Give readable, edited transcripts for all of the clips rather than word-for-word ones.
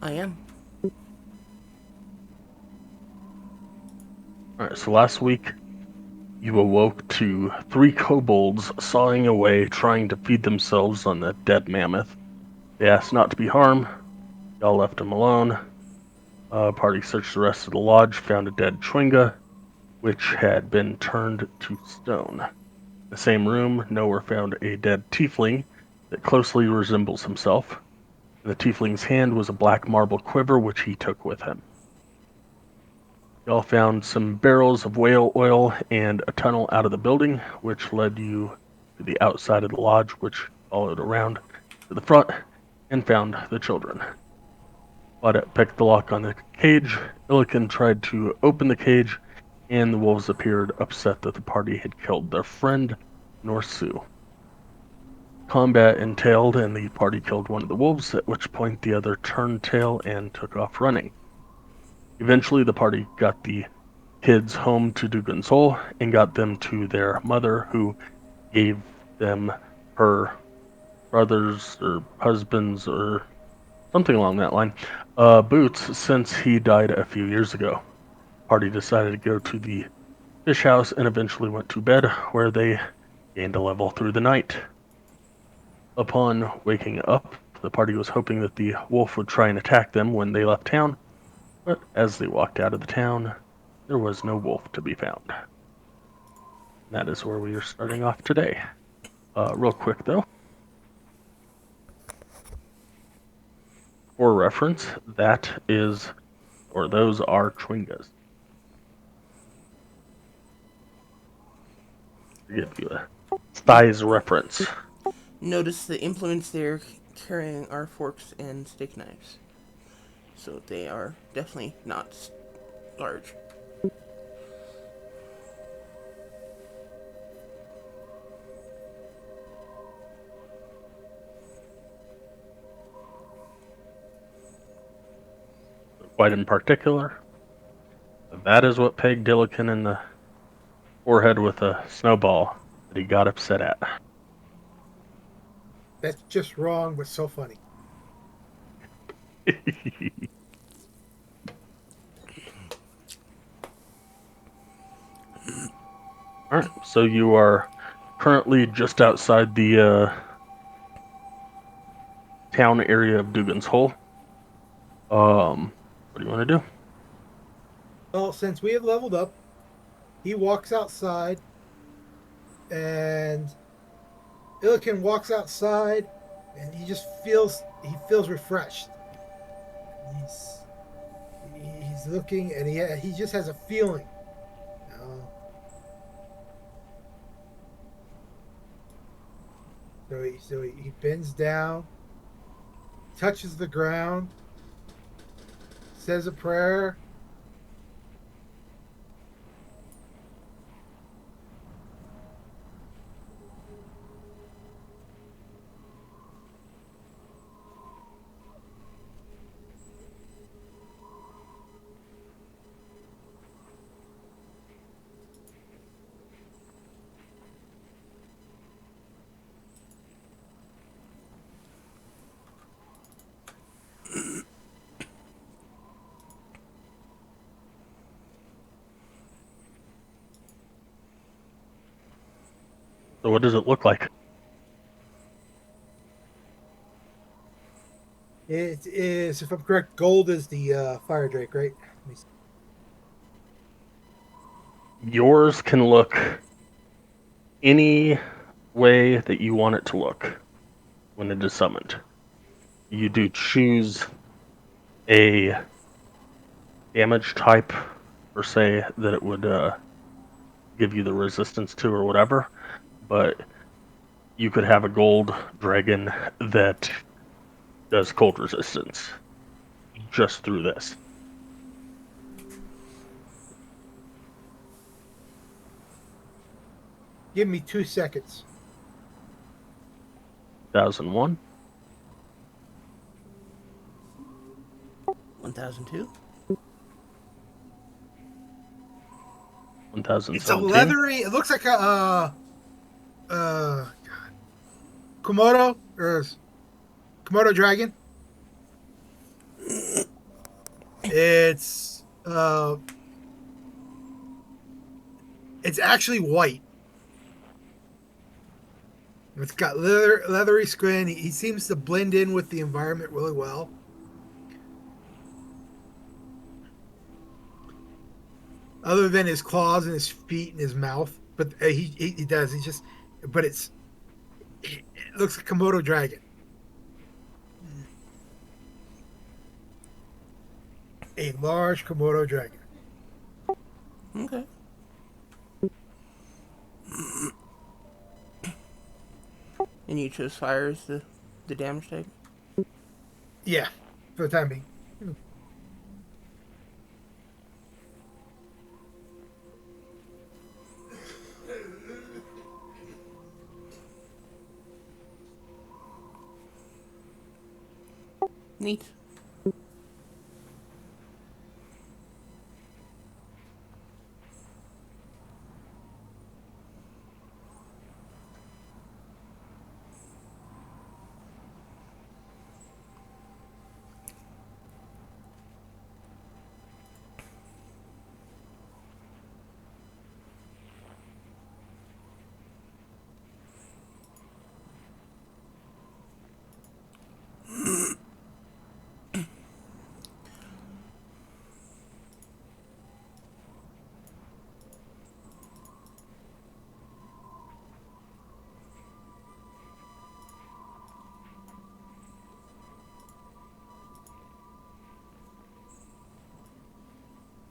I am. Alright, so last week you awoke to 3 kobolds sawing away, trying to feed themselves on the dead mammoth. They asked not to be harmed. Y'all left them alone. Party searched the rest of the lodge, found a dead Chwinga, which had been turned to stone. In the same room, nowhere found a dead tiefling that closely resembles himself. In the tiefling's hand was a black marble quiver, which he took with him. Y'all found some barrels of whale oil and a tunnel out of the building, which led you to the outside of the lodge, which followed around to the front and found the children. Claudette picked the lock on the cage. Illiken tried to open the cage, and the wolves appeared, upset that the party had killed their friend, Norsu. Combat entailed, and the party killed one of the wolves, at which point the other turned tail and took off running. Eventually, the party got the kids home to Dugan's Hole and got them to their mother, who gave them her brothers or husbands or something along that line, boots, since he died a few years ago. Party decided to go to the fish house and eventually went to bed, where they gained a level through the night. Upon waking up, the party was hoping that the wolf would try and attack them when they left town, but as they walked out of the town, there was no wolf to be found. That is where we are starting off today. Real quick though, for reference, those are Chwingas. To give you a size reference. Notice the implements they're carrying are forks and steak knives. So they are definitely not large. Quite in particular, that is what pegged Dillikin in the forehead with a snowball that he got upset at. That's just wrong, but so funny. Alright, so you are currently just outside the town area of Dugan's Hole. What do you want to do? Well, since we have leveled up, he walks outside, and Illiken walks outside, and he feels refreshed. He's he's looking, and he just has a feeling. You know? So he bends down, touches the ground, says a prayer. So what does it look like? It is, if I'm correct, gold is the fire drake, right? Yours can look any way that you want it to look when it is summoned. You do choose a damage type, per se, that it would give you the resistance to or whatever, but you could have a gold dragon that does cold resistance just through this. Give me 2 seconds. 1001, 1002? It's a 1017. leathery. It looks like a Komodo or Komodo dragon. It's actually white. It's got leathery skin. He seems to blend in with the environment really well. Other than his claws and his feet and his mouth, but he does. He just, but it looks like a Komodo dragon, a large Komodo dragon. Okay. And you chose fire as the damage type? Yeah, for the time being. Neat.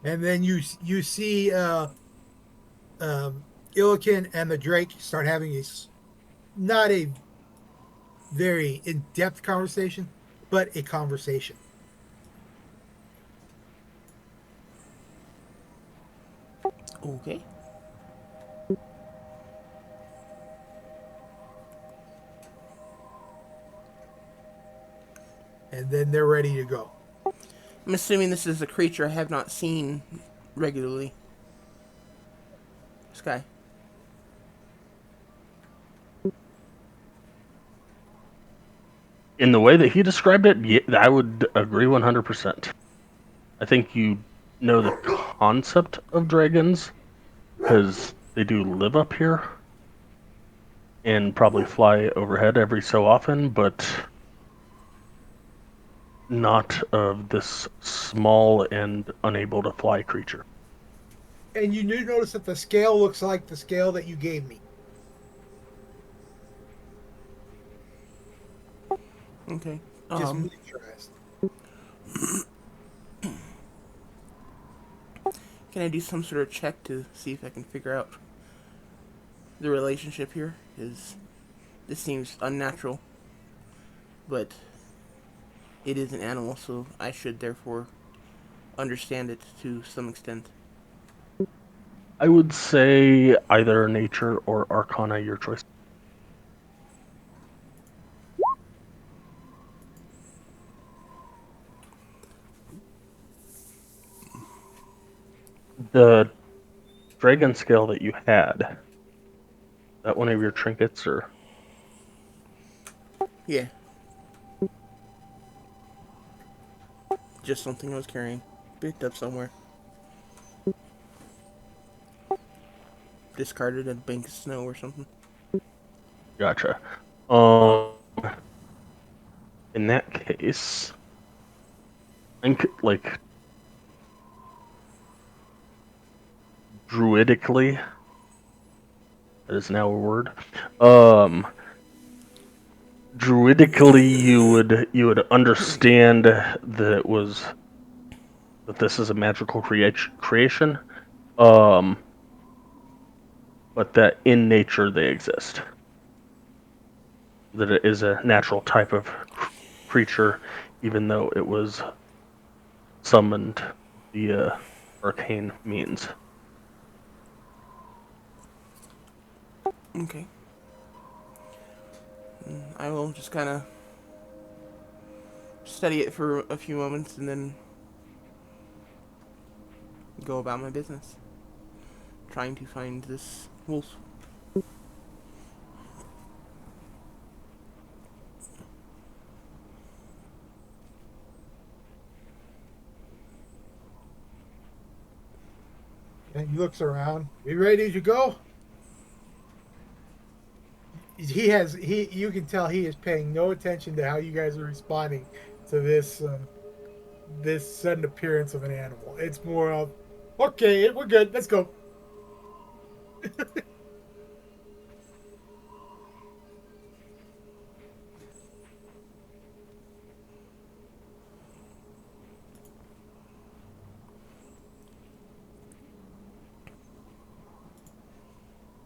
And then you see Illiken and the Drake start having not a very in depth conversation, but a conversation. Okay. And then they're ready to go. I'm assuming this is a creature I have not seen regularly. Sky. In the way that he described it, yeah, I would agree 100%. I think you know the concept of dragons because they do live up here and probably fly overhead every so often, but not of this small and unable to fly creature. And you do notice that the scale looks like the scale that you gave me. Okay. Just miniaturized. Can I do some sort of check to see if I can figure out the relationship here? Because this seems unnatural, but it is an animal, so I should therefore understand it to some extent. I would say either nature or arcana, your choice. The dragon scale that you had, that one of your trinkets, or Yeah. Just something I was carrying. Picked up somewhere. Discarded at a bank of snow or something. gotcha. In that case, I think like druidically, that is now a word. Druidically, you would understand that this is a magical creation, um, but that in nature they exist. That it is a natural type of creature, even though it was summoned via arcane means. Okay. I will just kind of study it for a few moments and then go about my business. Trying to find this wolf. And he looks around. You ready to go? You can tell he is paying no attention to how you guys are responding to this sudden appearance of an animal. It's more of, okay, we're good. Let's go.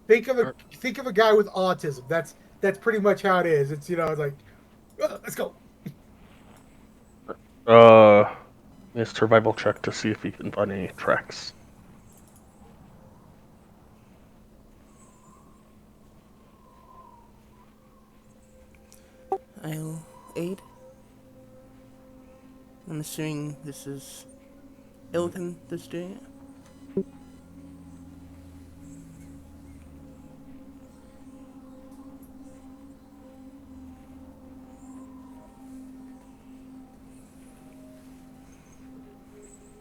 Think of a guy with autism. That's pretty much how it is. It's it's like, let's go. A survival check to see if you can find any tracks. I'll aid. I'm assuming this is Illiken that's doing it.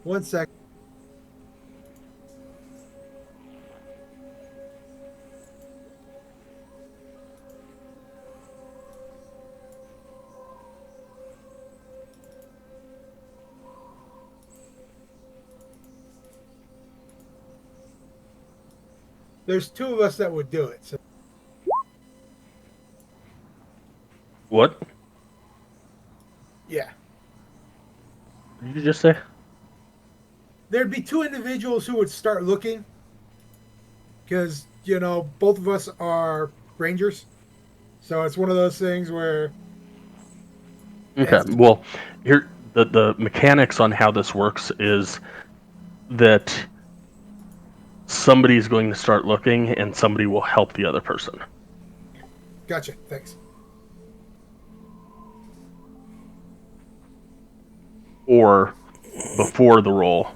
One sec. There's two of us that would do it. So What? yeah, What did you just say? there'd be two individuals who would start looking because both of us are rangers. So it's one of those things where Okay. Well, here the mechanics on how this works is that somebody's going to start looking and somebody will help the other person. gotcha. Thanks. Or before the roll,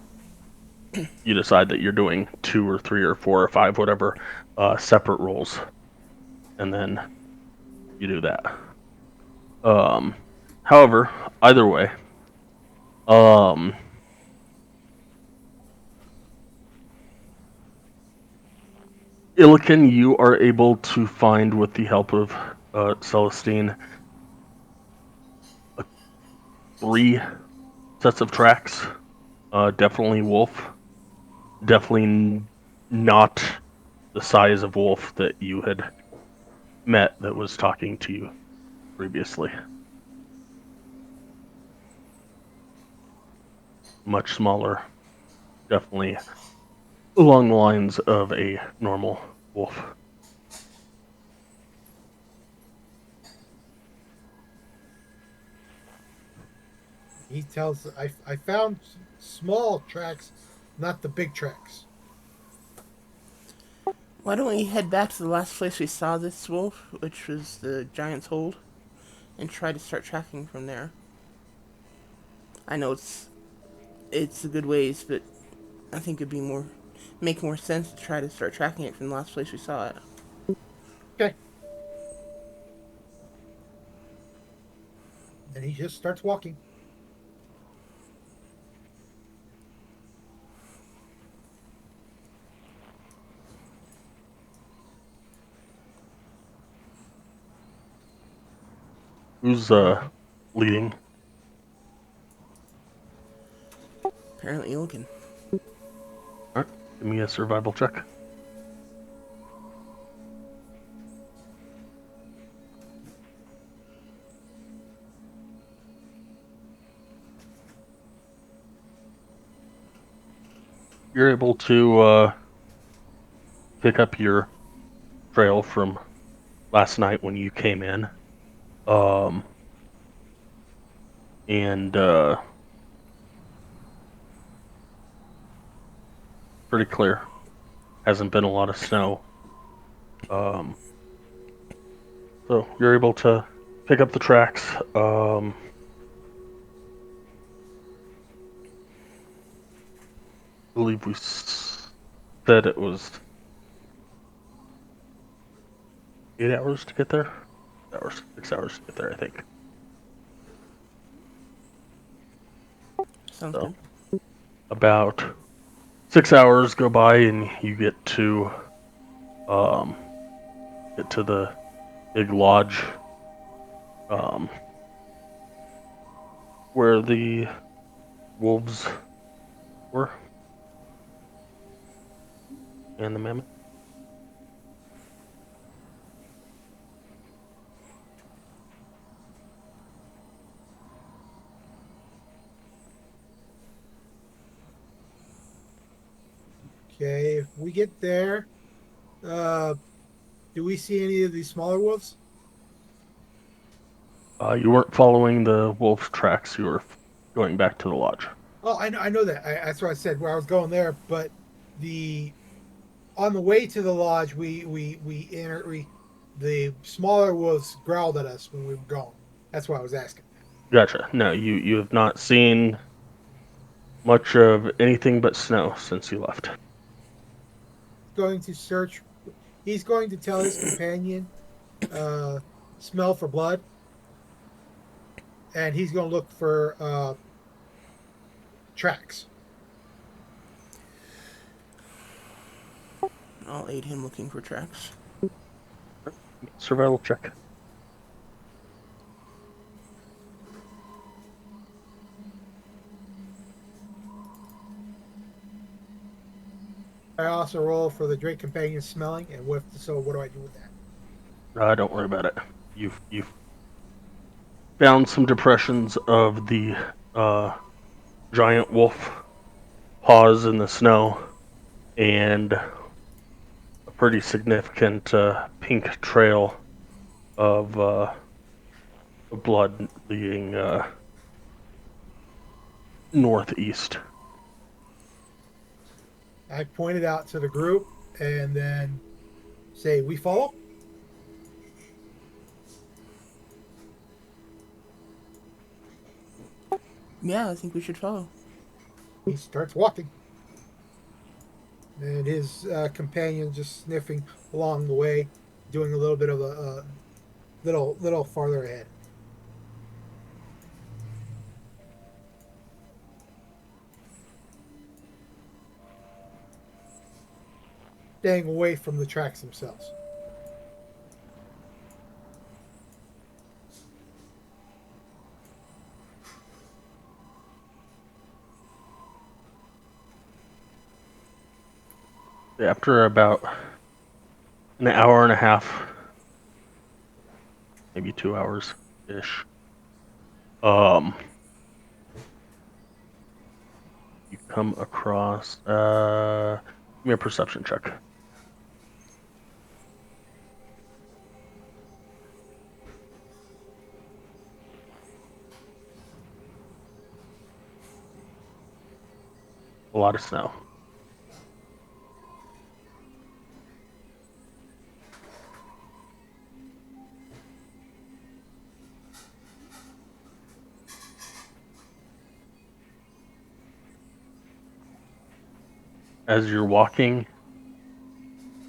you decide that you're doing 2 or 3 or 4 or 5, whatever, separate rolls, and then you do that. However, either way, Illiken, you are able to find, with the help of Celestine, 3 sets of tracks. Definitely wolf. Definitely not the size of wolf that you had met that was talking to you previously. Much smaller. Definitely along the lines of a normal wolf. He tells I found small tracks, not the big tracks. Why don't we head back to the last place we saw this wolf, which was the Giant's Hold, and try to start tracking from there? I know it's a good ways, but I think it'd make more sense to try to start tracking it from the last place we saw it. Okay. And he just starts walking. Who's leading? Apparently looking. Alright, give me a survival check. You're able to pick up your trail from last night when you came in. And pretty clear. Hasn't been a lot of snow. So you're able to pick up the tracks. I believe we said it was 8 hours to get there. 6 hours to get there, I think. Sounds So good. about 6 hours go by and you um get to the big lodge where the wolves were and the mammoth. Okay, if we get there, uh, do we see any of these smaller wolves? You weren't following the wolf's tracks. You were going back to the lodge. Oh, I know that. That's what I said where I was going there. But the on the way to the lodge, the smaller wolves growled at us when we were going. That's why I was asking. Gotcha. No, you have not seen much of anything but snow since you left. Going to search. He's going to tell his companion, uh, smell for blood, and he's going to look for tracks. I'll aid him looking for tracks. Survival check. I also roll for the Drake companion smelling, and so what do I do with that? Don't worry about it. You've found some depressions of the giant wolf paws in the snow, and a pretty significant pink trail of blood leading northeast. I point it out to the group, and then say, "We follow." Yeah, I think we should follow. He starts walking, and his companion just sniffing along the way, doing a little bit of a little farther ahead. Staying away from the tracks themselves. After about an hour and a half, maybe 2 hours ish, you come across. Give me a perception check. A lot of snow. As you're walking,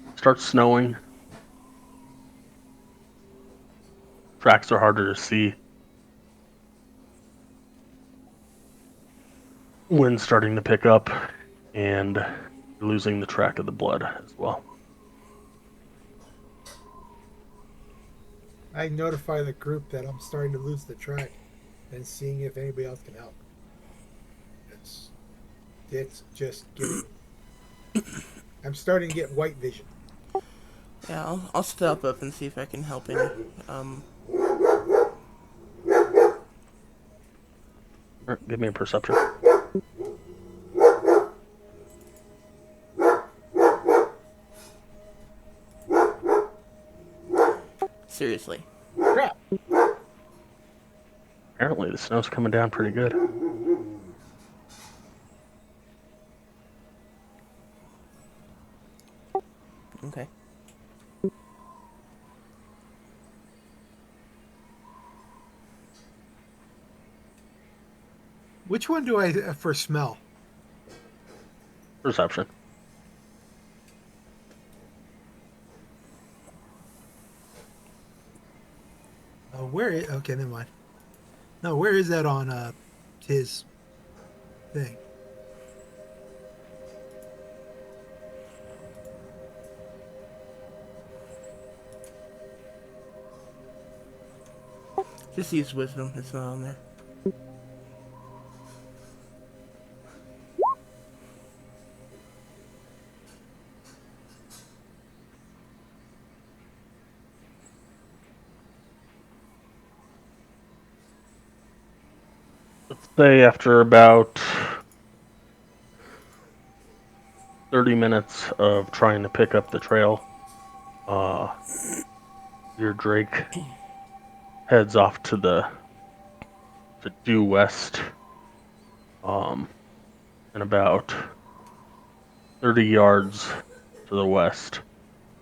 it starts snowing. Tracks are harder to see. Wind's starting to pick up, and you're losing the track of the blood as well. I notify the group that I'm starting to lose the track, and seeing if anybody else can help. It's just getting. I'm starting to get white vision. Yeah, I'll step up and see if I can help any. Give me a perception. Seriously. Crap. Apparently, the snow's coming down pretty good. Okay. Which one do I first smell? Perception. Okay, never mind. No, where is that on his thing? Just use wisdom. It's not on there. Let's say after about 30 minutes of trying to pick up the trail, your Drake heads off to due west, and about 30 yards to the west,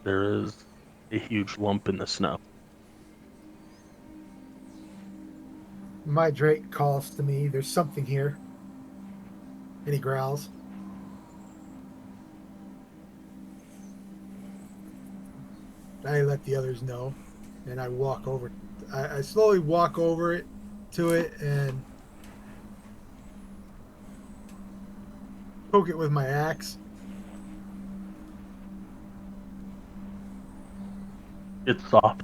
there is a huge lump in the snow. My Drake calls to me, "There's something here," and he growls. I let the others know, and I walk over. I slowly walk over it to it and poke it with my axe. It's soft.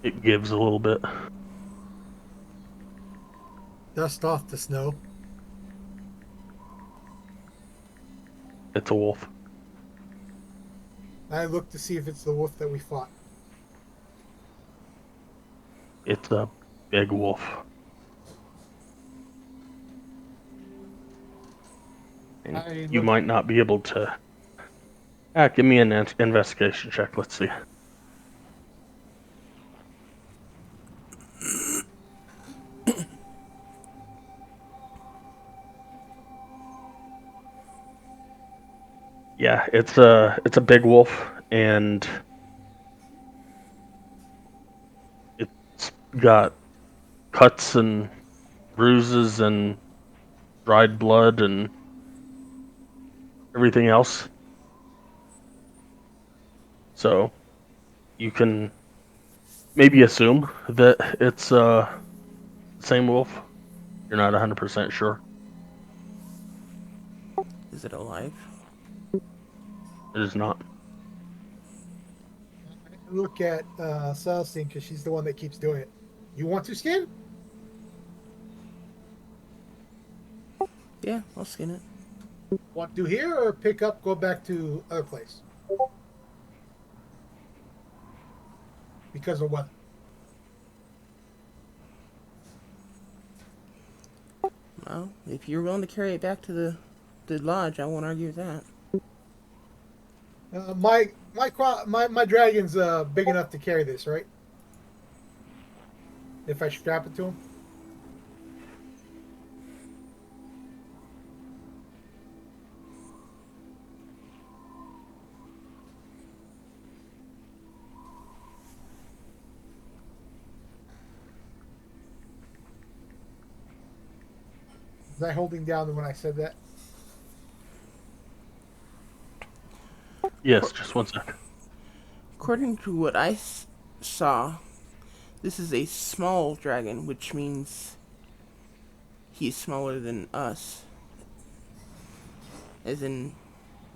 It gives a little bit. Dust off the snow. It's a wolf. I look to see if it's the wolf that we fought. It's a big wolf. And you might not be able to. Give me an investigation check. Let's see. Yeah, it's a big wolf, and it's got cuts and bruises and dried blood and everything else. So you can maybe assume that it's the same wolf. You're not 100% sure. Is it alive? It is not. I look at Celestine because she's the one that keeps doing it. You want to skin? Yeah, I'll skin it. Want to here or pick up, go back to other place? Because of what? Well, if you're willing to carry it back to the lodge, I won't argue with that. My dragon's big enough to carry this, right? If I strap it to him. Was I holding down when I said that? Yes, just one sec. According to what I saw, this is a small dragon, which means he's smaller than us. As in,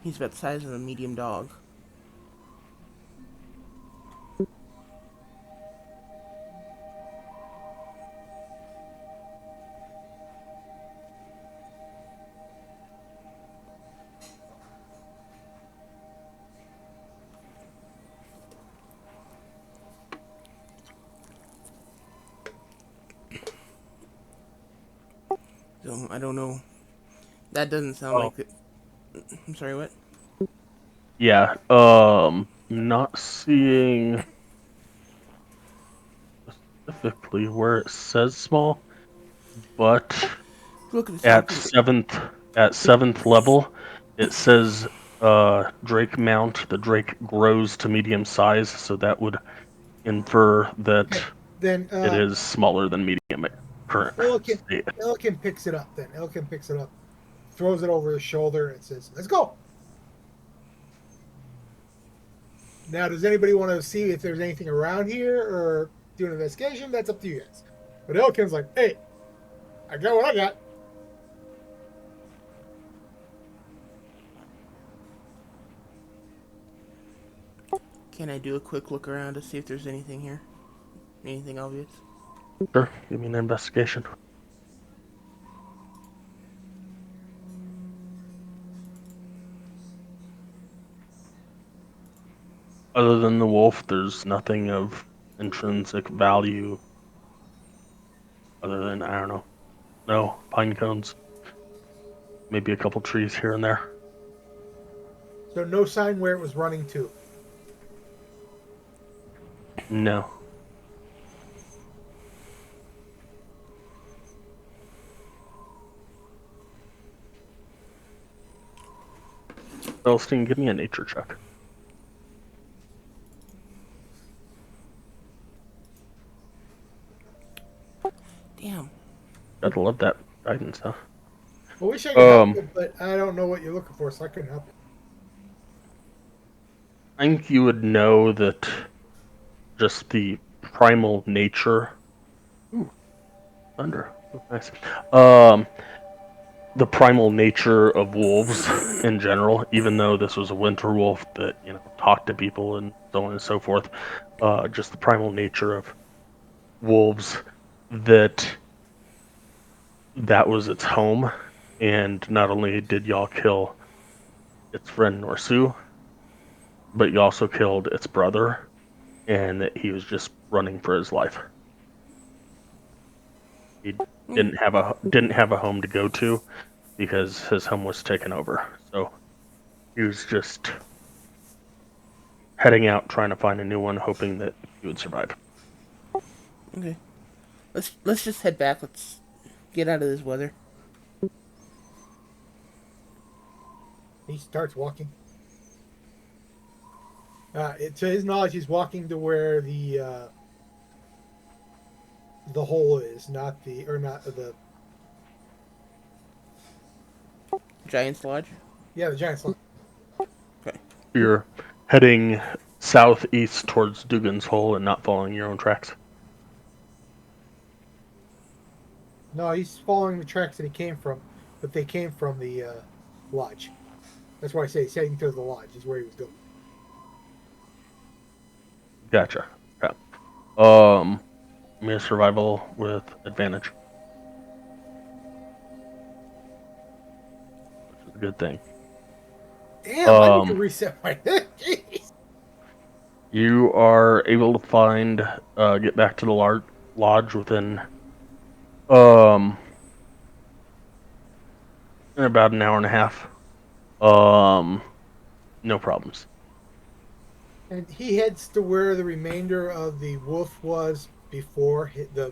he's about the size of a medium dog. So, I don't know. That doesn't sound like it. I'm sorry, what? Yeah, not seeing specifically where it says small, but Look at the at top of it. seventh level, it says Drake mount. The Drake grows to medium size, so that would infer that Okay. Then it is smaller than medium at current state. Illiken picks it up. Then Illiken picks it up, throws it over his shoulder, and says, "Let's go." Now, does anybody want to see if there's anything around here or do an investigation? That's up to you guys. But Illiken's like, "Hey, I got what I got." Can I do a quick look around to see if there's anything here? Anything obvious? Sure, give me an investigation. Other than the wolf, there's nothing of intrinsic value other than, I don't know, no pine cones, maybe a couple trees here and there. So no sign where it was running to. No. Celestine, give me a nature check. Damn. Gotta love that guidance, huh? I wish I could help Um, you, but I don't know what you're looking for, so I couldn't help you. I think you would know that just the primal nature. Ooh, thunder. Oh, nice. Um, the primal nature of wolves in general, even though this was a winter wolf that, talked to people and so on and so forth, just the primal nature of wolves that was its home. And not only did y'all kill its friend Norsu, but you also killed its brother, and that he was just running for his life. He didn't have a home to go to because his home was taken over. So he was just heading out trying to find a new one, hoping that he would survive. Okay. Let's just head back. Let's get out of this weather. He starts walking. To his knowledge, he's walking to where the hole is, not the Giant's Lodge. the giant slime. Okay. You're heading southeast towards Dugan's Hole and not following your own tracks. No, he's following the tracks that he came from, but they came from the lodge. That's why I say he's heading to the lodge. Is where he was going. Gotcha. Yeah. Mere survival with advantage, which is a good thing. Damn, I need to reset my. Jeez. You are able to get back to the lodge within, in about an hour and a half. No problems. And he heads to where the remainder of the wolf was before the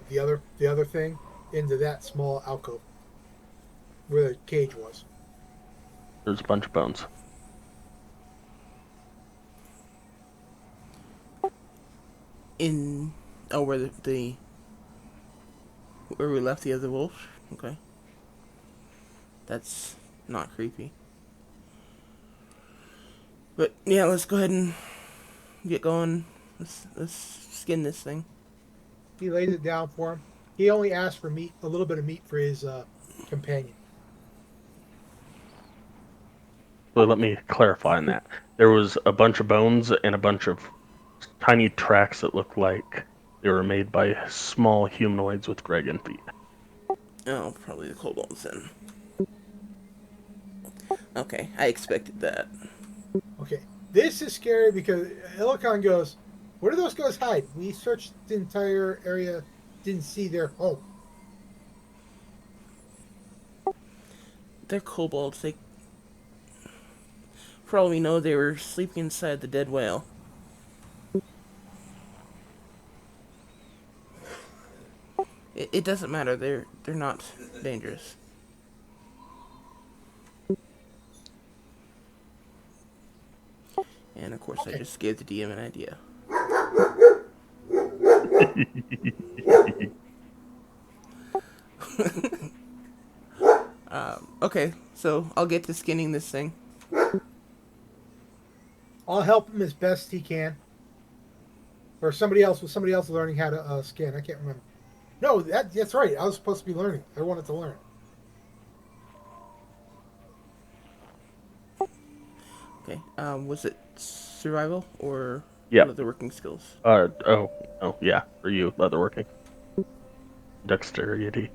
other thing, into that small alcove where the cage was. There's a bunch of bones. In where the where we left the other wolves. Okay. That's not creepy. But yeah, let's go ahead and get going. Let's skin this thing. He lays it down for him. He only asked for meat, a little bit of meat for his companion. So let me clarify on that. There was a bunch of bones and a bunch of tiny tracks that looked like they were made by small humanoids with dragon feet. Oh, probably the kobolds then. Okay, I expected that. Okay, this is scary because Illican goes, "Where do those guys hide? We searched the entire area, didn't see their home." They're kobolds. For all we know, they were sleeping inside the dead whale. It doesn't matter. They're not dangerous. And of course, I Okay. just gave the DM an idea. Okay, so I'll get to skinning this thing. I'll help him as best he can, or somebody else learning how to skin. I can't remember. No, that's right. I was supposed to be learning. I wanted to learn. Okay, was it survival or Yep. leatherworking skills. Oh, yeah, for you, leatherworking. Dexterity.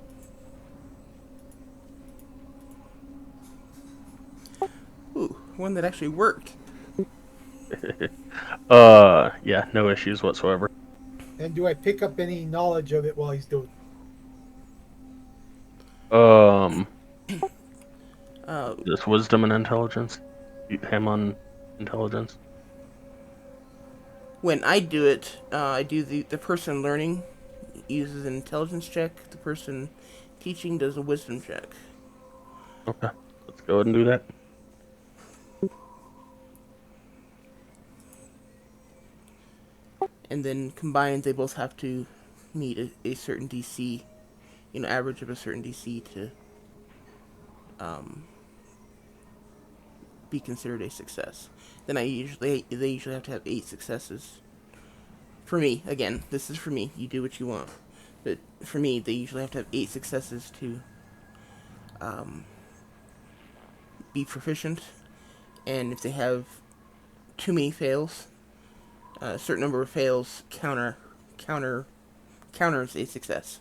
Ooh, one that actually worked. Yeah, no issues whatsoever. And do I pick up any knowledge of it while he's doing Um, Uh, just wisdom and intelligence. Beat him on intelligence. when I do it, I do the person learning uses an intelligence check. The person teaching does a wisdom check. Okay, let's go ahead and do that. And then combined, they both have to meet a certain DC, average of a certain DC to um, be considered a success. Then they usually have to have 8 successes. For me, again, this is for me. You do what you want, but for me, they usually have to have 8 successes to um, be proficient. And if they have too many fails, a certain number of fails counter counters a success.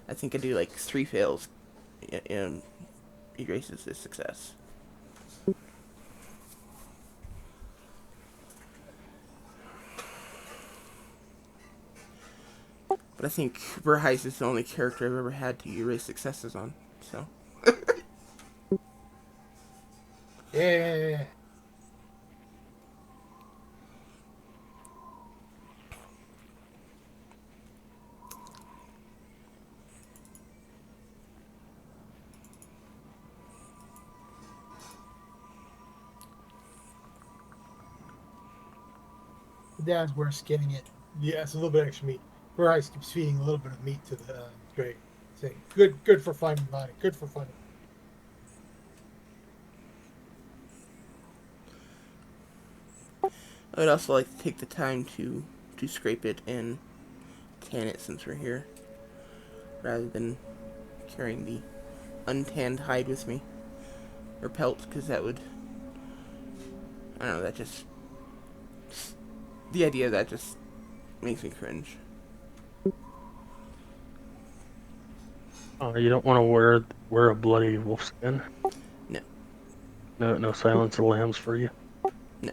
I think I do like 3 fails, and erases a success. But I think Verheis is the only character I've ever had to erase successes on. So it? Yeah. That's where skinning it. Yeah, it's a little bit extra meat. Where I keeps feeding a little bit of meat to the drake. Saying, good for finding body. Good for finding. I would also like to take the time to scrape it and tan it since we're here, rather than carrying the untanned hide with me or pelt, because that would, I don't know, that just, the idea of that just makes me cringe. You don't want to wear a bloody wolf skin. No, No Silence of the Lambs for you. no.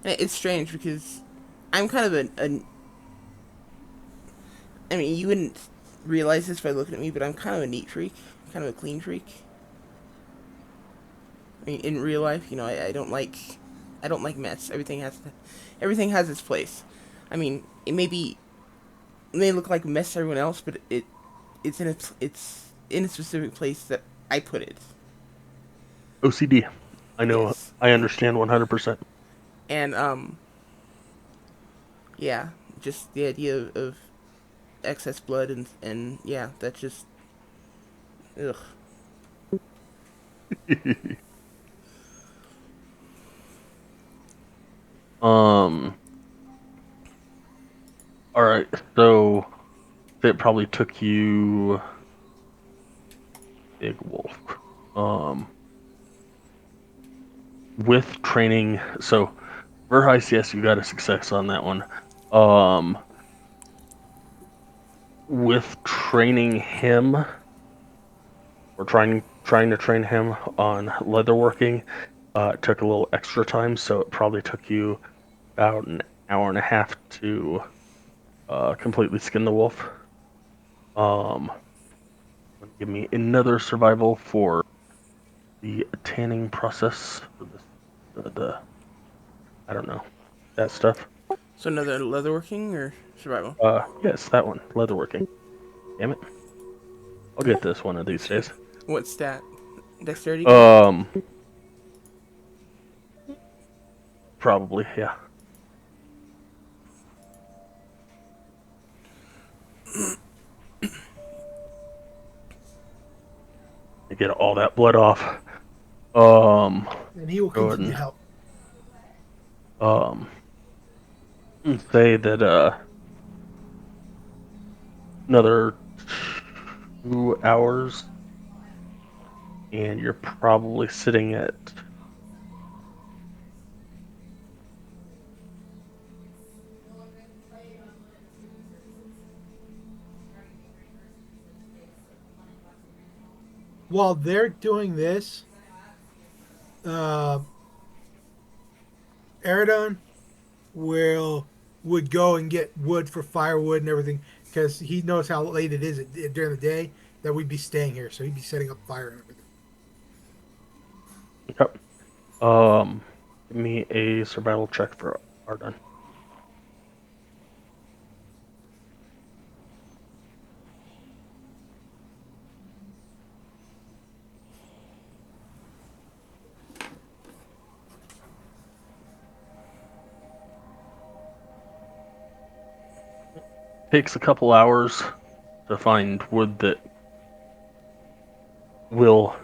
And it's strange because I'm kind of I mean, you wouldn't realize this by looking at me, but I'm kind of a neat freak, kind of a clean freak. I mean, in real life, I don't like mess. Everything has its place. I mean, it may look like a mess to everyone else, but it's in a specific place that I put it. OCD. I know. Yes, I understand 100%. and yeah, just the idea of excess blood and yeah, that's just ugh. um. All right. So it probably took you, big wolf. Um. With training, so Verheis, yes, you got a success on that one. Um. With training him, or trying to train him on leatherworking, it took a little extra time, so it probably took you about an hour and a half to completely skin the wolf. Um, give me another survival for the tanning process for this, the I don't know, that stuff. So another leatherworking or survival? Yes, that one, leatherworking. Damn it, I'll get this one of these days. What stat? Dexterity again? Um, Probably, yeah. To get all that blood off. Um, And he will Go ahead continue to and help. um say that another 2 hours, and you're probably sitting at While they're doing this, uh, Aradon will would go and get wood for firewood and everything because he knows how late it is during the day that we'd be staying here, so he'd be setting up fire and everything. Yep. Give me a survival check for Arden. Takes a couple hours to find wood that will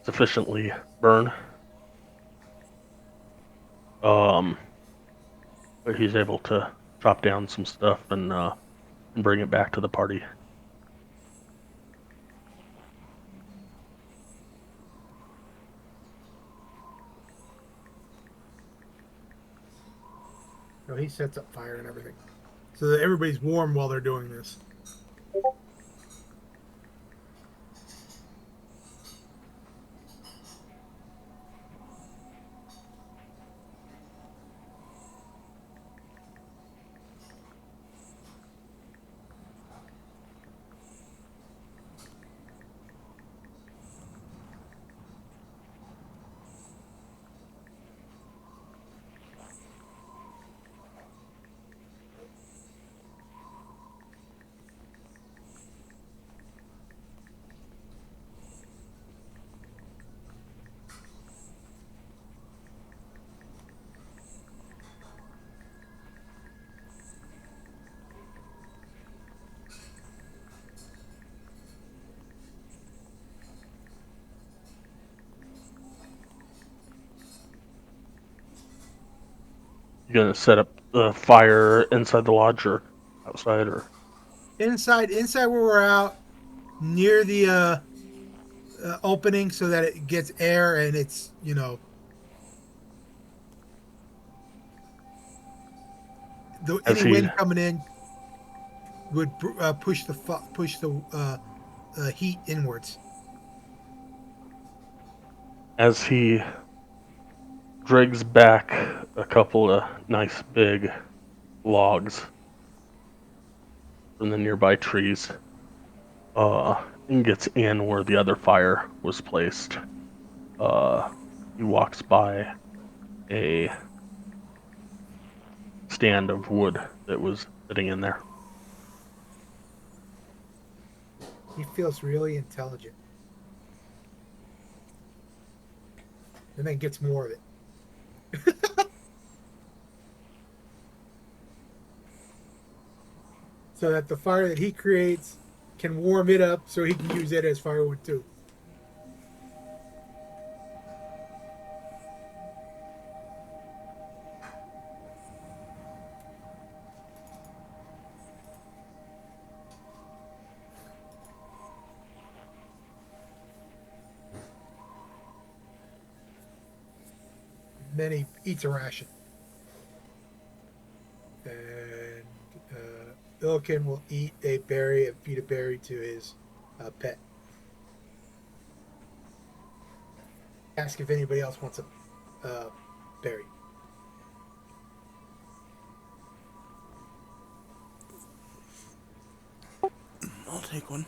sufficiently burn. But he's able to chop down some stuff and bring it back to the party. So he sets up fire and everything, so that everybody's warm while they're doing this. You gonna set up the fire inside the lodge or outside or? Inside where we're out, near the opening, so that it gets air and it's As any he wind coming in would push the heat inwards. as he drags back a couple of nice big logs from the nearby trees, and gets in where the other fire was placed. He walks by a stand of wood that was sitting in there. He feels really intelligent, and then gets more of it. So that the fire that he creates can warm it up, so he can use it as firewood too. And then he eats a ration, and Ilkin will eat a berry and feed a berry to his pet. Ask if anybody else wants a berry. I'll take one.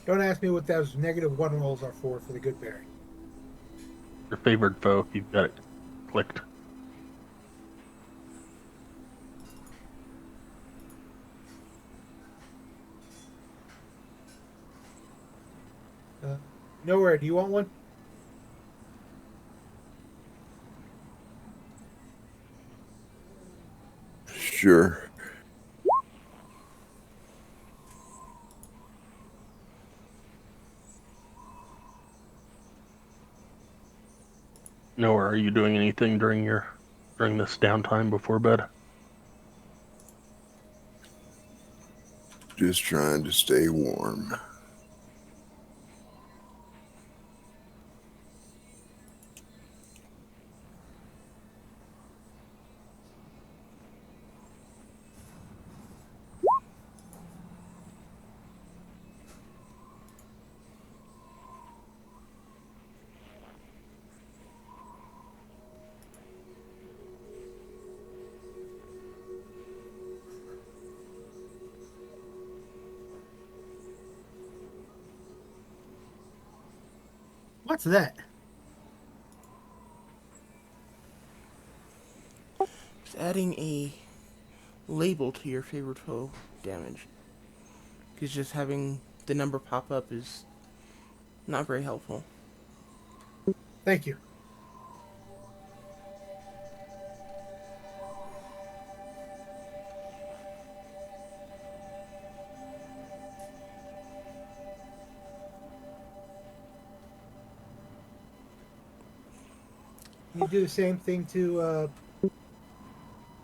Don't ask me what those -1 rolls are for the good berry. Your favored foe, you've got it clicked. Nowhere. Do you want one? Sure. Nowhere, are you doing anything during this downtime before bed? Just trying to stay warm. What's that? It's adding a label to your favorite foe damage. Because just having the number pop up is not very helpful. Thank you. You do the same thing to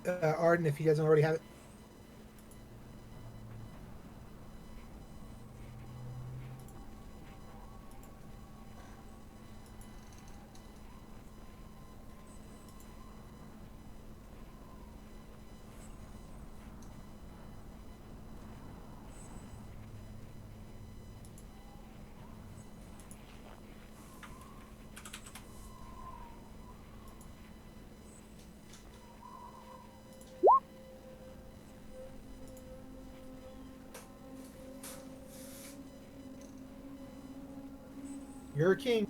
Arden if he doesn't already have it. You're a king.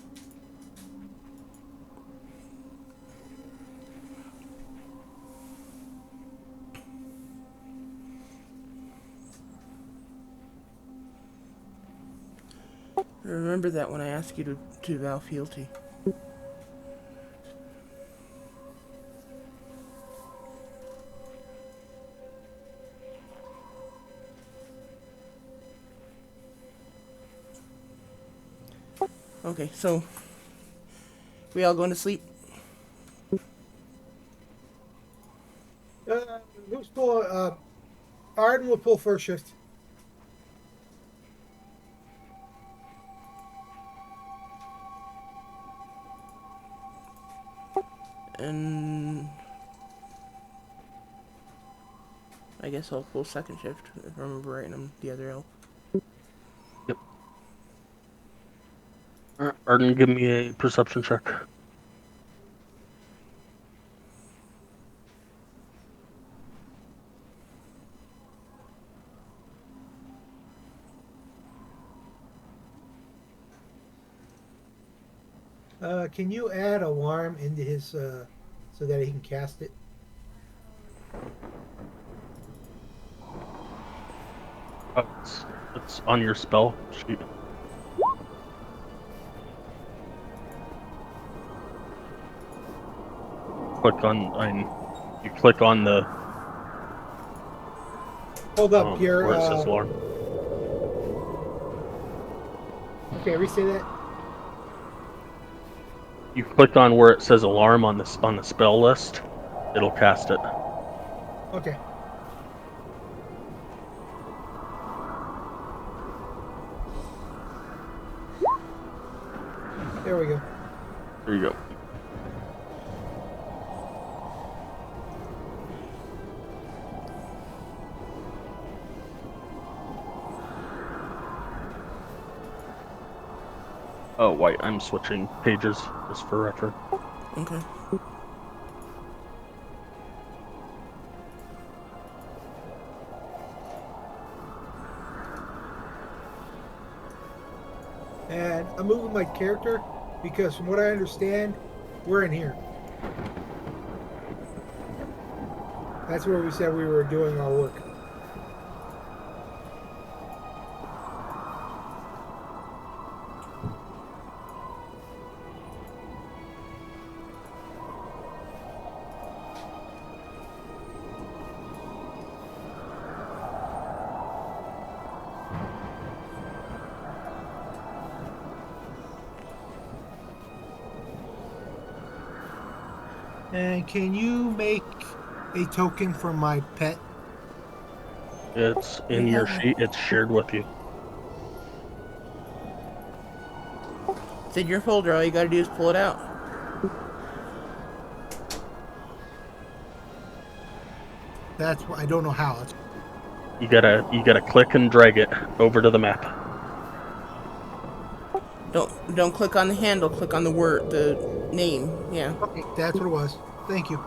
Remember that when I ask you to vow fealty. Okay, so we all going to sleep? Who's pulling? Arden will pull first shift. And I guess I'll pull second shift if I remember right, and I'm the other elf. Yep. Arden, give me a perception check. Can you add alarm into his so that he can cast it? It's on your spell sheet. You click on the Hold up, Pierre. where it says alarm. Okay, re-say that. You click on where it says alarm on the spell list. It'll cast it. Okay. There we go. There you go. Oh, wait, I'm switching pages just for reference. Okay. And I'm moving my character because from what I understand, we're in here. That's where we said we were doing our work. And can you make a token for my pet? It's We in your have sheet. It's shared with you. it's in your folder. All you gotta do is pull it out. That's why I don't know how. You gotta click and drag it over to the map. Don't click on the handle. Click on the word, the name. Yeah. Okay, that's what it was. Thank you.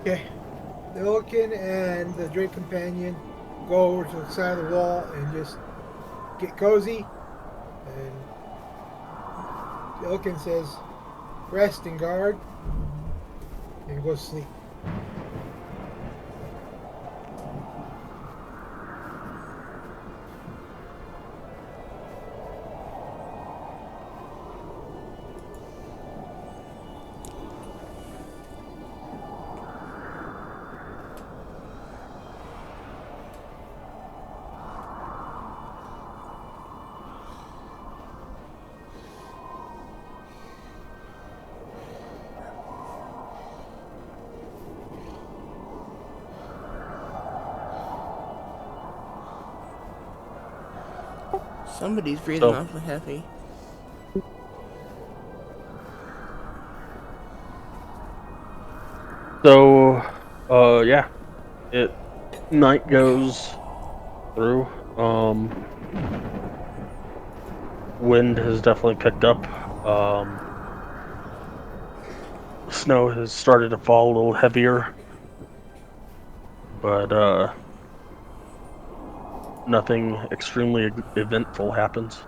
Okay. The Illican and the Drake Companion go over to the side of the wall and just get cozy. And the Illican says, rest and guard, and go to sleep. Somebody's breathing So- awfully heavy. So, yeah, night goes through. Wind has definitely picked up. Snow has started to fall a little heavier, but nothing extremely eventful happens.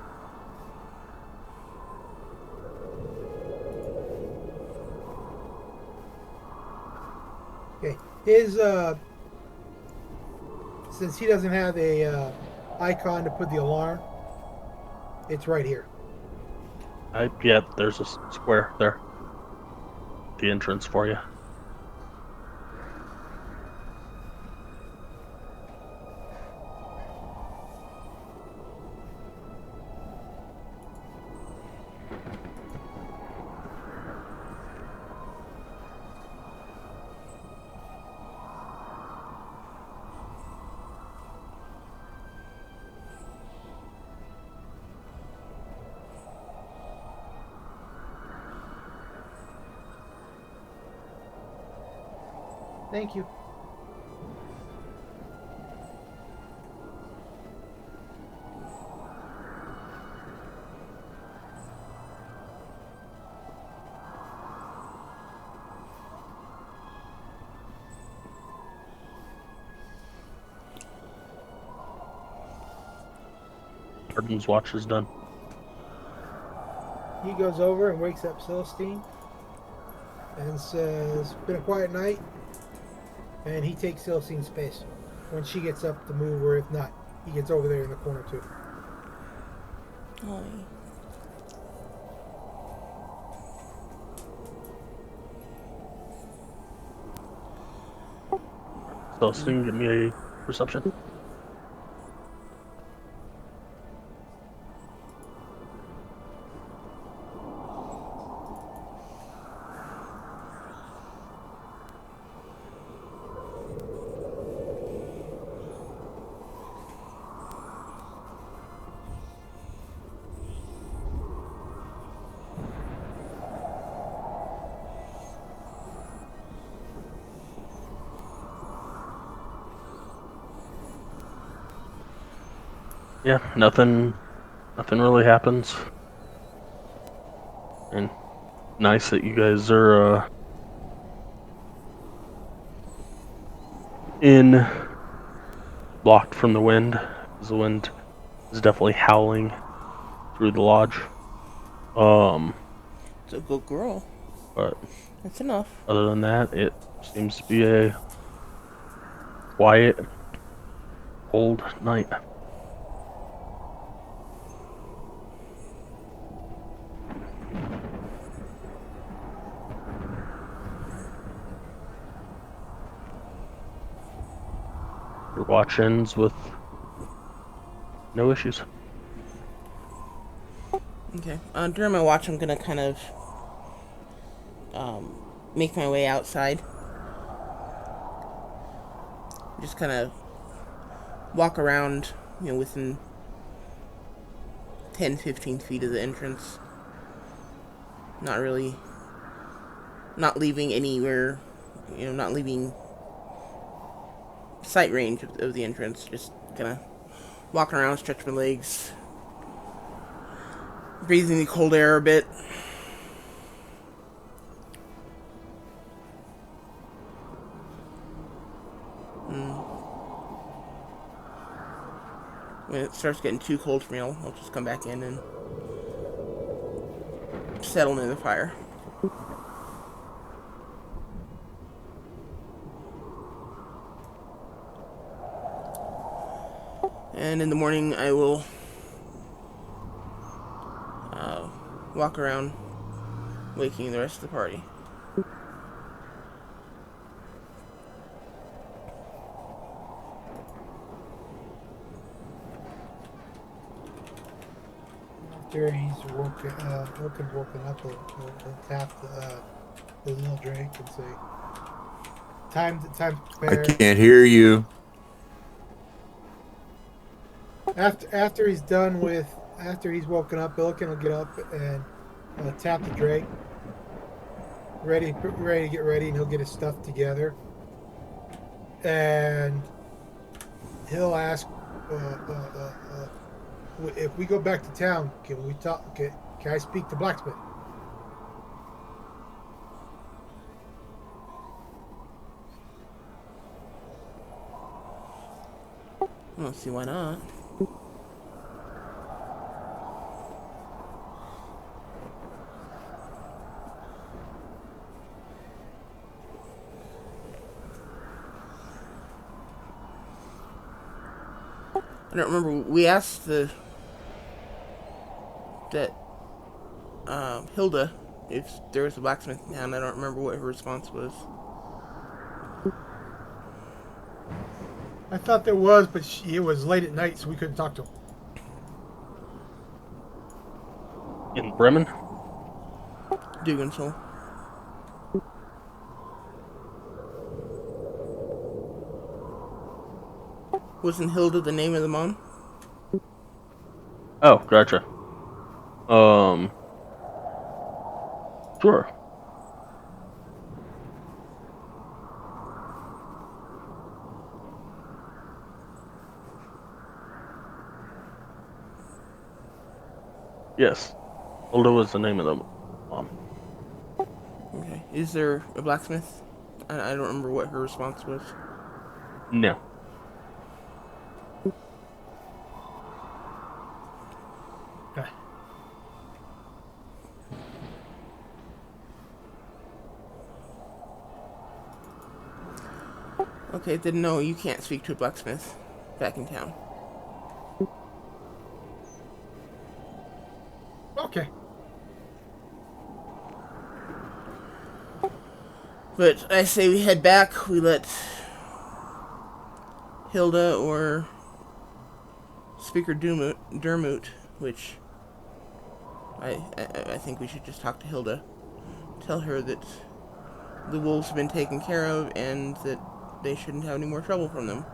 Okay. His since he doesn't have a icon to put the alarm, it's right here. Yeah, there's a square there. The entrance for you. Thank you. Arden's watch is done. He goes over and wakes up Celestine and says, been a quiet night. And he takes Celestine's space when she gets up to move, or if not, he gets over there in the corner too. Oh. Celestine, give me a perception. Yeah, nothing really happens. And nice that you guys are in blocked from the wind, because the wind is definitely howling through the lodge. It's a good girl. But That's enough. other than that, it seems to be a quiet, cold night. Your watch ends with no issues. Okay. During my watch, I'm gonna kind of make my way outside. Just kind of walk around, within 10, 15 feet of the entrance. Not leaving anywhere, not leaving sight range of the entrance. Just kind of walking around, stretch my legs, breathing the cold air a bit. When it starts getting too cold for me, I'll just come back in and settle near the fire. And in the morning, I will walk around, waking the rest of the party. After he's woken up, he'll tap the little drink and say, "Time to I prepare." can't hear you. After he's woken up, Billiken will get up and tap the drink, ready to get ready, and he'll get his stuff together, and he'll ask, if we go back to town, can we talk? Can I speak to blacksmith? Let's see, why not? I don't remember. We asked Hilda if there was a blacksmith in town. I don't remember what her response was. I thought there was, but it was late at night, so we couldn't talk to him. In Bremen? Duganshall. Wasn't Hilda the name of the mom? Oh, gotcha. Sure. Yes. Hilda was the name of the mom. Okay. Is there a blacksmith? I don't remember what her response was. No. Okay. Okay, then no, you can't speak to a blacksmith back in town. Okay. But I say we head back. We let Hilda or Speaker Dermot, which I think we should just talk to Hilda. Tell her that the wolves have been taken care of and that they shouldn't have any more trouble from them.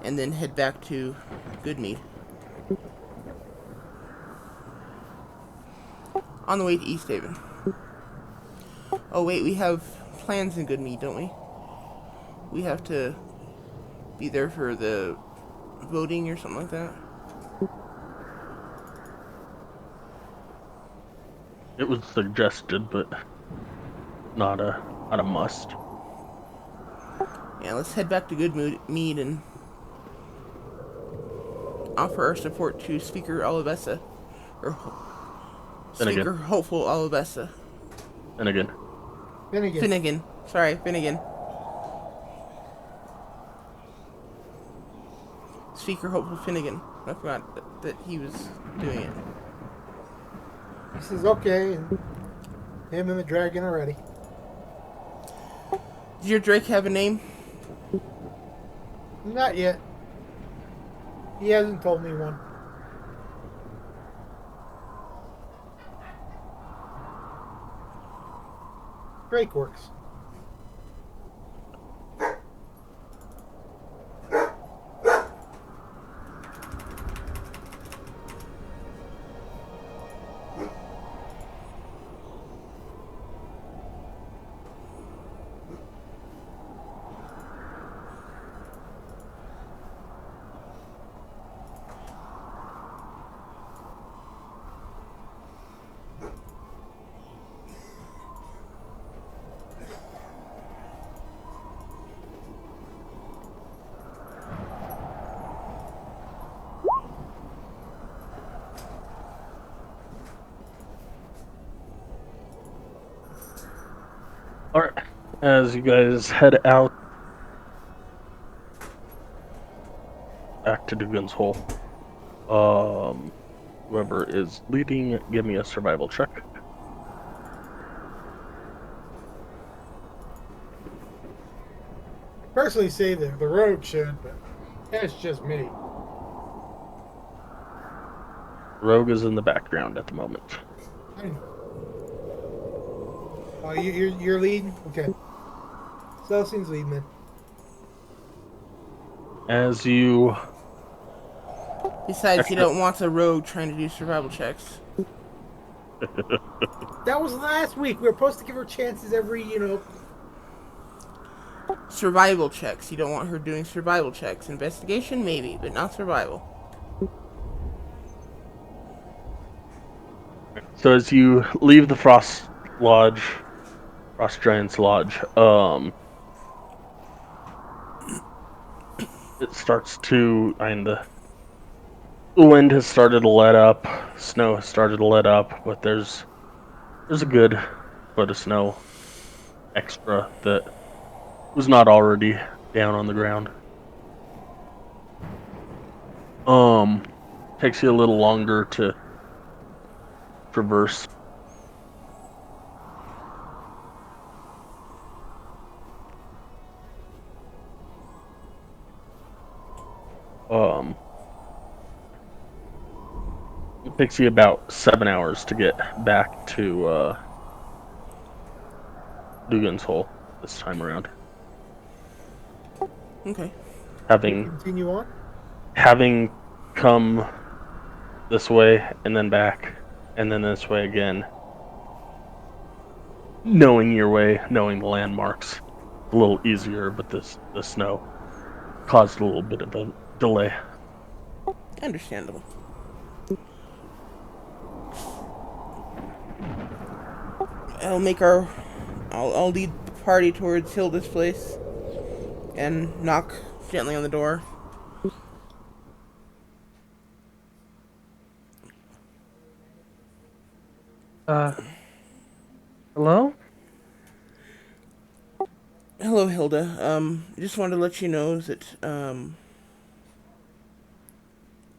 And then head back to Goodmead. On the way to East Haven. Oh wait, we have plans in Goodmead, don't we? We have to be there for the voting or something like that. It was suggested, but not a must. Yeah, let's head back to Goodmead and offer our support to Speaker Olivessa. Or Speaker Hopeful Olivessa. Finnegan. Finnegan. Sorry, Finnegan. Speaker Hopeful Finnegan. I forgot that he was doing it. He says, okay, and him and the dragon are ready. Does your Drake have a name? Not yet. He hasn't told me one. Drake works. All right. As you guys head out back to Dugan's Hole, whoever is leading, give me a survival check. Personally, say that the rogue should, but that's just me. Rogue is in the background at the moment. I know. Oh, you're leading? Okay. Celsine's leading then. As you Besides, you don't want a rogue trying to do survival checks. That was last week. We were supposed to give her chances every, Survival checks. You don't want her doing survival checks. Investigation, maybe, but not survival. So as you leave the Frost Giant's Lodge, it starts to, the wind has started to let up, snow has started to let up, but there's a good foot of snow extra that was not already down on the ground. Takes you a little longer to traverse. It takes you about 7 hours to get back to Dugan's Hole this time around. Okay. Continue on. Having come this way and then back and then this way again, knowing your way, knowing the landmarks, a little easier, but the snow caused a little bit of a delay. Understandable. I'll lead the party towards Hilda's place and knock gently on the door. Hello? Hello, Hilda. I just wanted to let you know that,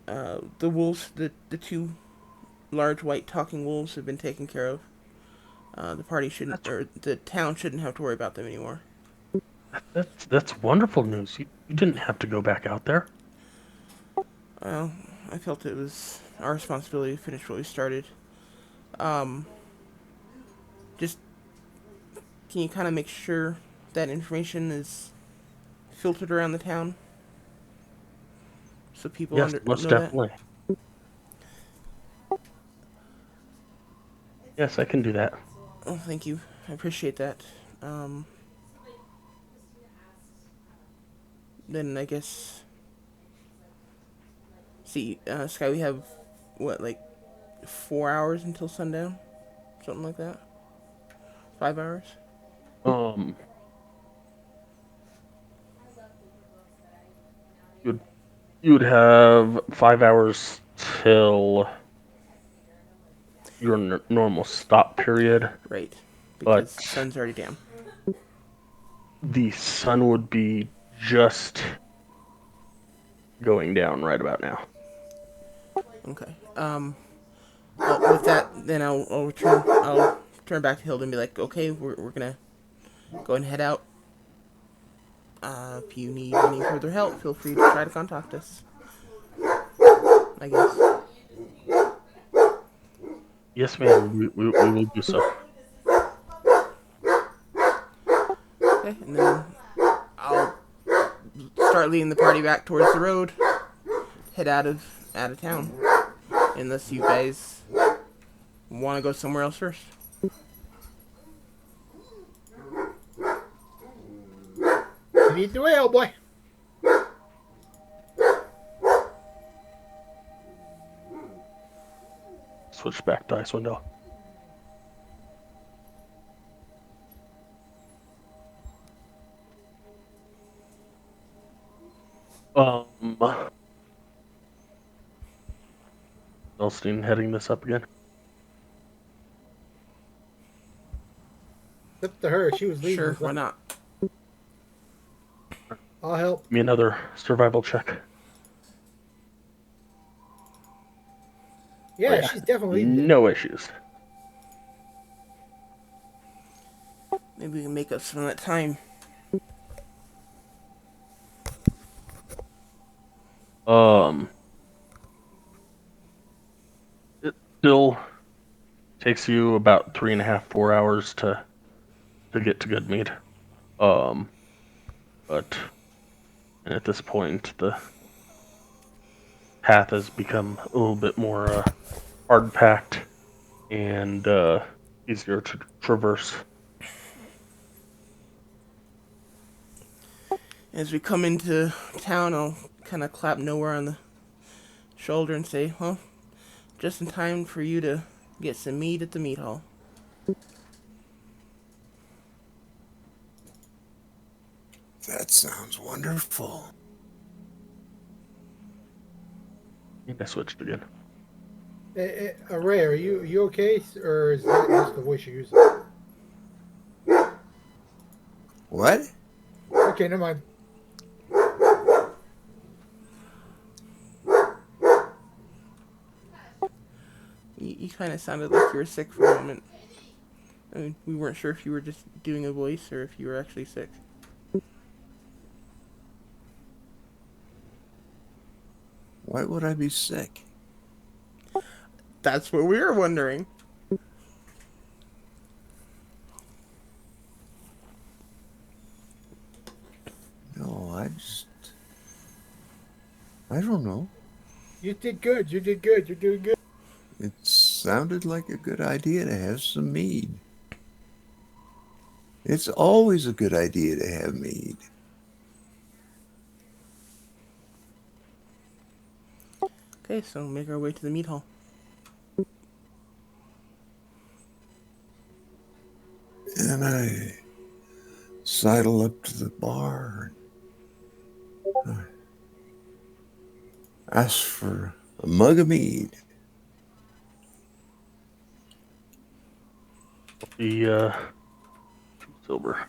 the wolves, the two large white talking wolves have been taken care of. The party shouldn't, or the town shouldn't have to worry about them anymore. That's wonderful news. You didn't have to go back out there. Well, I felt it was our responsibility to finish what we started. Just, can you kind of make sure that information is filtered around the town? So people Yes, know most that? definitely. Yes, I can do that. Oh, thank you. I appreciate that. Then I guess... See, Sky, we have, what, like 4 hours until sundown? Something like that? 5 hours? You would have 5 hours till your normal stop period. Right. But Because sun's already down. the sun would be just going down right about now. Okay. Well, with that, then I'll turn back to Hilda and be like, okay, we're gonna go ahead and head out. If you need any further help, feel free to try to contact us. I guess. Yes, ma'am. We will do so. Okay, and then I'll start leading the party back towards the road. Head out of town. Unless you guys want to go somewhere else first. Lead the way, old boy. Switch back to Icewind Dale. Elstein heading this up again. It's up to her. She was leading. Sure, why not? I'll help. Give me another survival check. Yeah, she's definitely leading. No issues. Maybe we can make up some of that time. It still takes you about 3.5, 4 hours to get to Goodmead. But at this point, the path has become a little bit more hard-packed and easier to traverse. As we come into town, I'll kind of clap Nowhere on the shoulder and say, well, just in time for you to get some meat at the meat hall. That sounds wonderful. I switched again. Ray, are you okay? Or is that just the voice you're using? What? Okay, never mind. You kind of sounded like you were sick for a moment. I mean, we weren't sure if you were just doing a voice or if you were actually sick. Why would I be sick? That's what we were wondering. No, I don't know. You did good. You did good. You're doing good. It sounded like a good idea to have some mead. It's always a good idea to have mead. Okay, so make our way to the meat hall. And I sidle up to the bar and ask for a mug of mead. The 2 silver.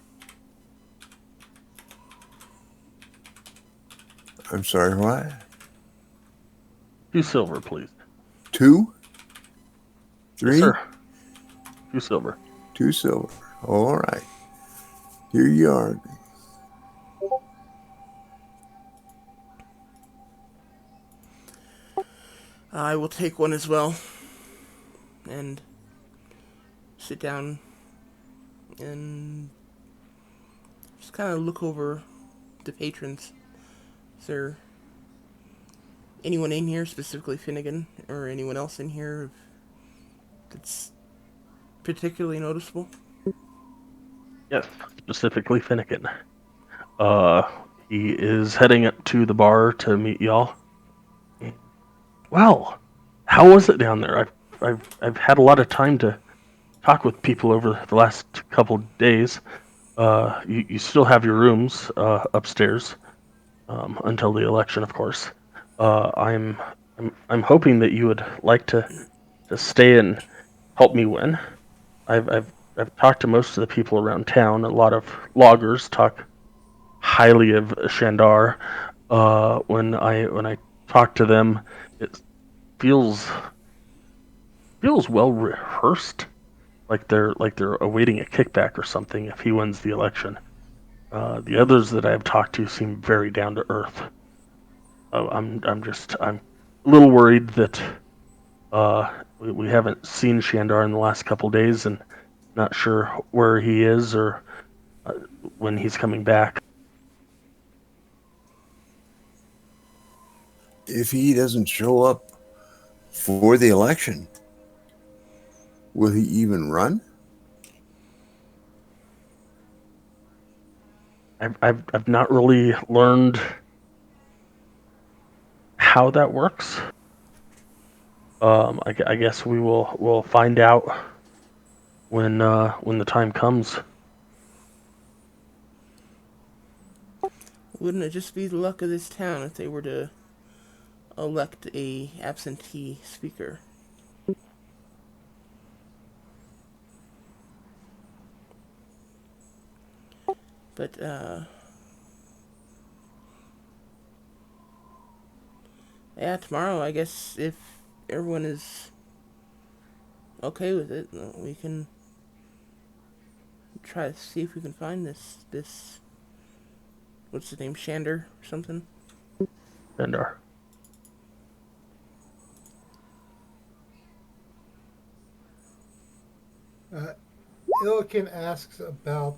I'm sorry, what? 2 silver, please. 2? 3? Yes, sir. 2 silver. 2 silver. All right. Here you are. I will take one as well. And sit down and just kind of look over the patrons. Is there anyone in here, specifically Finnegan, or anyone else in here that's particularly noticeable? Yes, specifically Finnegan. He is heading up to the bar to meet y'all. Well, how was it down there? I've had a lot of time to talk with people over the last couple days. You still have your rooms upstairs until the election, of course. I'm hoping that you would like to stay and help me win. I've talked to most of the people around town. A lot of loggers talk highly of Shandar. When I talk to them, it feels well rehearsed, like they're awaiting a kickback or something if he wins the election. The others that I've talked to seem very down to earth. I'm a little worried that we haven't seen Shandar in the last couple days, and not sure where he is or when he's coming back. If he doesn't show up for the election, will he even run? I've not really learned how that works. I guess we'll find out when the time comes. Wouldn't it just be the luck of this town if they were to elect a absentee speaker? But, yeah, tomorrow, I guess, if everyone is okay with it, we can try to see if we can find this, what's his name, Shander or something? Shandar. Illiken asks about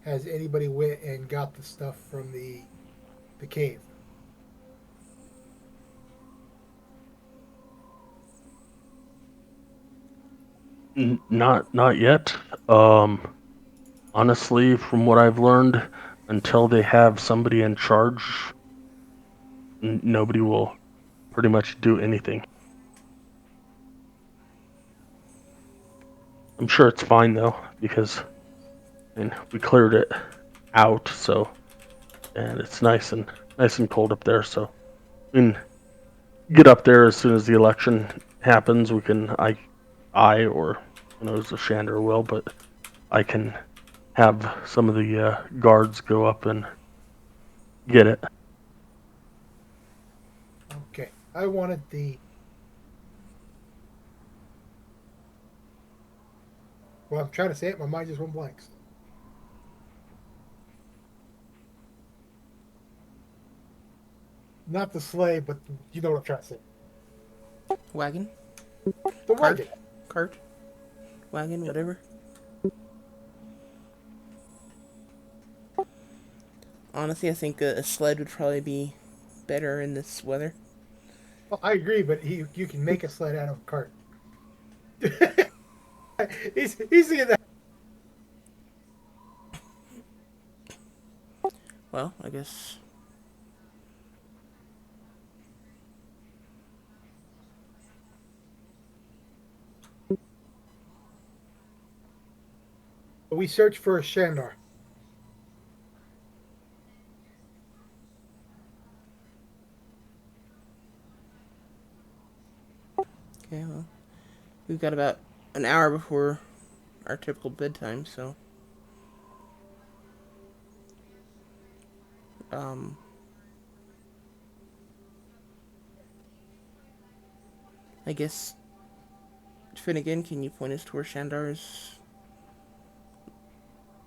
has anybody went and got the stuff from the cave? Not yet. Honestly, from what I've learned, until they have somebody in charge, nobody will pretty much do anything. I'm sure it's fine though, because we cleared it out, so and it's nice and cold up there, so we can get up there as soon as the election happens. We can I or who knows if Shander will, but I can have some of the guards go up and get it. Okay, I wanted well, I'm trying to say it, my mind just went blank. Not the sleigh, but you know what I'm trying to say. Wagon? The Cart? wagon. Cart? Wagon? Whatever? Honestly, I think a sled would probably be better in this weather. Well, I agree, but you can make a sled out of a cart. he's thinking that. Well, I guess. We search for a Shandar. Okay, well. We've got about an hour before our typical bedtime, so. Um. I guess. Finnegan, can you point us toward Shandar's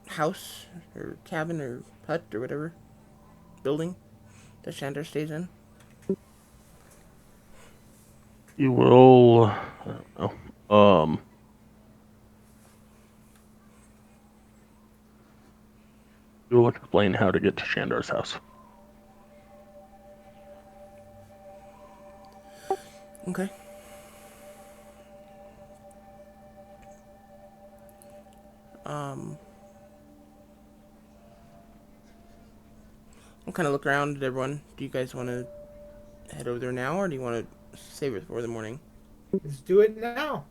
house or cabin or hut or whatever building that Shandar stays in? You will. I don't know. You will explain how to get to Shandar's house. Okay. Um. I'll kind of look around at everyone. Do you guys want to head over there now, or do you want to save it for the morning? Let's do it now.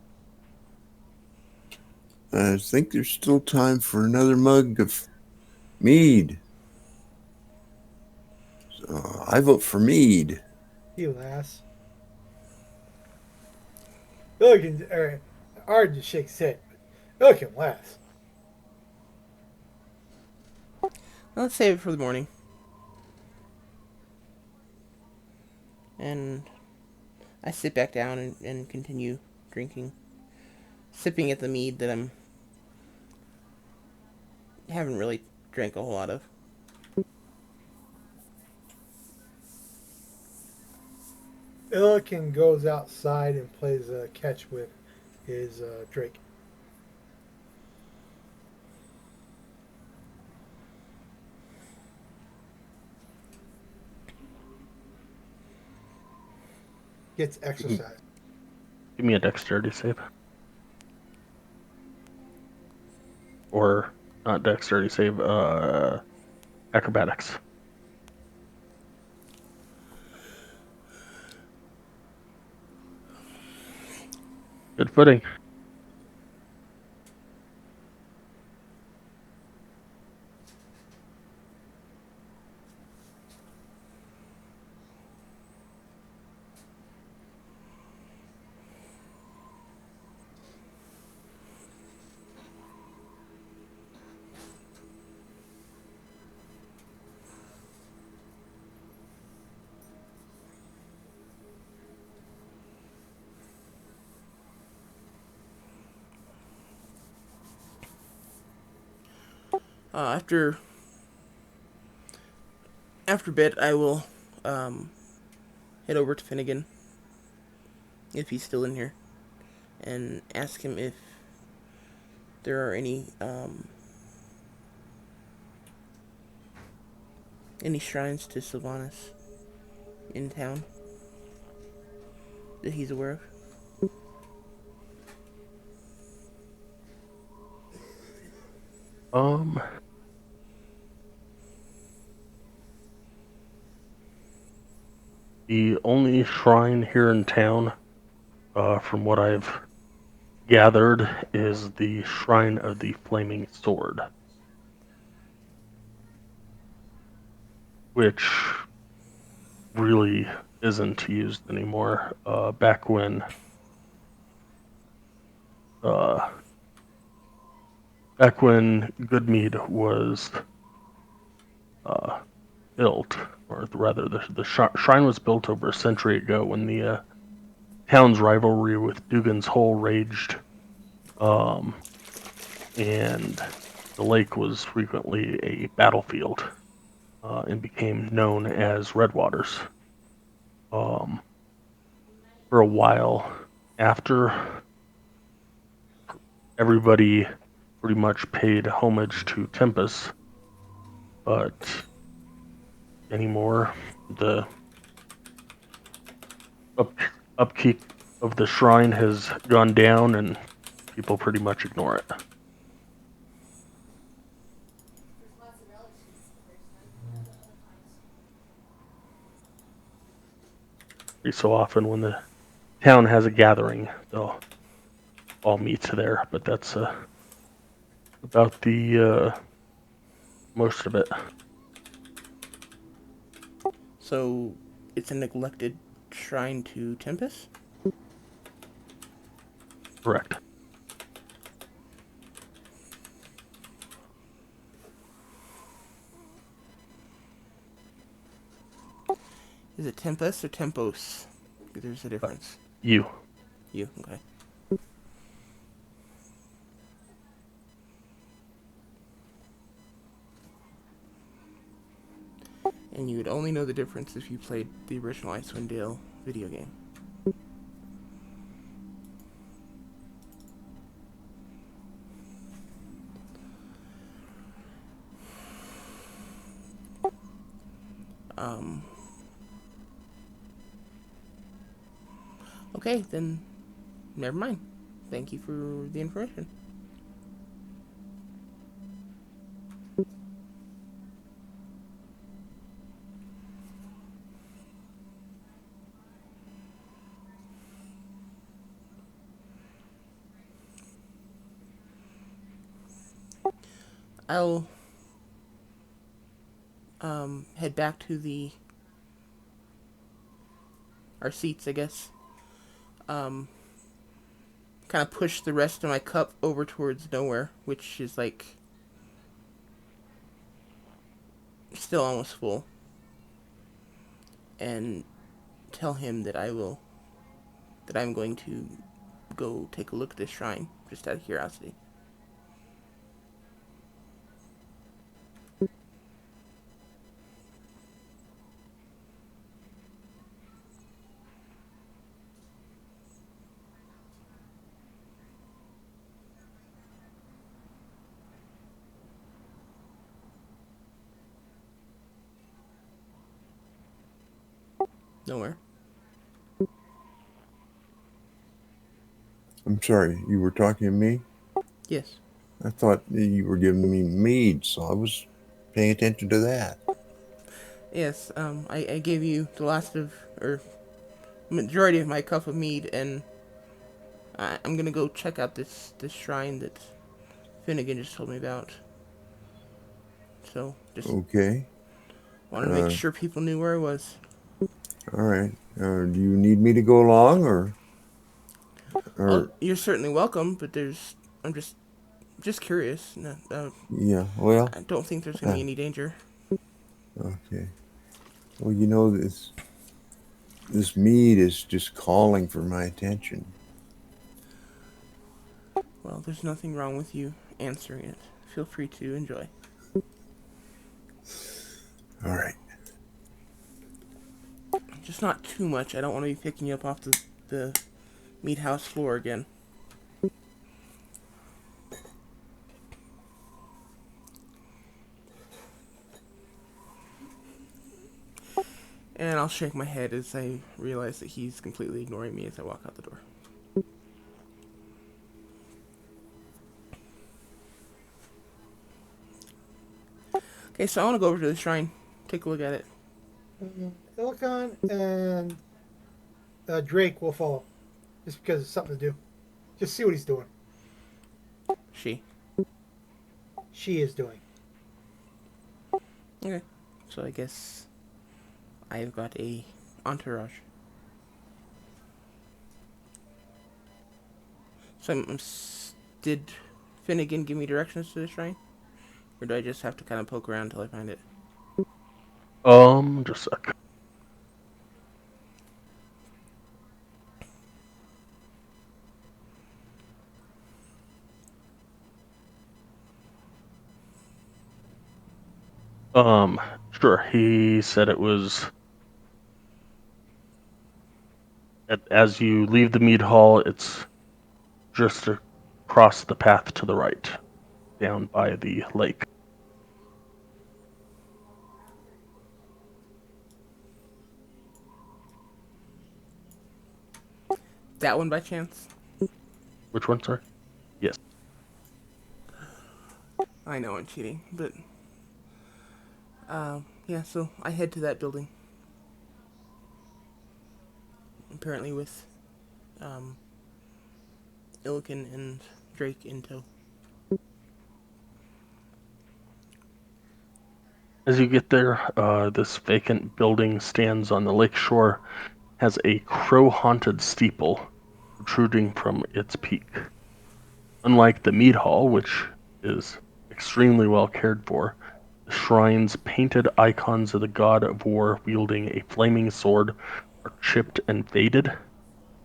I think there's still time for another mug of mead. So I vote for mead. You lass. Illiken, Ard just shakes his head. Illiken laughs. Well, let's save it for the morning. And I sit back down and continue drinking. Sipping at the mead that I haven't really drank a whole lot of. Illiken goes outside and plays catch with his Drake. Gets exercise. Give me a dexterity save. Or not dexterity save, acrobatics. Good footing. After bed, I will head over to Finnegan, if he's still in here, and ask him if there are any shrines to Sylvanas in town that he's aware of. The only shrine here in town, from what I've gathered, is the Shrine of the Flaming Sword, which really isn't used anymore. Back when Goodmead was built, or rather, the shrine was built over a century ago when the town's rivalry with Dugan's Hole raged, and the lake was frequently a battlefield, and became known as Redwaters. For a while after, everybody pretty much paid homage to Tempest, but anymore, the upkeep of the shrine has gone down, and people pretty much ignore it. Every so often, when the town has a gathering, they'll all meet there, but that's about the most of it. So, it's a neglected shrine to Tempest? Correct. Is it Tempest or Tempos? There's a difference. You. You, okay. And you would only know the difference if you played the original Icewind Dale video game. Okay, then never mind. Thank you for the information. I'll head back to our seats, I guess. Kind of push the rest of my cup over towards nowhere, which is like still almost full, and tell him that I'm going to go take a look at this shrine, just out of curiosity. Nowhere. I'm sorry, you were talking to me? Yes. I thought you were giving me mead, so I was paying attention to that. Yes. I gave you the last of, or majority of my cup of mead, and I'm gonna go check out this shrine that Finnegan just told me about. So just Okay. wanted to make sure people knew where I was. All right. Do you need me to go along, or Oh, or you're certainly welcome, but I'm just curious. No, yeah? Well, I don't think there's gonna be any danger. okay. Well, this mead is just calling for my attention. Well, there's nothing wrong with you answering it. Feel free to enjoy. All right. Just not too much. I don't want to be picking you up off the meat house floor again. And I'll shake my head as I realize that he's completely ignoring me as I walk out the door. Okay, so I want to go over to the shrine, take a look at it. Illican and Drake will follow, just because it's something to do. Just see what he's doing. She. She is doing. Okay. So I guess I've got a entourage. So did Finnegan give me directions to the shrine? Or do I just have to kind of poke around until I find it? Just a sec. Sure. He said it was as you leave the mead hall, it's just across the path to the right, down by the lake. That one by chance? Which one, sorry? Yes. I know I'm cheating, but... yeah, so I head to that building. Apparently with, Illican and Drake in tow. As you get there, this vacant building stands on the lake shore, has a crow-haunted steeple protruding from its peak. Unlike the mead hall, which is extremely well cared for, the shrine's painted icons of the god of war wielding a flaming sword are chipped and faded,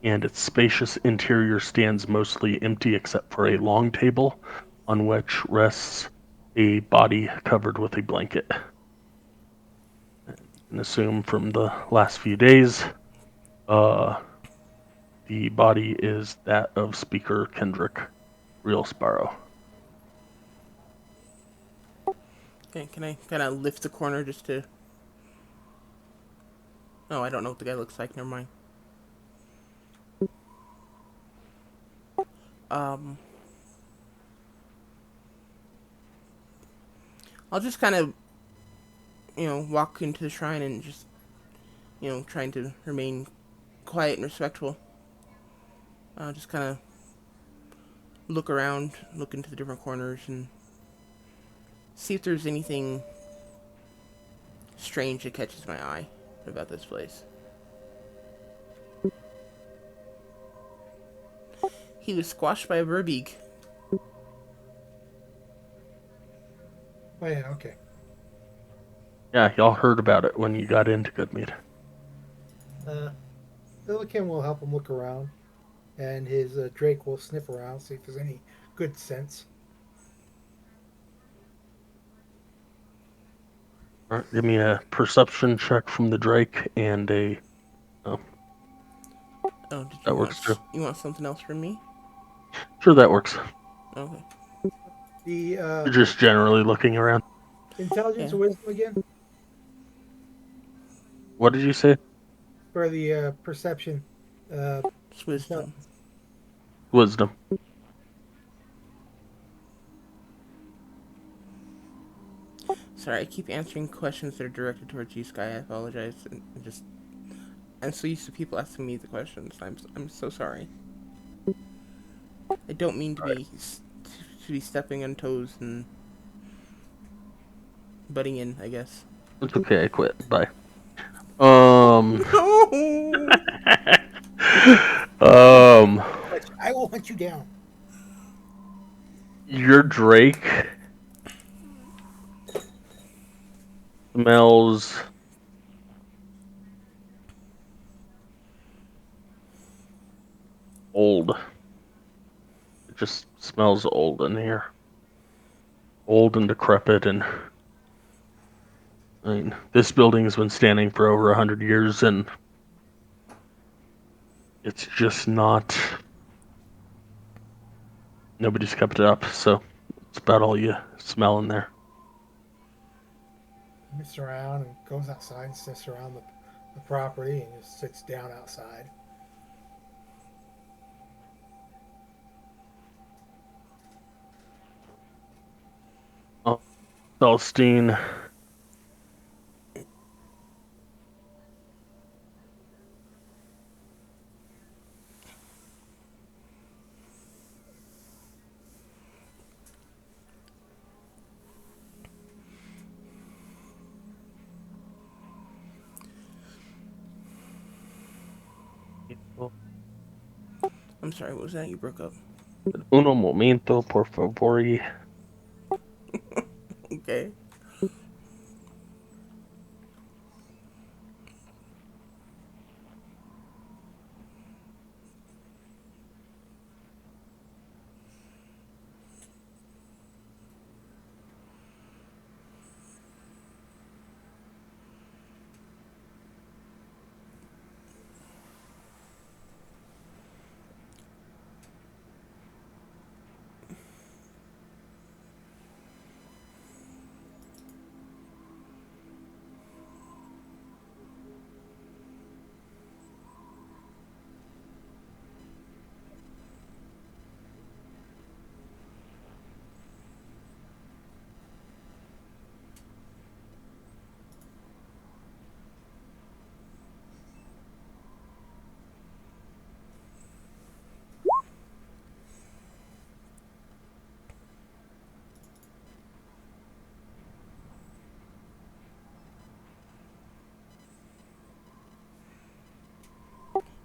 and its spacious interior stands mostly empty except for a long table on which rests a body covered with a blanket. You can assume from the last few days, the body is that of Speaker Kendrick Real Sparrow. Okay, can I kind of lift the corner just to... Oh, I don't know what the guy looks like, never mind. I'll just kind of, walk into the shrine and just, trying to remain quiet and respectful. Just kind of look around, look into the different corners, and see if there's anything strange that catches my eye about this place. He was squashed by a verbeeg. Oh yeah, okay. Yeah, y'all heard about it when you got into Goodmead. Illican will help him look around, and his Drake will sniff around, see if there's any good scents. All right, give me a perception check from the Drake and a. Oh, Oh, did you that want works too. you want something else from me? Sure, that works. Okay. The You're just generally looking around. intelligence Yeah. or wisdom again? What did you say? for the perception. It's wisdom. Wisdom. Sorry, I keep answering questions that are directed towards you, Sky. I apologize. I'm so used to people asking me the questions. I'm so sorry. I don't mean to be stepping on toes and butting in, I guess. It's okay, I quit. Bye. Um. No. I will hunt you down. Your Drake smells old. It just smells old in here. Old and decrepit, and I mean, this building has been standing for over 100 years, and it's just not. Nobody's kept it up, so it's about all you smell in there. He moves around and goes outside and sniffs around the property and just sits down outside. Oh, Celestine. I'm sorry, what was that? You broke up. Uno momento, por favor. Okay.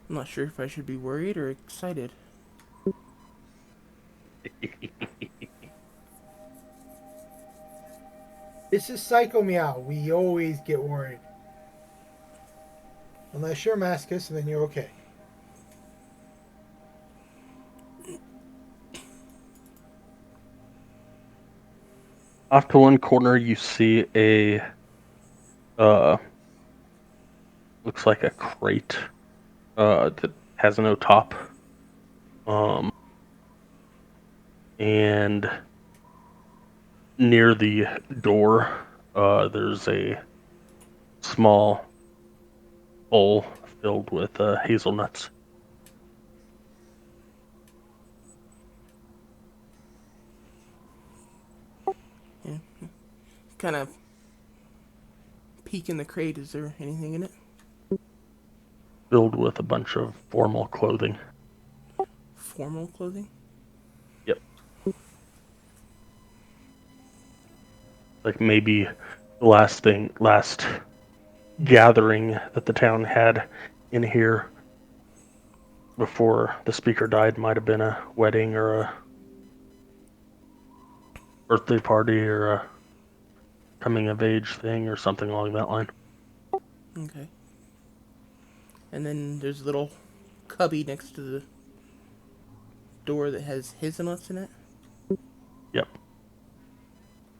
I'm not sure if I should be worried or excited. This is Psycho Meow. We always get worried. Unless you're Mascus, and then you're okay. Off to one corner, you see a looks like a crate that has no top. And near the door, there's a small bowl filled with hazelnuts. Yeah. Kind of peek in the crate. Is there anything in it? Filled with a bunch of formal clothing. Formal clothing? Yep. Like maybe the last gathering that the town had in here before the speaker died might have been a wedding or a birthday party or a coming of age thing or something along that line. Okay. And then there's a little cubby next to the door that has hazelnuts in it. Yep.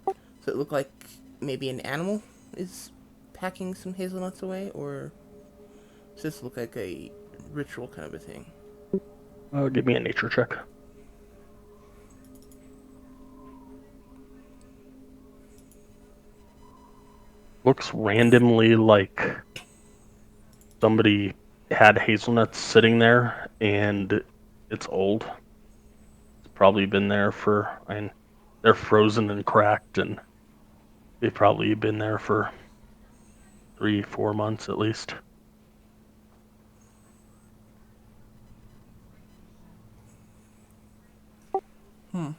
So it look like maybe an animal is packing some hazelnuts away, or does this look like a ritual kind of a thing? Give me a nature check. Looks randomly like somebody had hazelnuts sitting there, and it's old. It's probably been there they're frozen and cracked, and they've probably been there for 3-4 months at least. Hmm.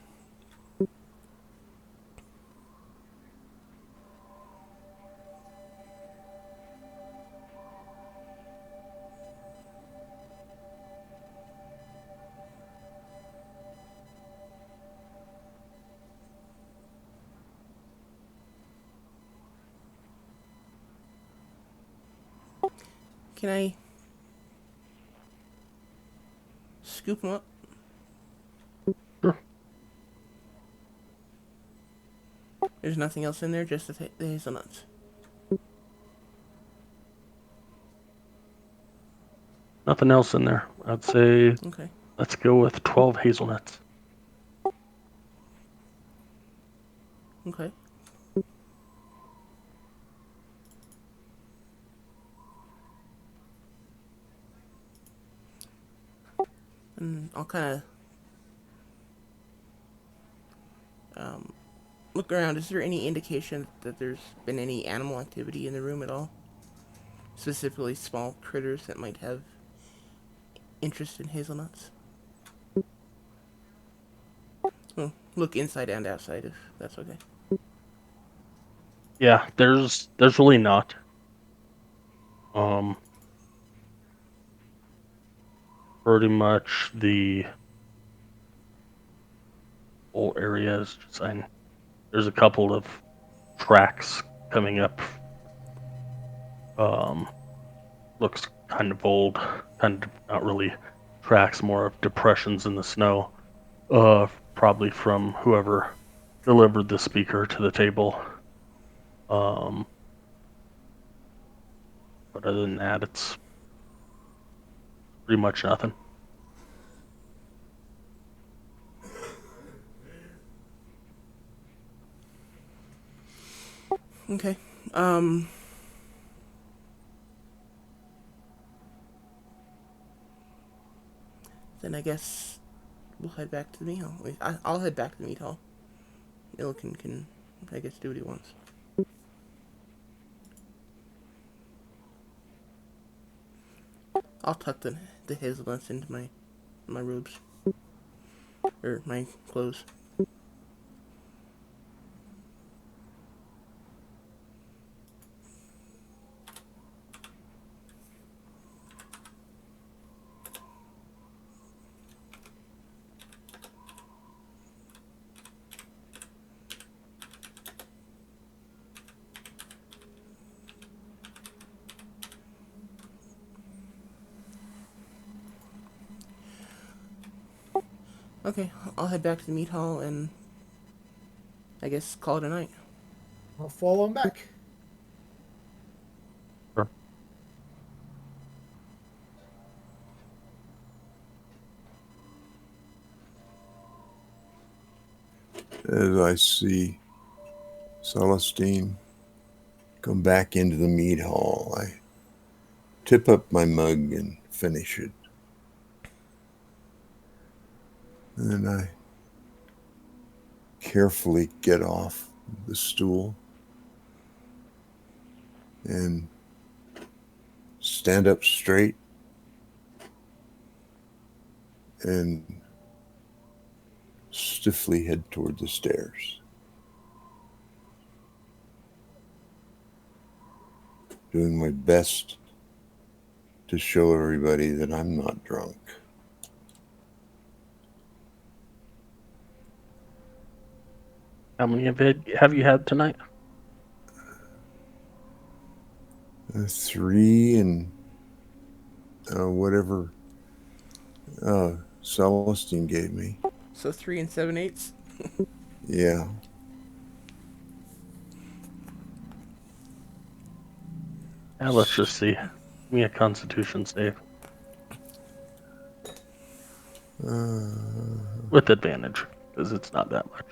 Can I scoop them up? Sure. There's nothing else in there, just the hazelnuts. Nothing else in there. I'd say Okay. let's go with 12 hazelnuts. Okay. And I'll kind of look around. Is there any indication that there's been any animal activity in the room at all? Specifically small critters that might have interest in hazelnuts? Well, look inside and outside if that's okay. Yeah, there's really not. Pretty much the whole area is just there's a couple of tracks coming up. Looks kind of old, kind of not really tracks, more of depressions in the snow. Probably from whoever delivered the speaker to the table. Um, but other than that, it's pretty much nothing. Okay. Then I guess we'll head back to the meat hall. Wait, I'll head back to the meat hall. Illiken can, I guess, do what he wants. I'll tuck the hazelnuts into my robes. Or my clothes. Okay, I'll head back to the meat hall and I guess call it a night. I'll follow him back. Sure. As I see Celestine come back into the mead hall, I tip up my mug and finish it. And then I carefully get off the stool and stand up straight and stiffly head toward the stairs. Doing my best to show everybody that I'm not drunk. How many have you had tonight? 3 and whatever Celestine gave me. So 3 7/8. Yeah. Let's just see. Give me a Constitution save with advantage because it's not that much.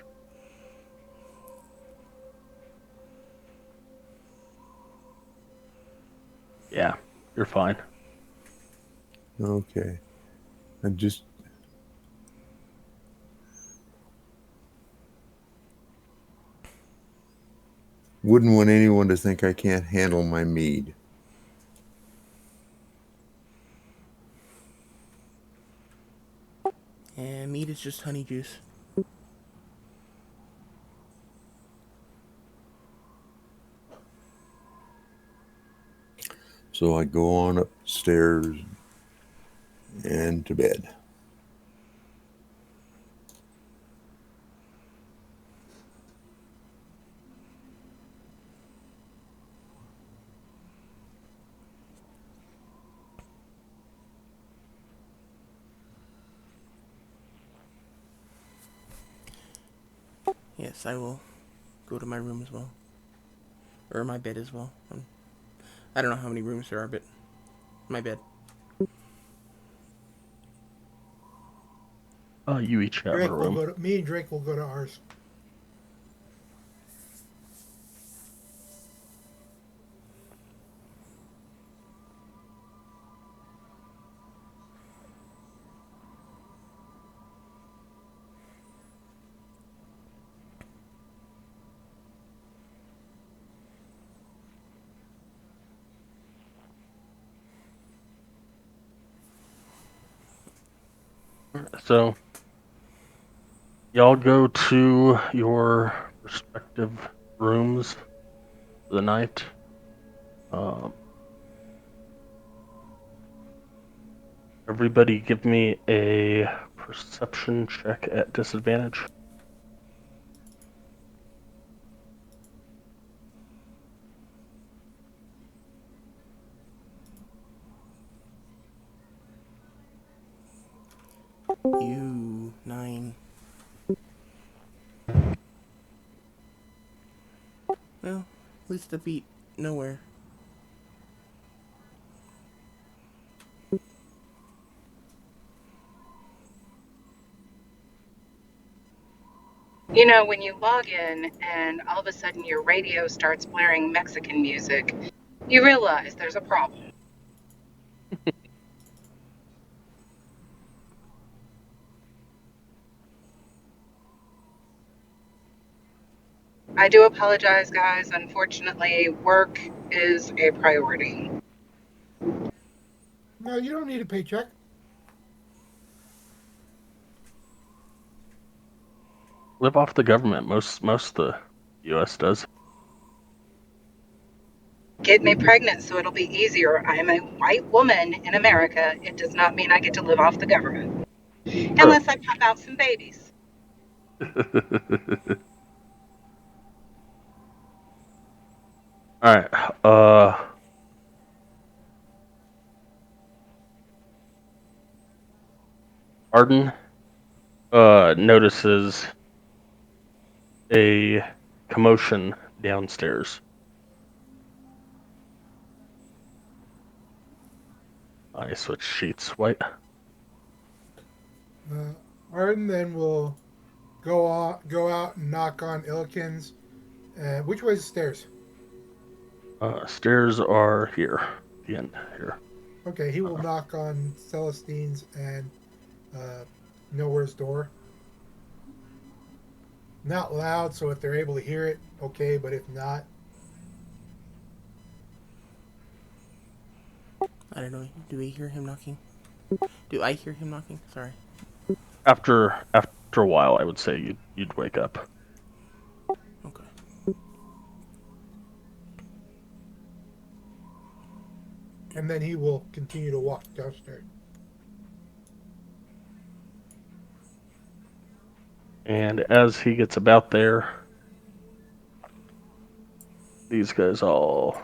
Yeah, you're fine. Okay. I just. Wouldn't want anyone to think I can't handle my mead. And meat is just honey juice. So I go on upstairs and to bed. Yes, I will go to my room as well. Or my bed as well. I don't know how many rooms there are, but my bed. You each have a Drake will room. go to me and Drake will go to ours. So, y'all go to your respective rooms for the night. Everybody give me a perception check at disadvantage. You 9. Well, at least the beat nowhere. You know, when you log in and all of a sudden your radio starts blaring Mexican music, you realize there's a problem. I do apologize, guys. Unfortunately, work is a priority. No, you don't need a paycheck. Live off the government. Most of the U.S. does. Get me pregnant so it'll be easier. I'm a white woman in America. It does not mean I get to live off the government. Unless I pop out some babies. All right. Arden notices a commotion downstairs. I switch sheets. White. Arden then will go out and knock on Illiken's. Which way is the stairs? Stairs are here. The end here. Okay, he will knock on Celestine's and Nowhere's door. Not loud, so if they're able to hear it, okay. But if not, I don't know. Do we hear him knocking? Do I hear him knocking? Sorry. After a while, I would say you'd wake up. Okay. and then he will continue to walk downstairs. And as he gets about there, these guys all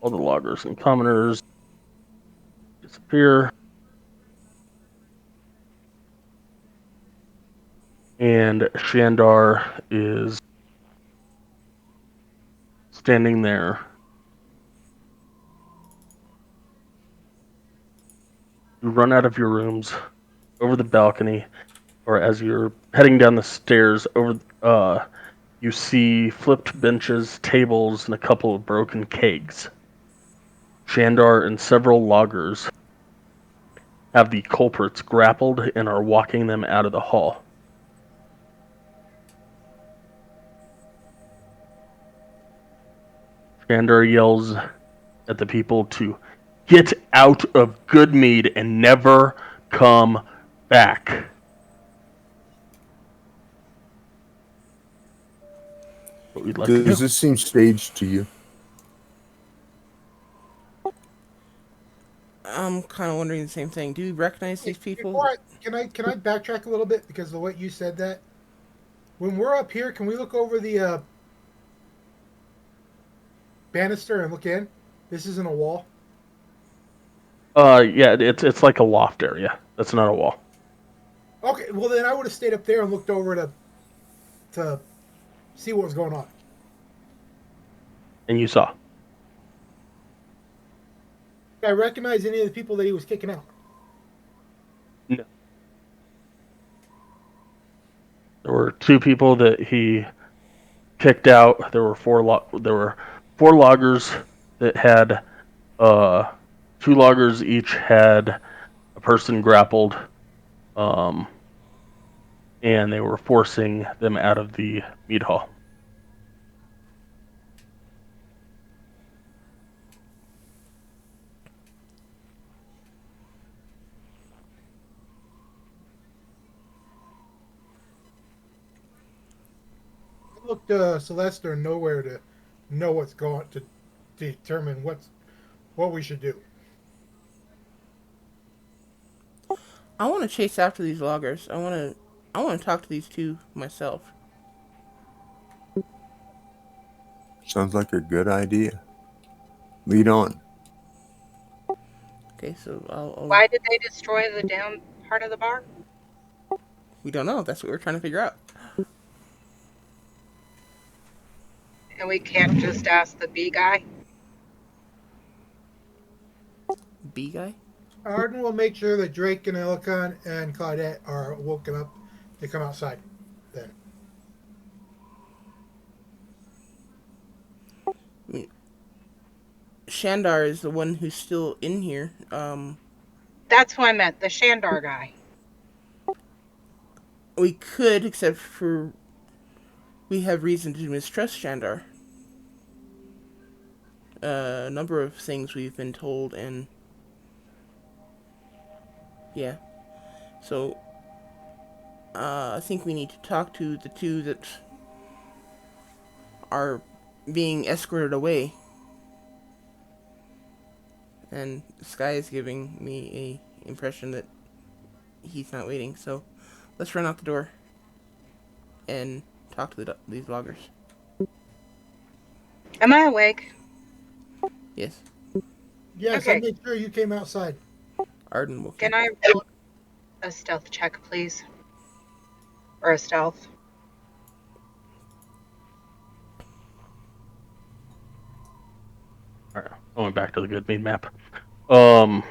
the loggers and commoners disappear. And Shandar is standing there. You run out of your rooms over the balcony, or as you're heading down the stairs over, you see flipped benches, tables, and a couple of broken kegs. Shandar and several loggers have the culprits grappled and are walking them out of the hall. Shandar yells at the people to get out of Goodmead and never come back. What we'd like to do. Does this seem staged to you? I'm kind of wondering the same thing. Do you recognize these people? Can I backtrack a little bit because of the way you said that? When we're up here, can we look over the banister and look in? This isn't a wall. Yeah, it's like a loft area. That's not a wall. Okay, well then I would have stayed up there and looked over to see what was going on. And you saw. Did I recognize any of the people that he was kicking out? No. There were 2 people that he kicked out. There were 4 loggers that had 2 loggers each had a person grappled, and they were forcing them out of the mead hall. I looked Celeste or nowhere to know what's going to determine what we should do. I want to chase after these loggers. I want to talk to these 2 myself. Sounds like a good idea. Lead on. Okay, so I'll Why did they destroy the down part of the bar? we don't know. That's what we're trying to figure out. And we can't just ask the B guy? B guy? Arden will make sure that Drake and Elikon and Claudette are woken up to come outside. Then I mean, Shandar is the one who's still in here. That's who I meant, the Shandar guy. We could, except for we have reason to mistrust Shandar. A number of things we've been told, and yeah. So, I think we need to talk to the 2 that are being escorted away. And Sky is giving me a impression that he's not waiting. So, let's run out the door and talk to these loggers. Am I awake? Yes, yes, Okay. I made sure you came outside. Arden will. Can I roll a stealth check, please? Or a stealth? All right, I went back to the Goodmead map. That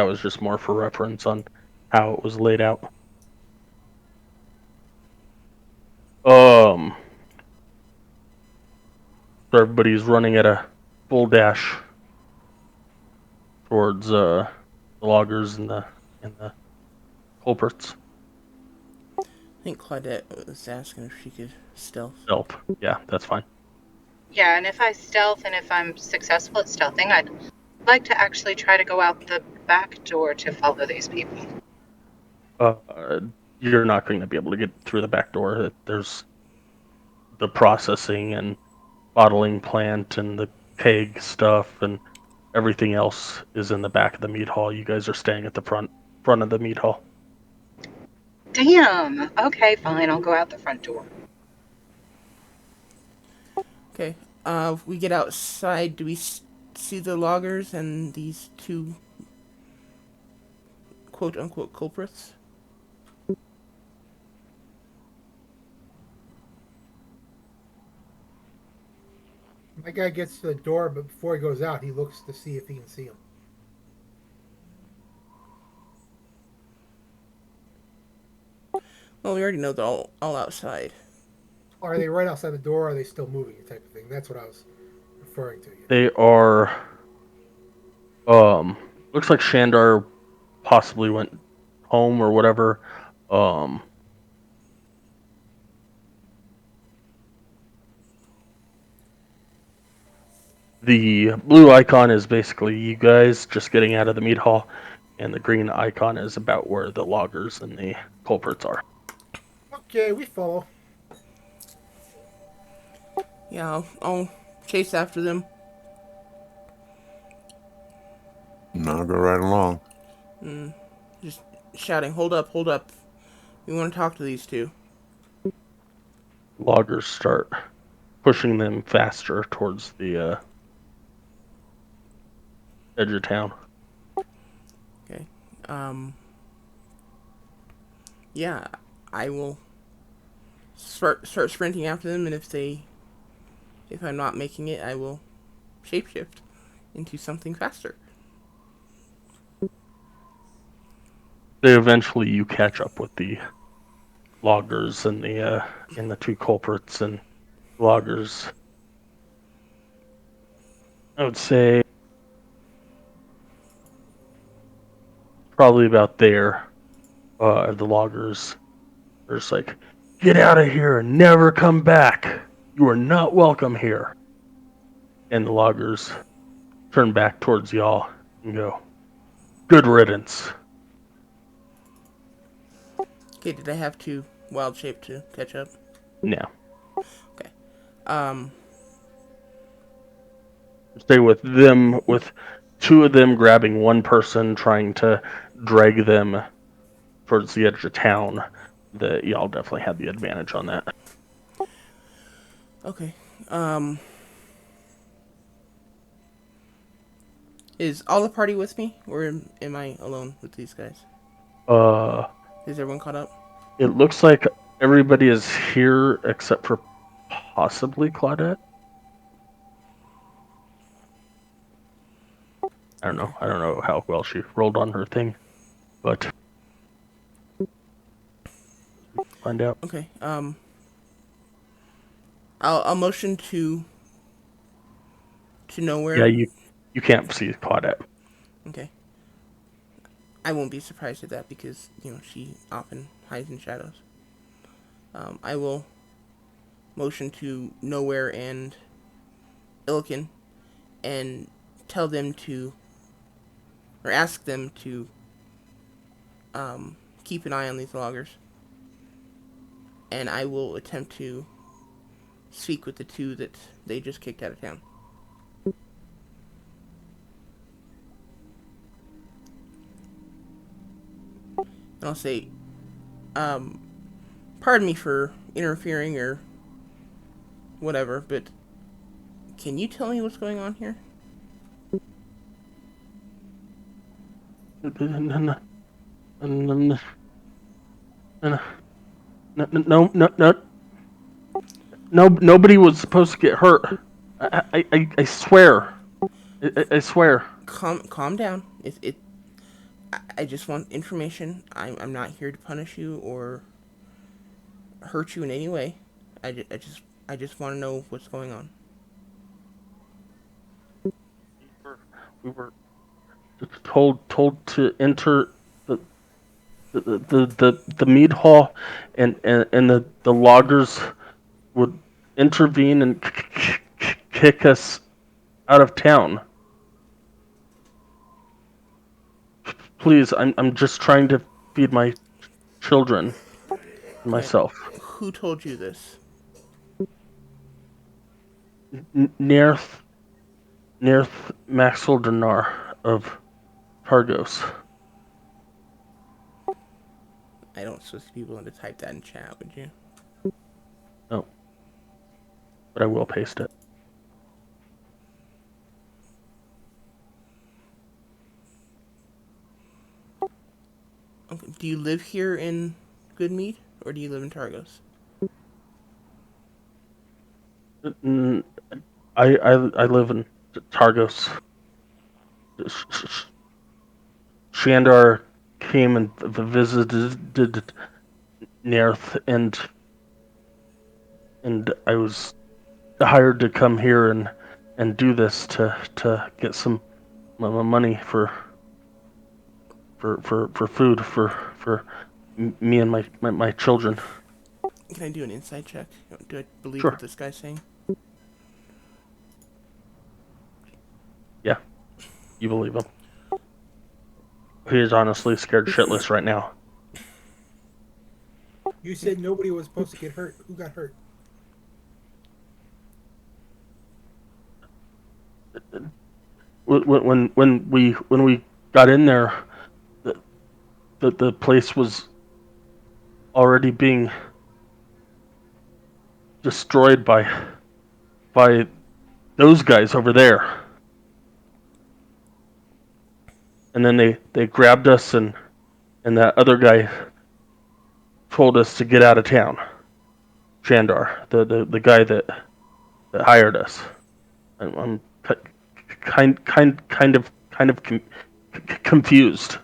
was just more for reference on how it was laid out. So everybody's running at a full dash towards the loggers and the culprits. I think Claudette was asking if she could stealth. Stealth. Yeah, that's fine. Yeah, and if I stealth and if I'm successful at stealthing, I'd like to actually try to go out the back door to follow these people. You're not going to be able to get through the back door. There's the processing and bottling plant and the keg stuff and everything else is in the back of the mead hall. You guys are staying at the front of the mead hall. Damn. Okay, fine. I'll go out the front door. Okay. We get outside. Do we see the loggers and these 2 quote unquote culprits? My guy gets to the door, but before he goes out, he looks to see if he can see him. Well, we already know they're all outside. Are they right outside the door? Or are they still moving? Type of thing. That's what I was referring to. They are Looks like Shandar possibly went home or whatever. The blue icon is basically you guys just getting out of the meat hall, and the green icon is about where the loggers and the culprits are. Okay, we follow. Yeah, I'll chase after them. And I'll go right along. Just shouting, hold up, hold up. We want to talk to these two. Loggers start pushing them faster towards the edge of town. Okay. Yeah, I will start sprinting after them, and if I'm not making it, I will shapeshift into something faster. They eventually you catch up with the loggers and the two culprits, and loggers, I would say, probably about there. The loggers are just like, get out of here and never come back. You are not welcome here. And the loggers turn back towards y'all and go, good riddance. Okay, did I have to wild shape to catch up? No. Okay. Um, Stay with them, with two of them grabbing one person, trying to drag them towards the edge of town. Y'all definitely had the advantage on that. okay. Is all the party with me, or am I alone with these guys? Is everyone caught up? It looks like everybody is here except for possibly Claudette. I don't know. I don't know how well she rolled on her thing, but find out. Okay. I'll motion to nowhere. Yeah, you can't see Claudette. Okay. I won't be surprised at that because she often hides in shadows. I will motion to nowhere and Illiken and tell them to, or ask them to, keep an eye on these loggers. And I will attempt to speak with the two that they just kicked out of town. And I'll say, pardon me for interfering or whatever, but can you tell me what's going on here? No, nobody was supposed to get hurt. I swear. I swear. Calm down. I just want information. I'm not here to punish you or hurt you in any way. I just want to know what's going on. We were told to enter the mead hall, and the loggers would intervene and kick us out of town. Please, I'm just trying to feed my children and myself. Who told you this? Nearth Maxwell Dinar of Targos. I don't supposed people to type that in chat, would you? No. But I will paste it. Okay. Do you live here in Goodmead, or do you live in Targos? I live in Targos. Shandar came and visited Nearth, and I was hired to come here and do this to get some money for for food for me and my children. Can I do an insight check? Do I believe Sure. what this guy's saying? Yeah, you believe him. He is honestly scared shitless right now. You said nobody was supposed to get hurt. Who got hurt? When we got in there, the place was already being destroyed by those guys over there. And then they grabbed us, and that other guy told us to get out of town. Chandar, the guy that hired us. I'm kind of confused.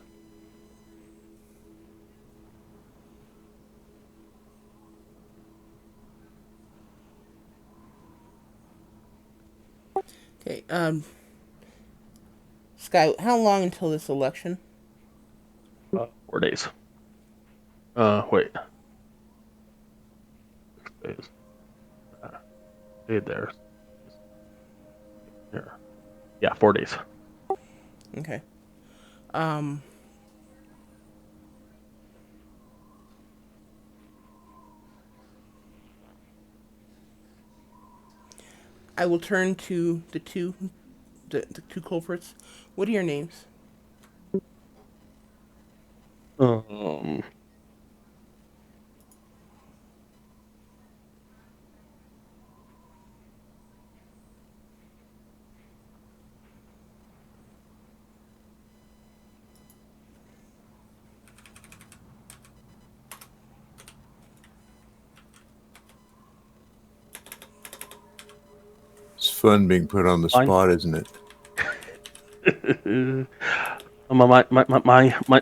Okay, Sky, how long until this election? 4 days. Wait. 6 days. Stayed there. Here. Yeah, 4 days. Okay. I will turn to the two culprits. What are your names? Um, It's fun being put on the Fine. spot, isn't it?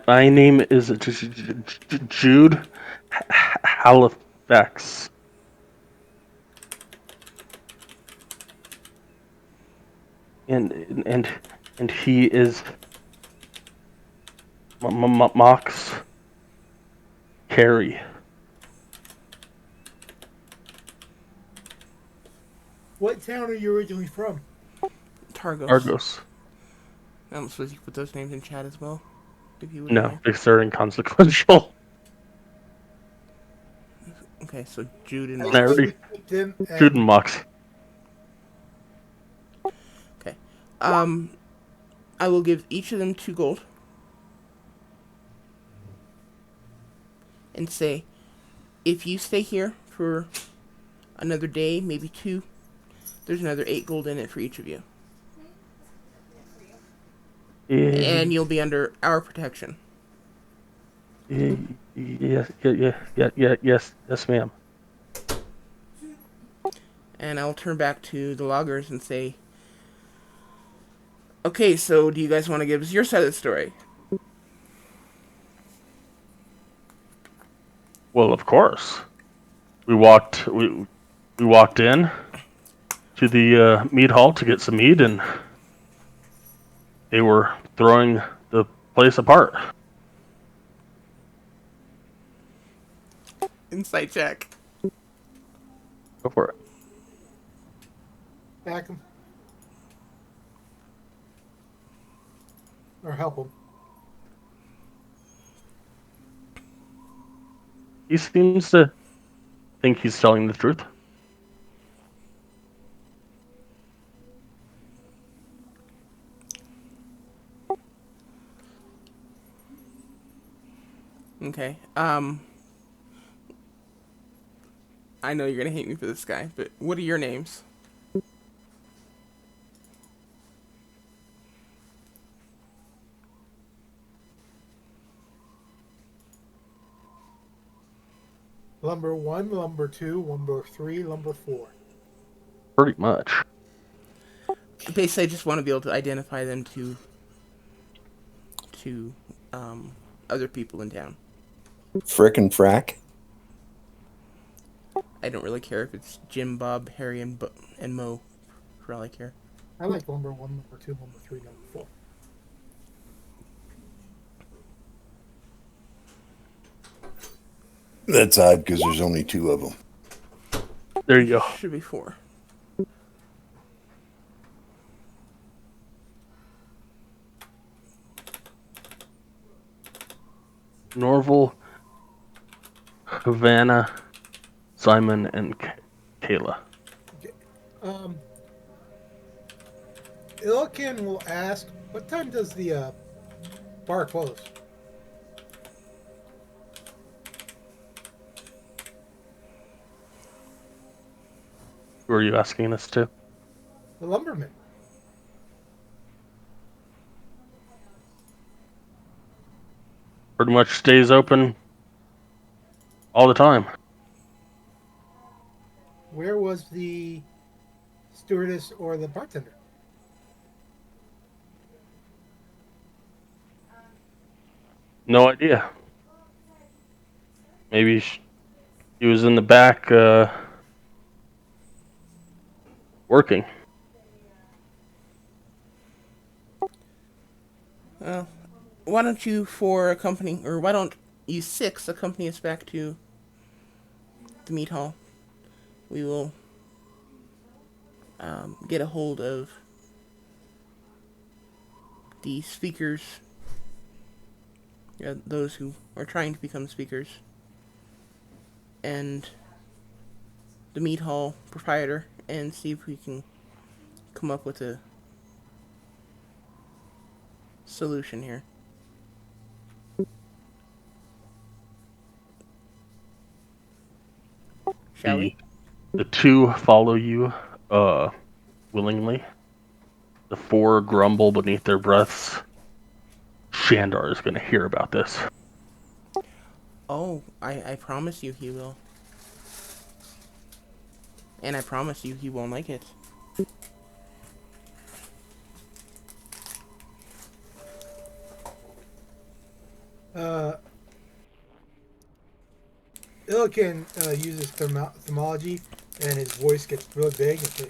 my name is Jude Halifax. And he is Mox Carey. What town are you originally from? Targos. Argos. I'm supposed to put those names in chat as well, if you wouldn't No, mind. because they're inconsequential. Okay, so Jude and I Mox. already- keep them Jude and Mox. Okay. I will give each of them 2 gold. And say, if you stay here for another day, maybe 2, there's another 8 gold in it for each of you. And you'll be under our protection. Yes, yes, ma'am. And I'll turn back to the loggers and say, okay, so do you guys want to give us your side of the story? Well, of course. We walked in to the meat hall to get some meat, and they were throwing the place apart. Insight check. Go for it. back them or help them. He seems to think he's telling the truth. Okay. I know you're gonna hate me for this guy, but what are your names? Lumber 1, lumber 2, lumber 3, lumber 4. Pretty much. Basically, I just want to be able to identify them to other people in town. Frickin' frack. I don't really care if it's Jim, Bob, Harry, and Mo. For all I care. I like lumber 1, lumber 2, lumber 3, lumber 4. That's odd because there's only 2 of them. There you go. Should be 4. Norval, Havana, Simon, and Kayla. Ilkin will ask, what time does the bar close? Who are you asking this to? The lumberman. Pretty much stays open all the time. Where was the stewardess or the bartender? No idea. Maybe he was in the back working. Why don't you 4 accompany, or why don't you 6 accompany us back to the meat hall? We will get a hold of the speakers, those who are trying to become speakers, and the meat hall proprietor, and see if we can come up with a solution here. Shall we? The 2 follow you willingly. The 4 grumble beneath their breaths. Shandar is going to hear about this. Oh, I promise you he will. And I promise you he won't like it. Ilkin uses thermology, and his voice gets real big and says,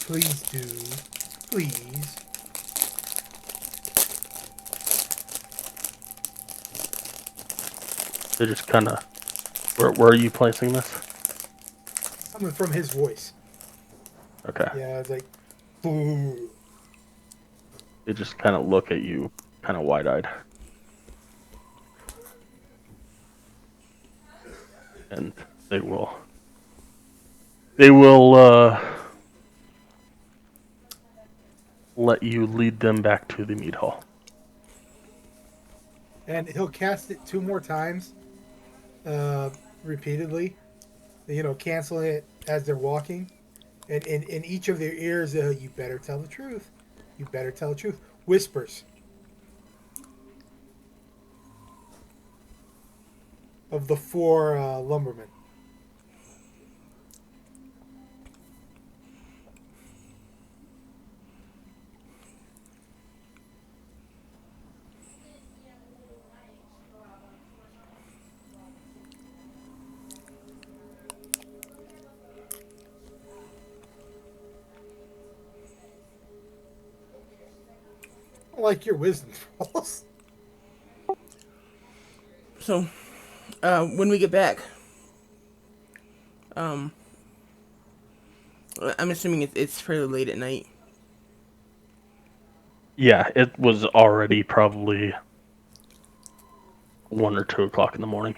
please do. Please. They just kind of... Where are you placing this? Coming from his voice. Okay. Yeah, it's like, boo. They just kind of look at you, kind of wide-eyed. And they will let you lead them back to the meat hall. And he'll cast it 2 more times, repeatedly, canceling it as they're walking. And in each of their ears, you better tell the truth. You better tell the truth. Whispers of the 4 lumbermen. I like your wisdom rolls. So, when we get back, I'm assuming it's fairly late at night. Yeah, it was already probably 1 or 2 o'clock in the morning.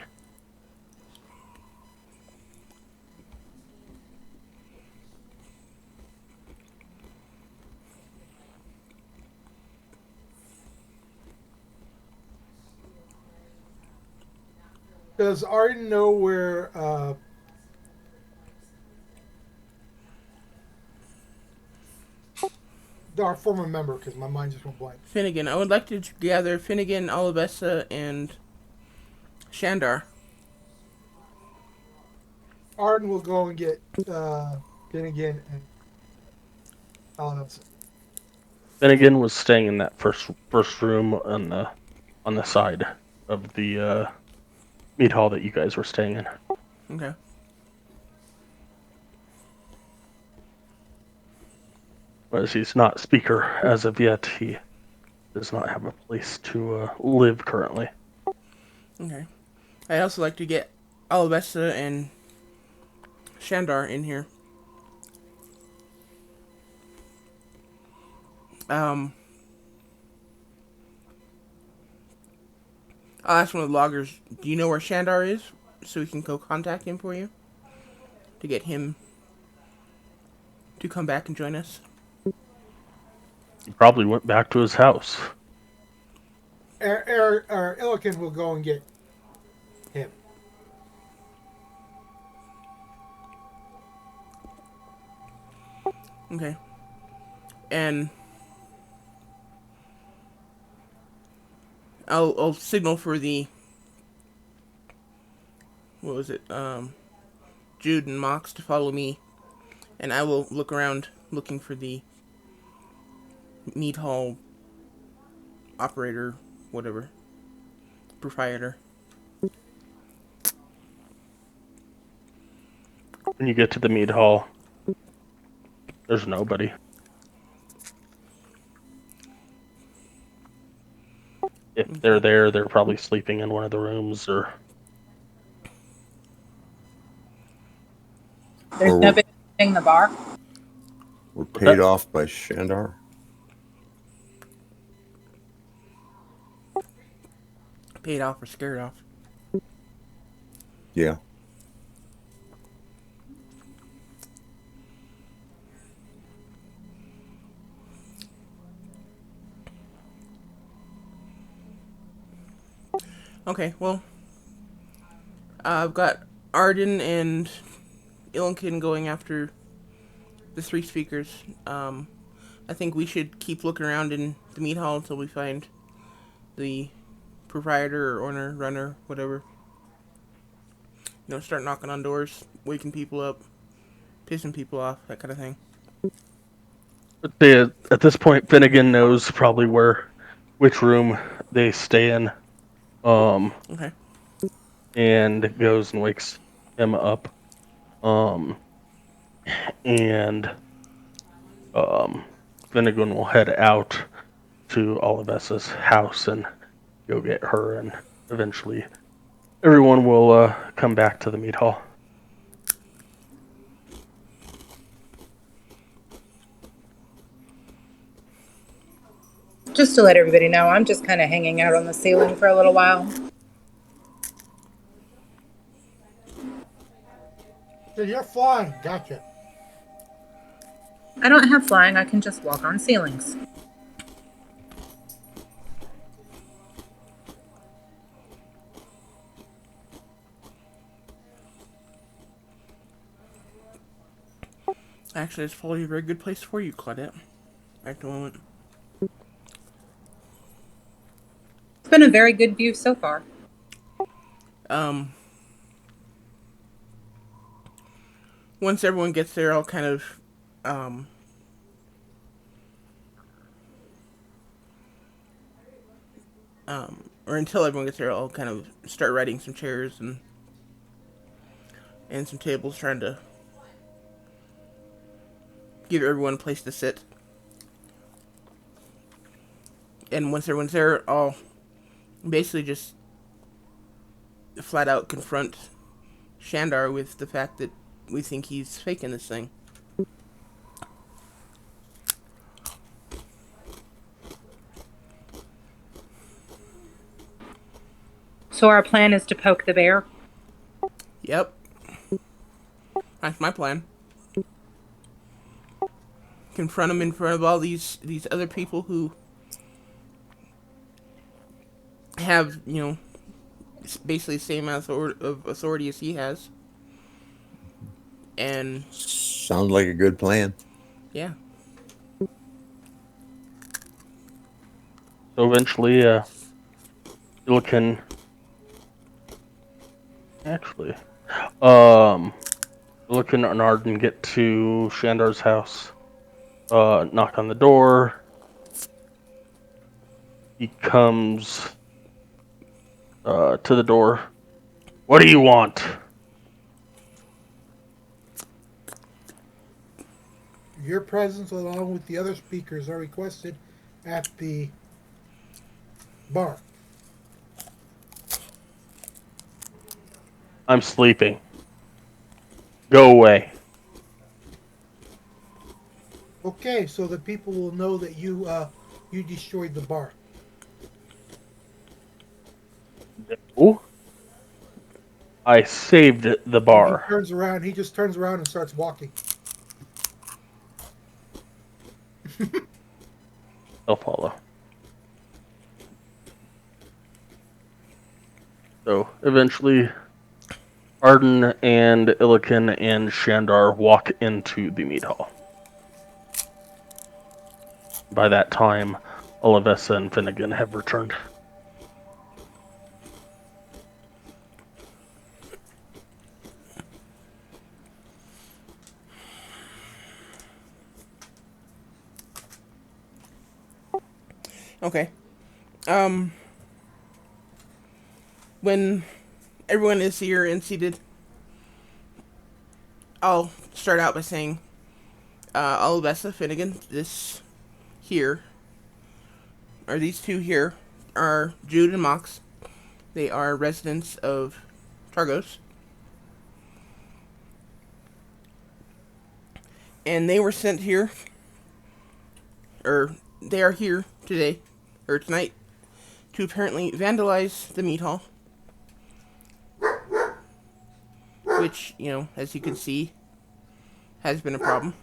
Does Arden know where our former member, because my mind just went blank. Finnegan. I would like to gather Finnegan, Olivessa, and Shandar. Arden will go and get Finnegan and Olivessa. Finnegan was staying in that first room on the side of the meat hall that you guys were staying in. Okay. Whereas he's not speaker as of yet, he does not have a place to live currently. Okay. I'd also like to get Alabesta and Shandar in here. Um, I'll ask one of the loggers, do you know where Shandar is? So we can go contact him for you. To get him to come back and join us. He probably went back to his house. Illiken will go and get him. Okay. And I'll signal for the, what was it? Jude and Mox to follow me, and I will look around looking for the meat hall operator, whatever, proprietor. When you get to the mead hall, there's nobody. If they're there, they're probably sleeping in one of the rooms or... There's nobody in the bar. We're paid off by Shandar. Paid off or scared off? Yeah. Okay, well, I've got Arden and Illiken going after the 3 speakers. I think we should keep looking around in the meat hall until we find the proprietor or owner, runner, whatever. You know, start knocking on doors, waking people up, pissing people off, that kind of thing. At this point, Finnegan knows probably which room they stay in. Okay. And goes and wakes him up. And Finnegan will head out to Olivessa's house and go get her, and eventually everyone will come back to the meat hall. Just to let everybody know, I'm just kind of hanging out on the ceiling for a little while. So you're flying. Gotcha. I don't have flying. I can just walk on ceilings. Actually, it's probably a very good place for you, Claudette, at the moment. It's been a very good view so far. Once everyone gets there, I'll kind of, or until everyone gets there, I'll kind of start writing some chairs and some tables, trying to give everyone a place to sit. And once everyone's there, I'll basically just flat out confront Shandar with the fact that we think he's faking this thing. So our plan is to poke the bear? Yep. That's my plan. Confront him in front of all these other people who have, you know, basically the same amount of authority as he has. And Sounds like a good plan. yeah. So eventually, Illiken... Actually, Illiken and Arden get to Shandar's house. Knock on the door. He comes to the door. What do you want? Your presence, along with the other speakers, are requested at the bar. I'm sleeping. Go away. Okay, so the people will know that you destroyed the bar. No. I saved the And he bar. turns around. He just turns around and starts walking. I'll follow. So eventually, Arden and Illiken and Shandar walk into the mead hall. By that time, Olivessa and Finnegan have returned. Okay. When everyone is here and seated, I'll start out by saying, Alabessa, Finnegan, this here, or these two here, are Jude and Mox. They are residents of Targos. And they were sent here, or they are here today, or tonight, to apparently vandalize the meat hall. Which, as you can see, has been a problem.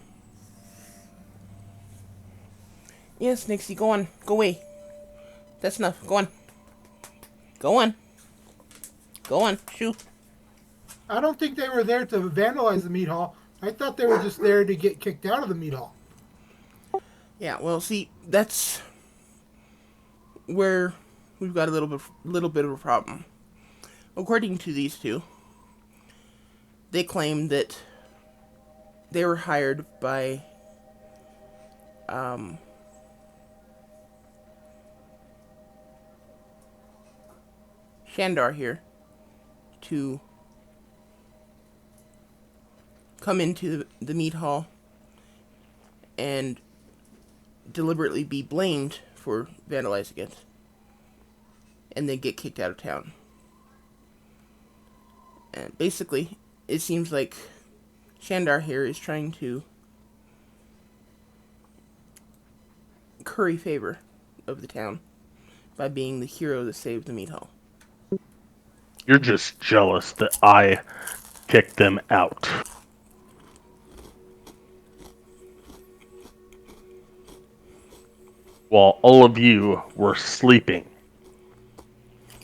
Yes, Nixie, go on. Go away. That's enough. Go on. Go on. Go on. Shoo. I don't think they were there to vandalize the meat hall. I thought they were just there to get kicked out of the meat hall. Yeah, well, see, that's where we've got a little bit of a problem. According to these two, they claim that they were hired by Shandar here to come into the meat hall and deliberately be blamed for vandalizing it and then get kicked out of town. And basically, it seems like Shandar here is trying to curry favor of the town by being the hero that saved the meat hall. You're just jealous that I kicked them out. While all of you were sleeping.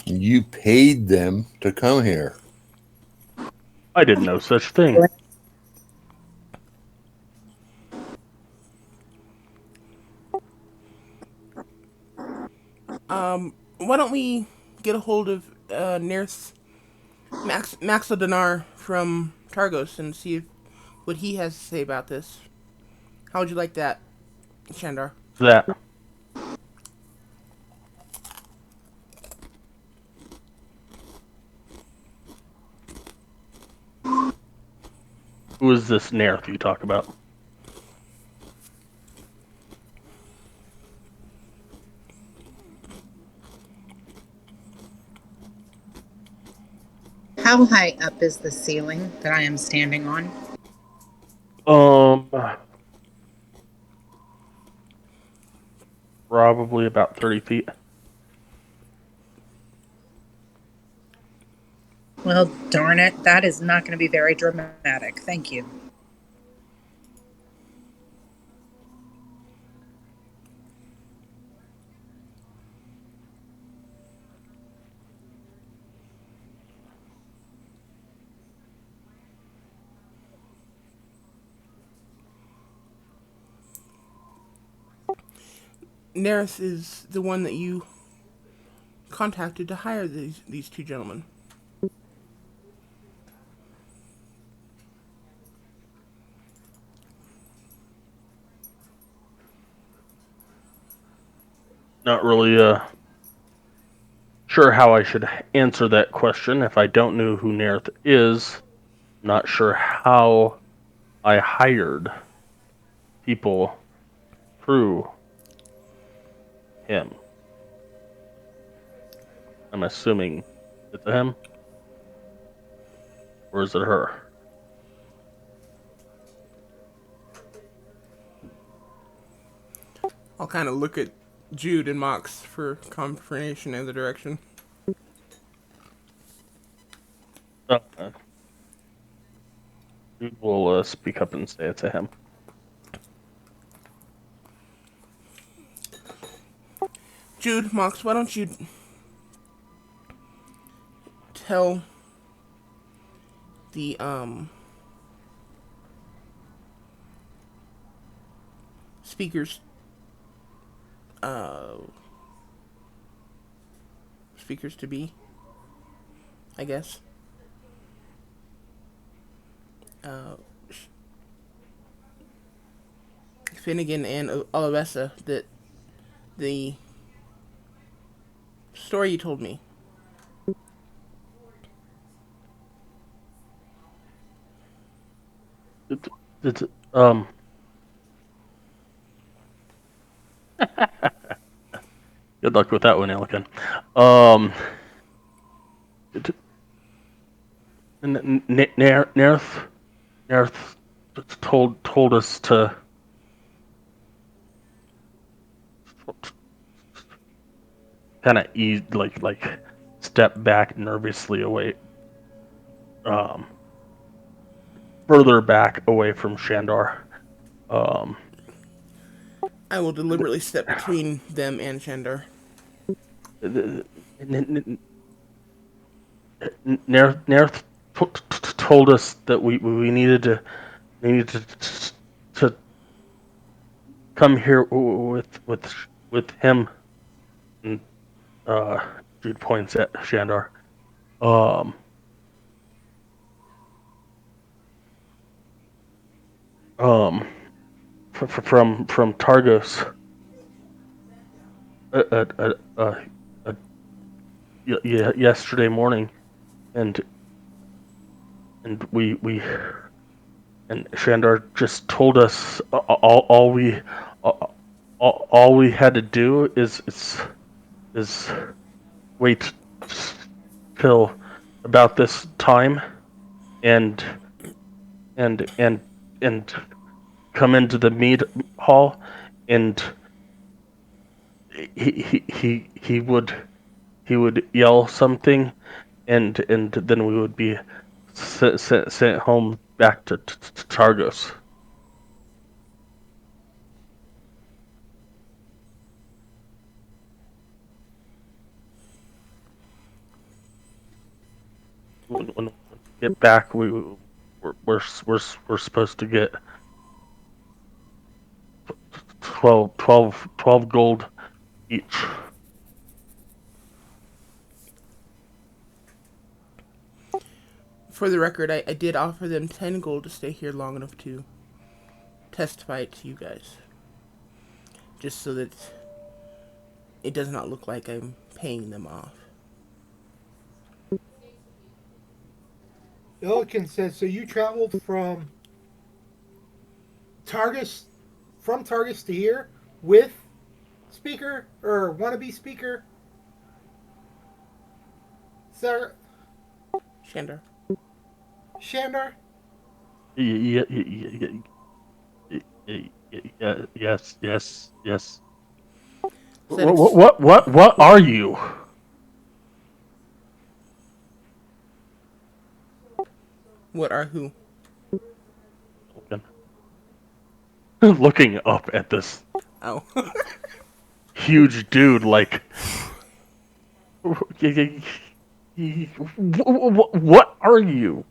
You paid them to come here. I did no such thing. Why don't we get a hold of Nerth Maxodonar from Targos and see what he has to say about this. How would you like that, Shandar? That. Who is this Nerth you talk about? How high up is the ceiling that I am standing on? Probably about 30 feet. Well, darn it, that is not going to be very dramatic. Thank you. Nerth is the one that you contacted to hire these two gentlemen. Not really sure how I should answer that question. If I don't know who Nerth is, not sure how I hired people through him. I'm assuming it's him. or is it her? I'll kind of look at Jude and Mox for confirmation in the direction. Jude will speak up and say it to him. Jude, Mox, why don't you tell the speakers speakers to be, I guess. Finnegan and Olivessa that the story you told me. Good luck with that one, Elkin. Nerth told us to kind of ease, like step back nervously away, further back away from Shandar. I will deliberately step between them and Shandar. Nerth told us that we needed to come here with him. And Jude points at Shandar. From Targos. Yesterday morning, and we and Shandar just told us all we had to do is wait till about this time and come into the mead hall, and he would yell something, and then we would be sent home back to Targos. When we get back, we're supposed to get 12 gold each. For the record, I did offer them 10 gold to stay here long enough to testify it to you guys. Just so that it does not look like I'm paying them off. Illiken says, so you traveled from Targus to here with speaker or wannabe speaker? Sir Shandar. Shandar? Yes. What are you? What are who? Looking up at this Oh. huge dude, like, what are you?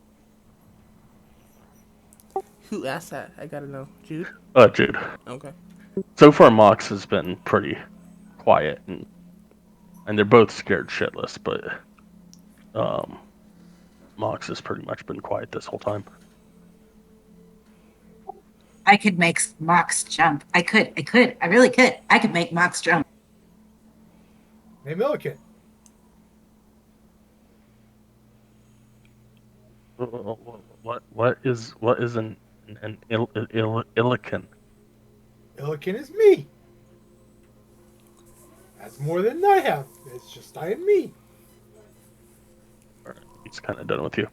Who asked that? I gotta know. Jude? Jude. Okay. So far, Mox has been pretty quiet, and they're both scared shitless, but Mox has pretty much been quiet this whole time. I could make Mox jump. I really could. I could make Mox jump. Hey, Milliken. What is an Illiken? Illiken is me. That's more than I have. It's just I am me. He's kind of done with you.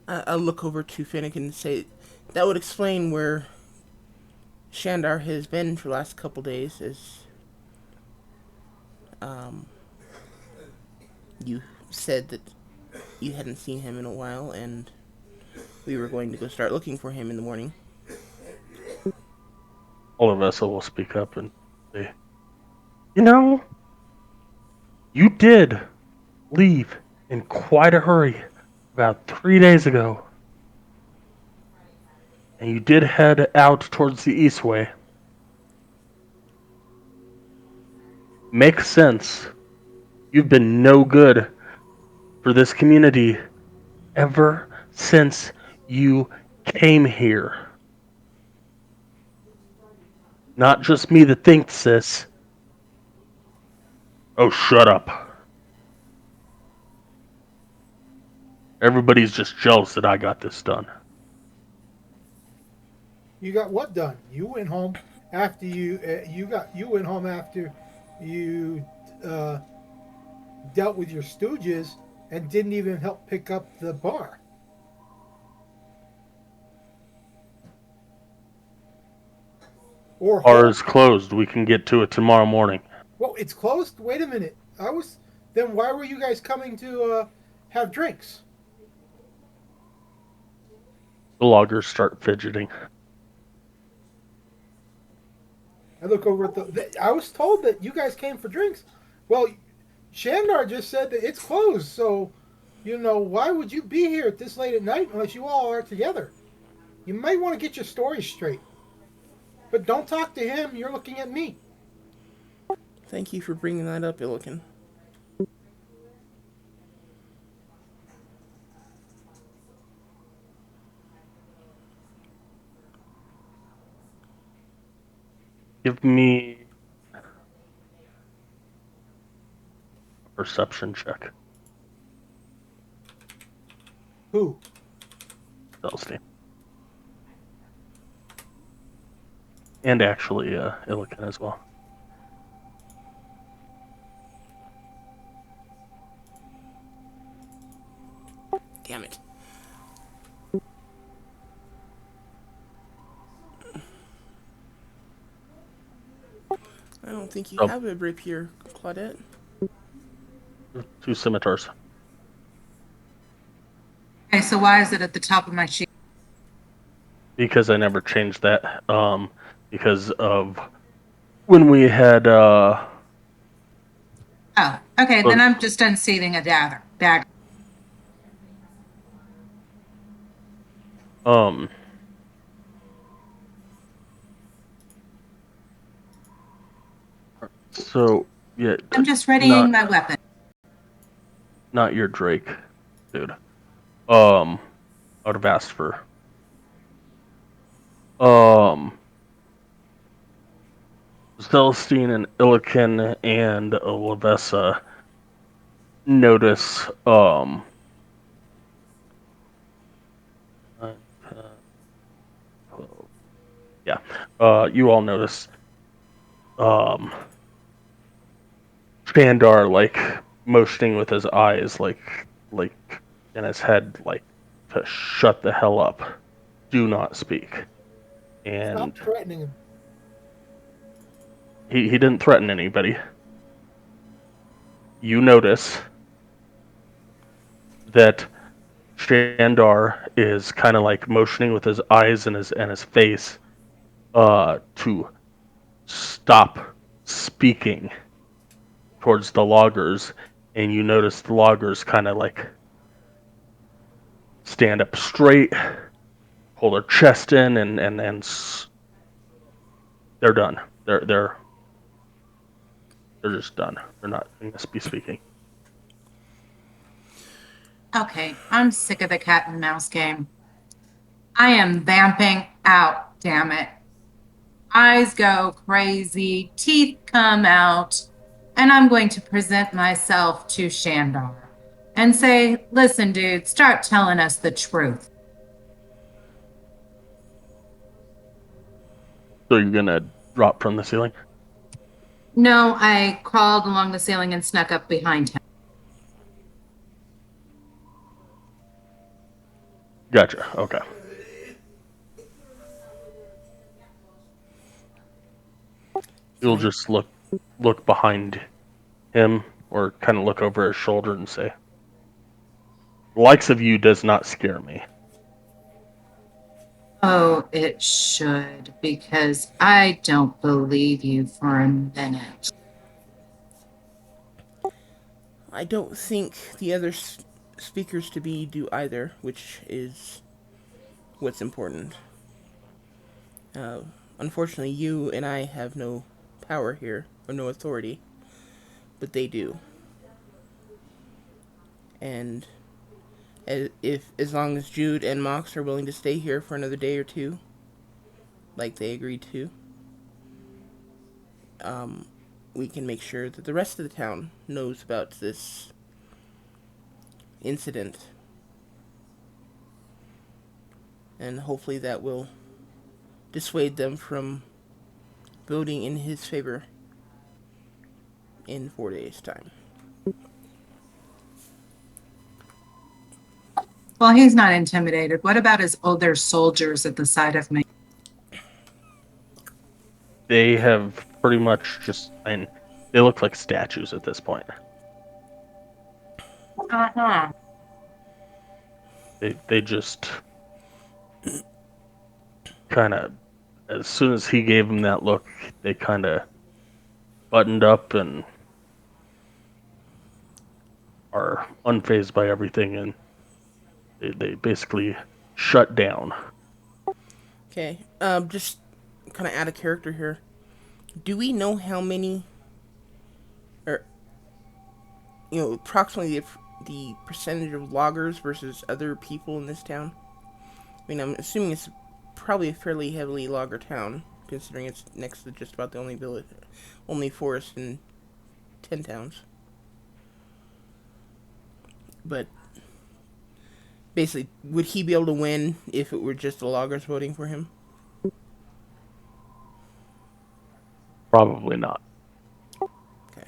I'll look over to Finnegan and say, that would explain where Shandar has been for the last couple days, as you said that you hadn't seen him in a while, and we were going to go start looking for him in the morning. Olivessa will speak up and say, you know, you did leave in quite a hurry about 3 days ago. And you did head out towards the east way. Makes sense. You've been no good for this community ever since you came here. Not just me that thinks this. Oh, shut up. Everybody's just jealous that I got this done. You got what done? You went home after you went home after you uh, dealt with your stooges and didn't even help pick up the bar. Or Bar hold. is closed. We can get to it tomorrow morning. Well, it's closed. Wait a minute. I was. Then why were you guys coming to have drinks? The loggers start fidgeting. I look over at I was told that you guys came for drinks. Well, Shandar just said that it's closed. So, why would you be here at this late at night unless you all are together? You might want to get your story straight. But don't talk to him. You're looking at me. Thank you for bringing that up, Illiken. Give me a perception check. Who? Celestine. And actually, Illiken as well. Damn it. I don't think you have a rapier, Claudette. 2 scimitars. Okay, so why is it at the top of my sheet? Because I never changed that. Because of when we had Oh, okay, then I'm just unseating a dagger. So yeah. I'm just readying my weapon. Not your Drake, dude. I would have asked for. Celestine and Illiken and Olivessa notice, you all notice, Shandar, like, motioning with his eyes, like, in his head, like, to shut the hell up. Do not speak. And Stop threatening him. he didn't threaten anybody. You notice that Shandar is kind of like motioning with his eyes and his face to stop speaking towards the loggers, and you notice the loggers kind of like stand up straight, pull their chest in, and they're done. They're just done. They're not going to be speaking. Okay, I'm sick of the cat and mouse game. I am vamping out, damn it. Eyes go crazy, teeth come out, and I'm going to present myself to Shandar and say, listen, dude, start telling us the truth. So you're going to drop from the ceiling? No, I crawled along the ceiling and snuck up behind him. Gotcha. Okay. You'll So, just look behind him or kind of look over his shoulder and say, "The likes of you does not scare me." Oh, it should, because I don't believe you for a minute. I don't think the other speakers to be do either, which is what's important. Uh, Unfortunately, you and I have no power here, or no authority, but they do. And as long as Jude and Mox are willing to stay here for another day or two, like they agreed to, we can make sure that the rest of the town knows about this incident, and hopefully that will dissuade them from voting in his favor in 4 days' time. Well, he's not intimidated. What about his older soldiers at the side of me? They have pretty much just, and they look like statues at this point. Uh-huh. They just kind of, as soon as he gave them that look, they kind of buttoned up and are unfazed by everything, and they basically shut down. Okay, just kind of add a character here. Do we know how many, or approximately the percentage of loggers versus other people in this town? I mean, I'm assuming it's probably a fairly heavily logger town, considering it's next to just about the only forest in 10 towns. But basically, would he be able to win if it were just the loggers voting for him? Probably not. Okay.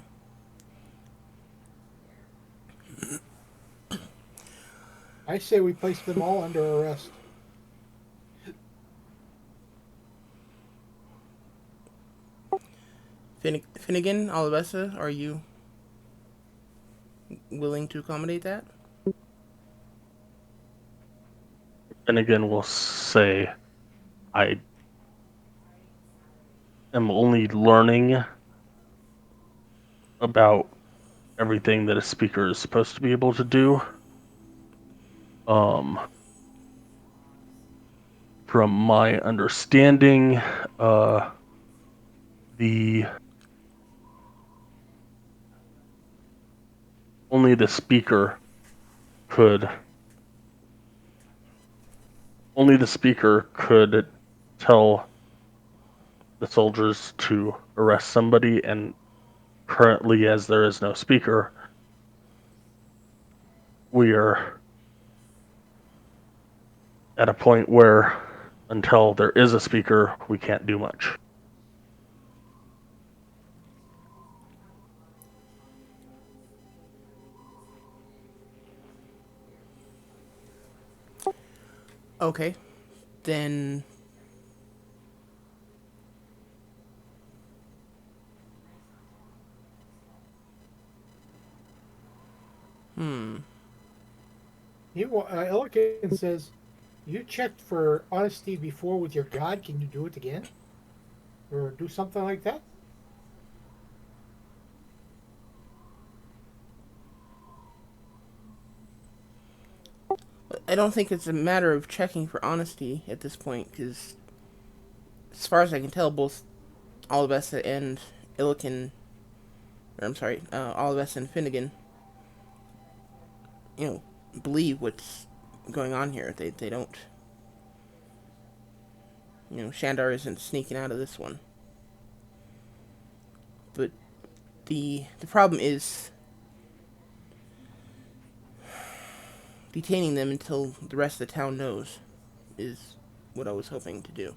I say we place them all under arrest. Finnegan, Alabessa, are you willing to accommodate that? And again, we'll say, I am only learning about everything that a speaker is supposed to be able to do. Um, from my understanding, the only the speaker could only the speaker could tell the soldiers to arrest somebody, and currently, as there is no speaker, we are at a point where until there is a speaker, we can't do much. Okay, then. Elkin says, "You checked for honesty before with your god. Can you do it again, or do something like that?" I don't think it's a matter of checking for honesty at this point, because as far as I can tell, both Olivessa and Illiken, or I'm sorry, Olivessa and Finnegan, you know, believe what's going on here. They don't, Shandar isn't sneaking out of this one. But the problem is detaining them until the rest of the town knows is what I was hoping to do.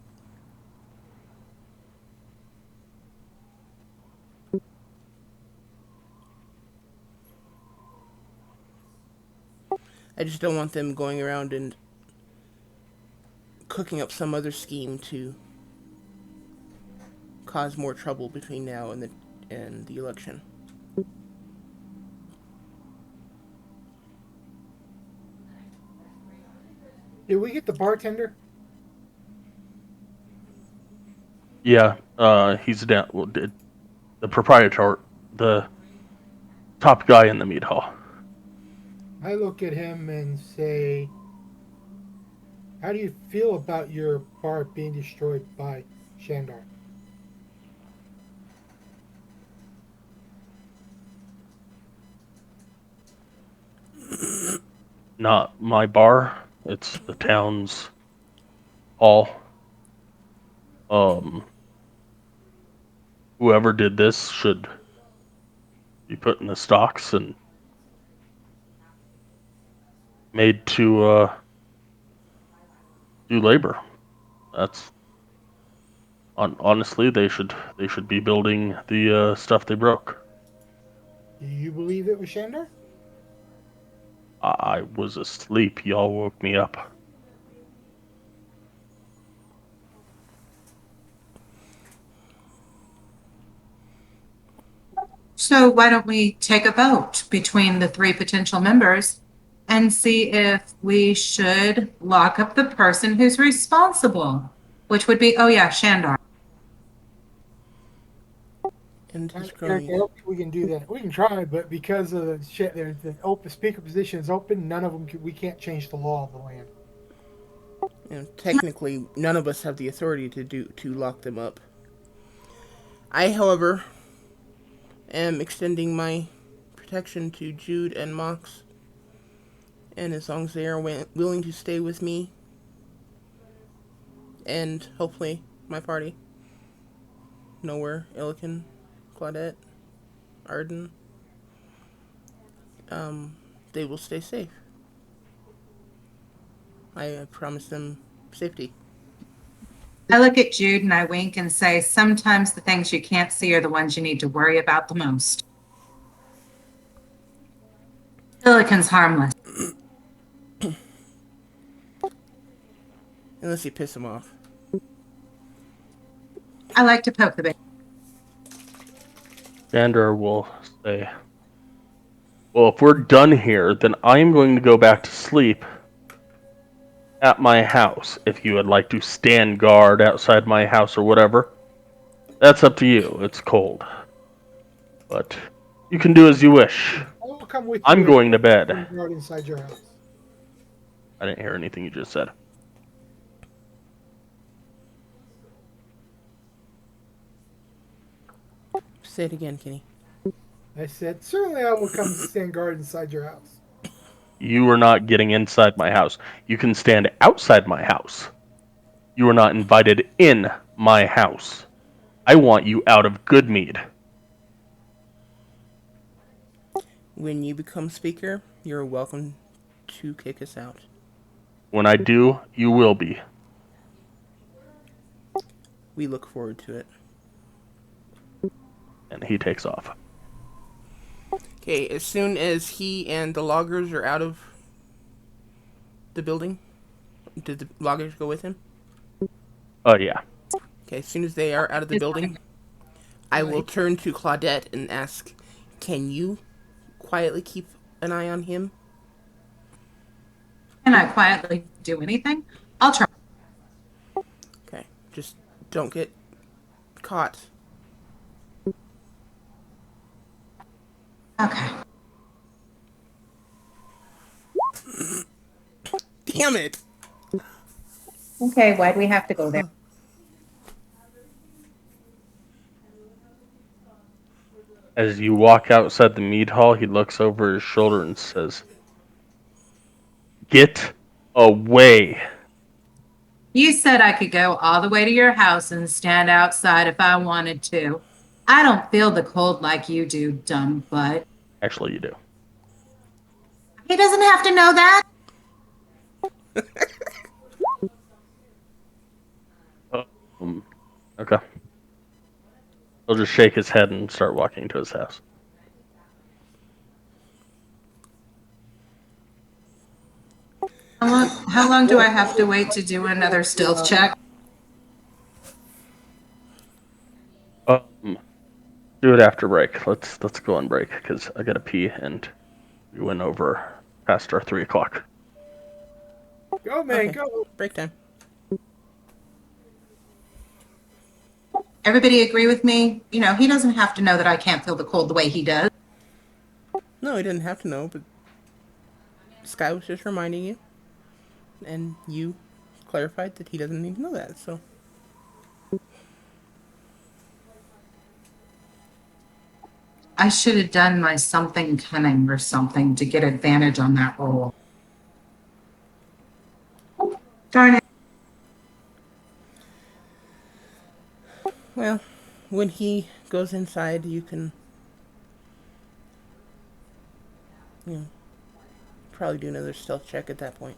I just don't want them going around and cooking up some other scheme to cause more trouble between now and the election. Did we get the bartender? Yeah, he's down. Well, the proprietor, the top guy in the meat hall. I look at him and say, "How do you feel about your bar being destroyed by Shandar?" Not my bar. It's the town's hall. Um, whoever did this should be put in the stocks and made to do labor. That's honestly, they should be building the stuff they broke. Do you believe it was Shandar? I was asleep. Y'all woke me up. So why don't we take a vote between the three potential members and see if we should lock up the person who's responsible, which would be, oh yeah, Shandar. And his I cronies. don't think we can do that. We can try, but because of the shit, the open speaker position is open. None of them. We can't change the law of the land. Technically, none of us have the authority to lock them up. I, however, am extending my protection to Jude and Mox, and as long as they are willing to stay with me, and hopefully my party, Nowhere, Illican, Claudette, Arden, they will stay safe. I promise them safety. I look at Jude and I wink and say, sometimes the things you can't see are the ones you need to worry about the most. Illican's harmless. Unless you piss them off. I like to poke the bear. Xander will say, well, if we're done here, then I'm going to go back to sleep at my house. If you would like to stand guard outside my house or whatever, that's up to you. It's cold. But you can do as you wish. I will come with you. I'm going to bed. Guard inside your house. I didn't hear anything you just said. Say it again, Kenny. I said, certainly I will come stand guard inside your house. You are not getting inside my house. You can stand outside my house. You are not invited in my house. I want you out of Goodmead. When you become speaker, you're welcome to kick us out. When I do, you will be. We look forward to it. And he takes off. Okay, as soon as he and the loggers are out of the building, did the loggers go with him? Oh, yeah. Okay, as soon as they are out of the building, I will turn to Claudette and ask, can you quietly keep an eye on him? Can I quietly do anything? I'll try. Okay, just don't get caught. Okay. Damn it! Okay, why'd we have to go there? As you walk outside the mead hall, he looks over his shoulder and says, "Get away." You said I could go all the way to your house and stand outside if I wanted to. I don't feel the cold like you do, dumb butt. Actually, you do. He doesn't have to know that. Okay. He'll just shake his head and start walking to his house. How long do I have to wait to do another stealth check? Do it after break. Let's go on break because I gotta pee and we went over past our 3 o'clock. Go, man, Okay. go. Break time. Everybody agree with me? You know, he doesn't have to know that I can't feel the cold the way he does. No, he didn't have to know, but Sky was just reminding you, and you clarified that he doesn't need to know that. So I should have done my something cunning or something to get advantage on that roll. Darn it. well, when he goes inside, you can, probably do another stealth check at that point.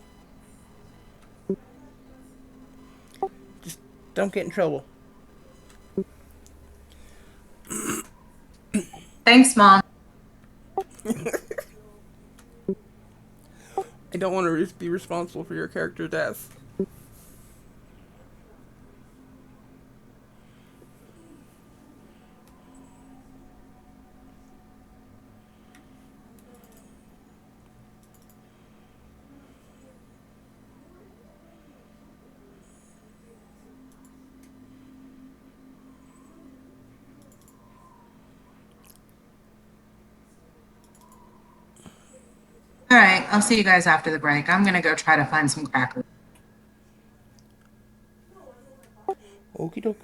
Just don't get in trouble. Thanks, Mom. I don't want to be responsible for your character's death. All right, I'll see you guys after the break. I'm going to go try to find some crackers. Okie doke.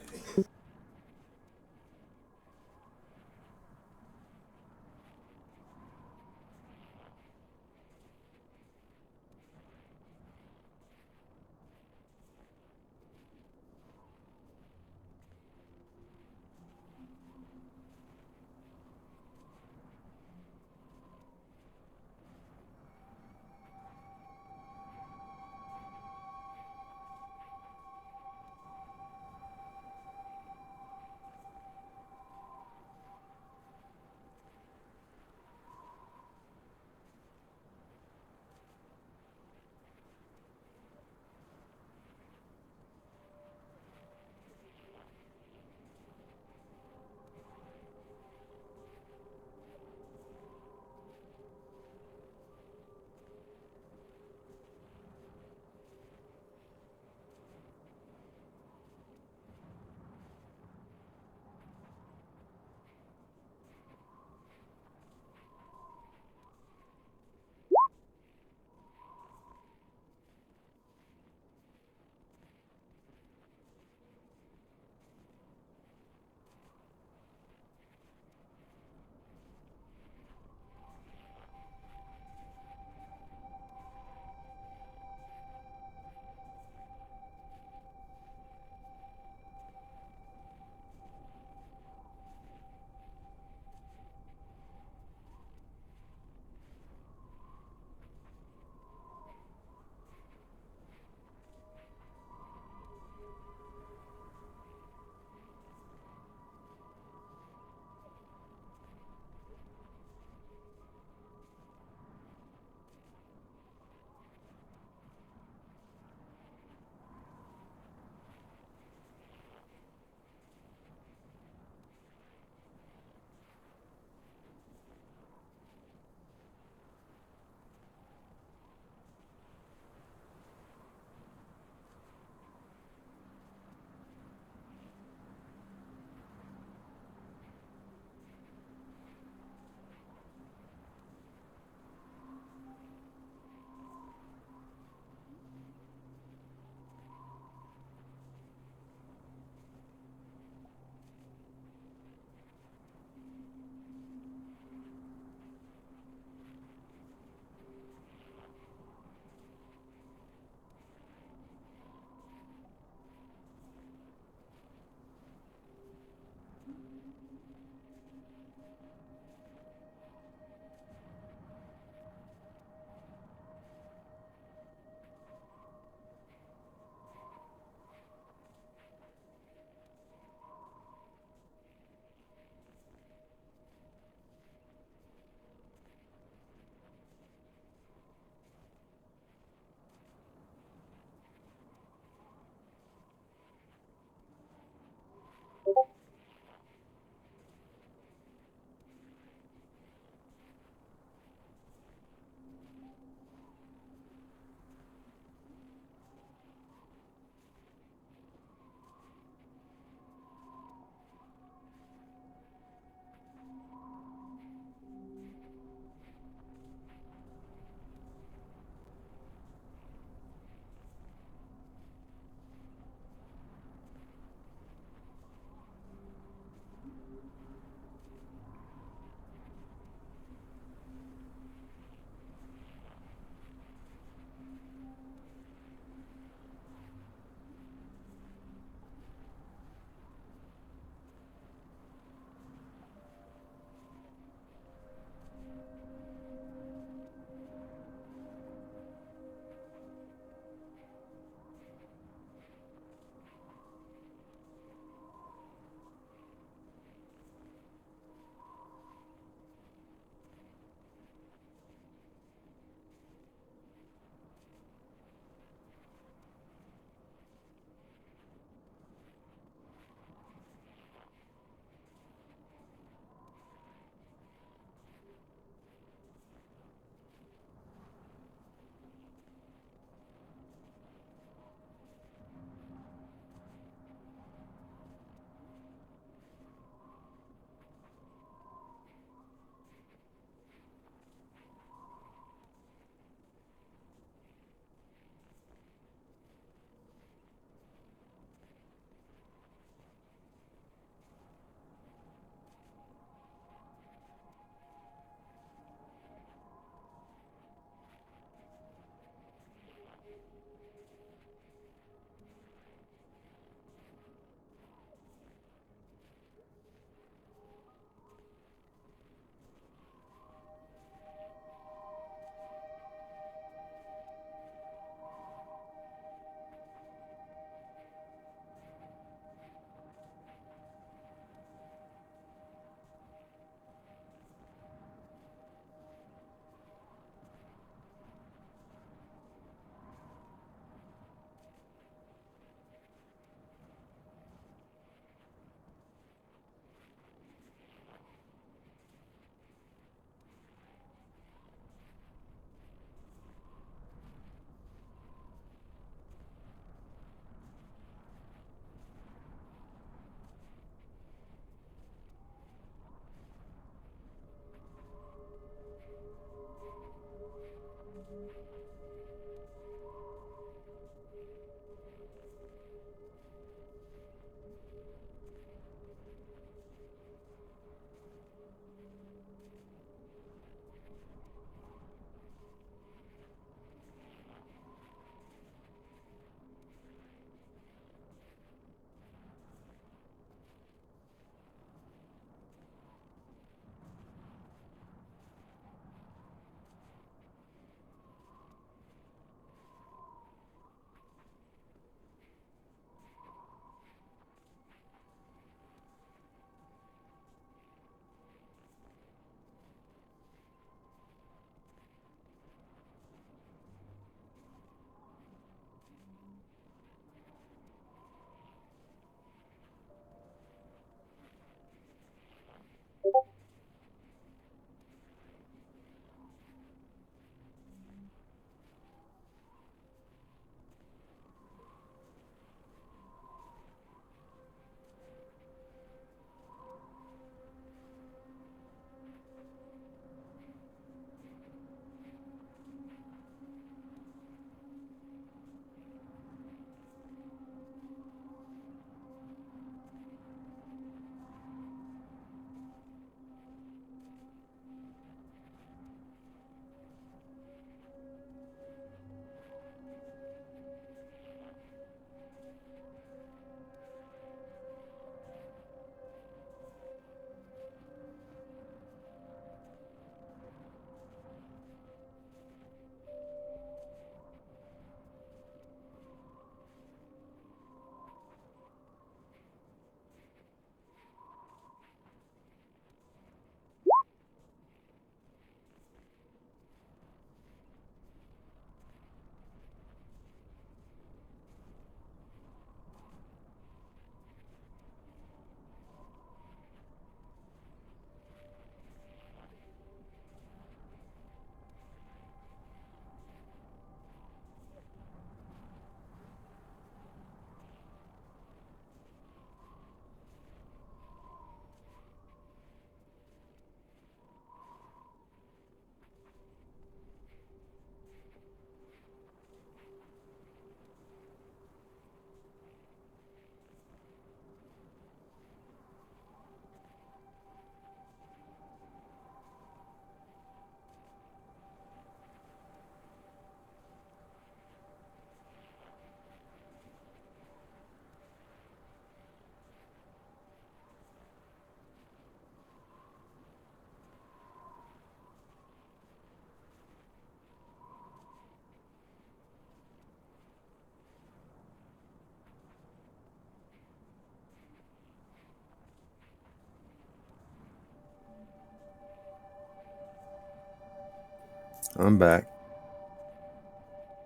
I'm back.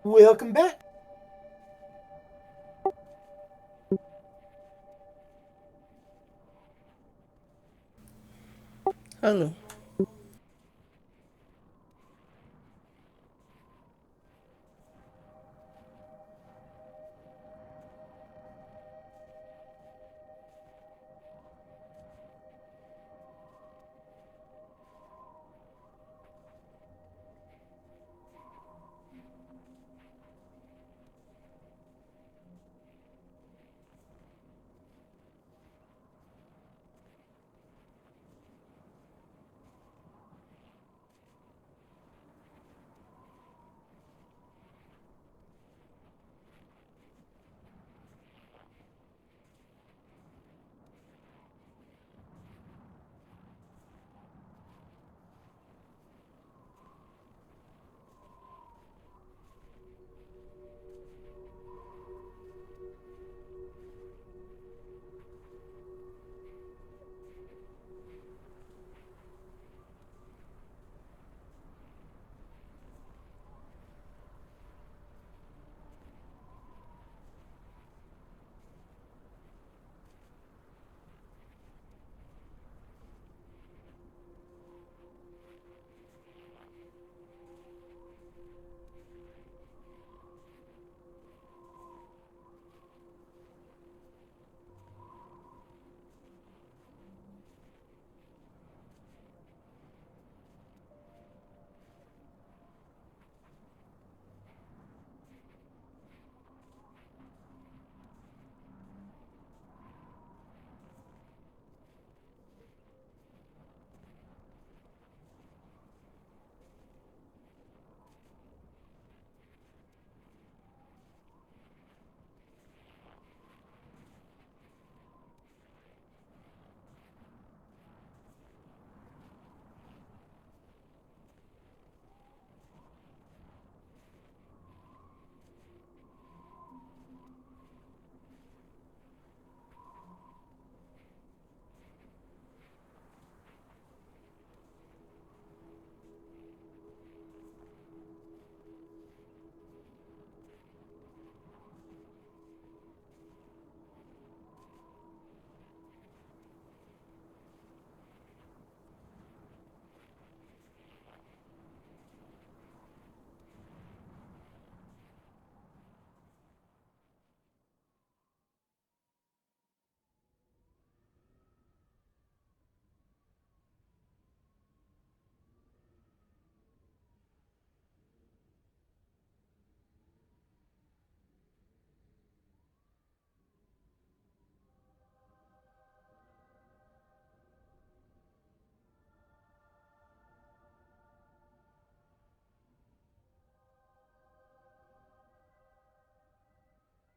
Welcome back. Hello.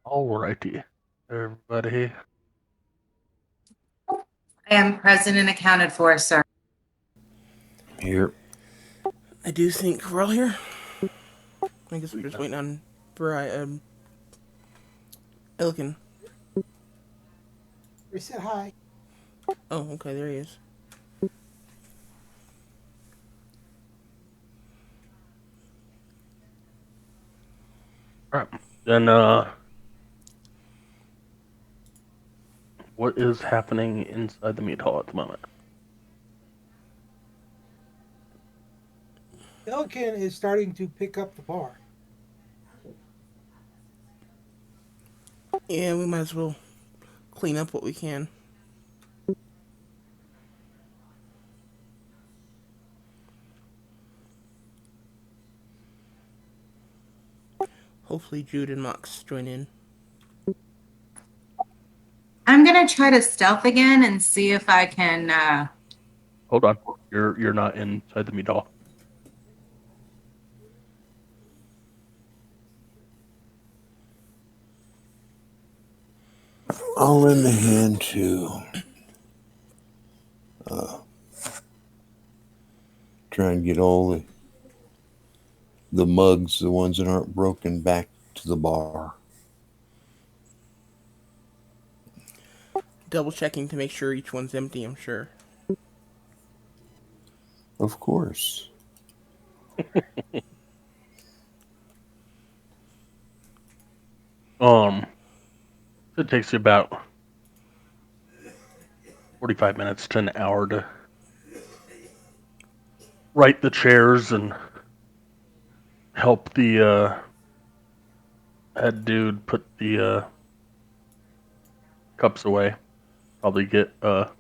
Alrighty, everybody. I am present and accounted for, sir. Here. I do think we're all here. I guess we're just waiting on Elkin. They said hi. Oh, okay, there he is. Alright, then what is happening inside the meat hall at the moment? Elkin is starting to pick up the bar. Yeah, we might as well clean up what we can. Hopefully Jude and Mox join in. I'm gonna try to stealth again and see if I can. Hold on, you're not inside the meat hall. I'll lend a hand to try and get all the mugs, the ones that aren't broken, back to the bar. Double checking to make sure each one's empty, I'm sure. Of course. It takes you about 45 minutes to an hour to right the chairs and help the head dude put the cups away. Probably get another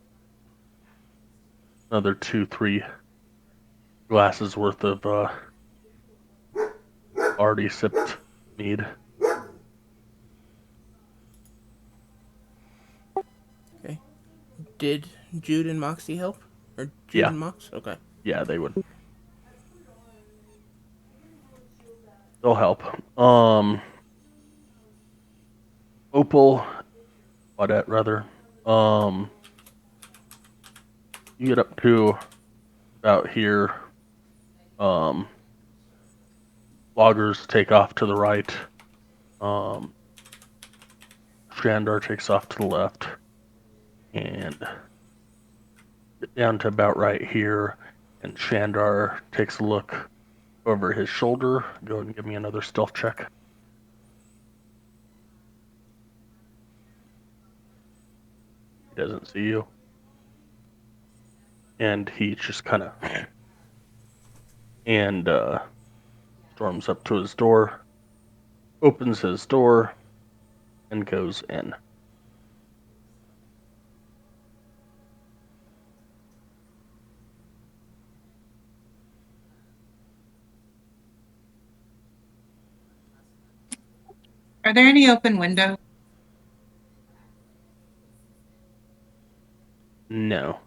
2-3 glasses worth of already sipped mead. Okay. Did Jude and Moxie help? Or Jude Yeah. and Mox? Okay. Yeah, they would. They'll help. Opal, Claudette rather. You get up to about here. Loggers take off to the right. Shandar takes off to the left. And get down to about right here. And Shandar takes a look over his shoulder. Go ahead and give me another stealth check. He doesn't see you. And he just kind of and storms up to his door, opens his door, and goes in. Are there any open windows? No.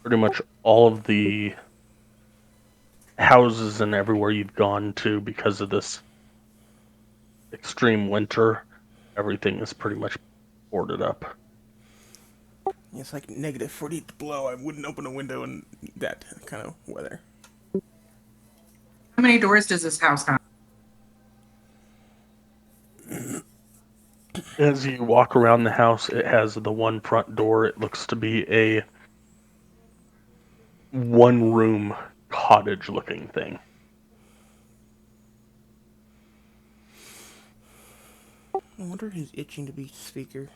Pretty much all of the houses and everywhere you've gone to because of this extreme winter, everything is pretty much boarded up. It's like negative 40 below. I wouldn't open a window in that kind of weather. How many doors does this house have? As you walk around the house, it has the one front door. It looks to be a one-room cottage-looking thing. I wonder if he's itching to be speaker.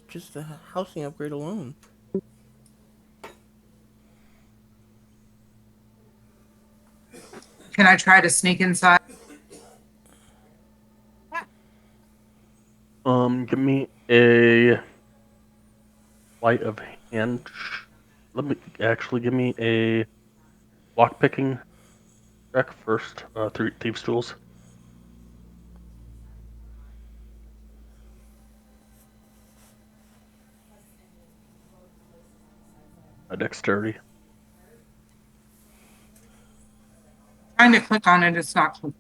Just the housing upgrade alone. Can I try to sneak inside? Give me a sleight of hand. Give me a lockpicking check first. 3 thieves' tools. A dexterity. Trying to click on it, it's not clicking.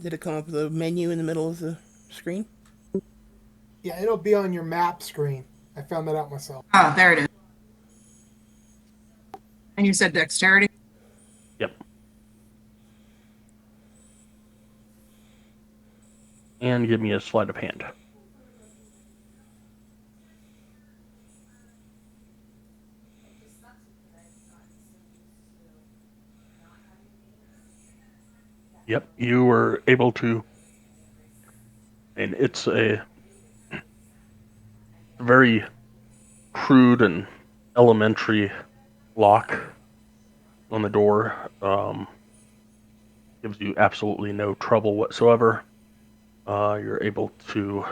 Did it come up with a menu in the middle of the screen? Yeah, it'll be on your map screen. I found that out myself. Oh, there it is. And you said dexterity? Yep. And give me a sleight of hand. Yep, you were able to, and it's a very crude and elementary lock on the door. Gives you absolutely no trouble whatsoever. You're able to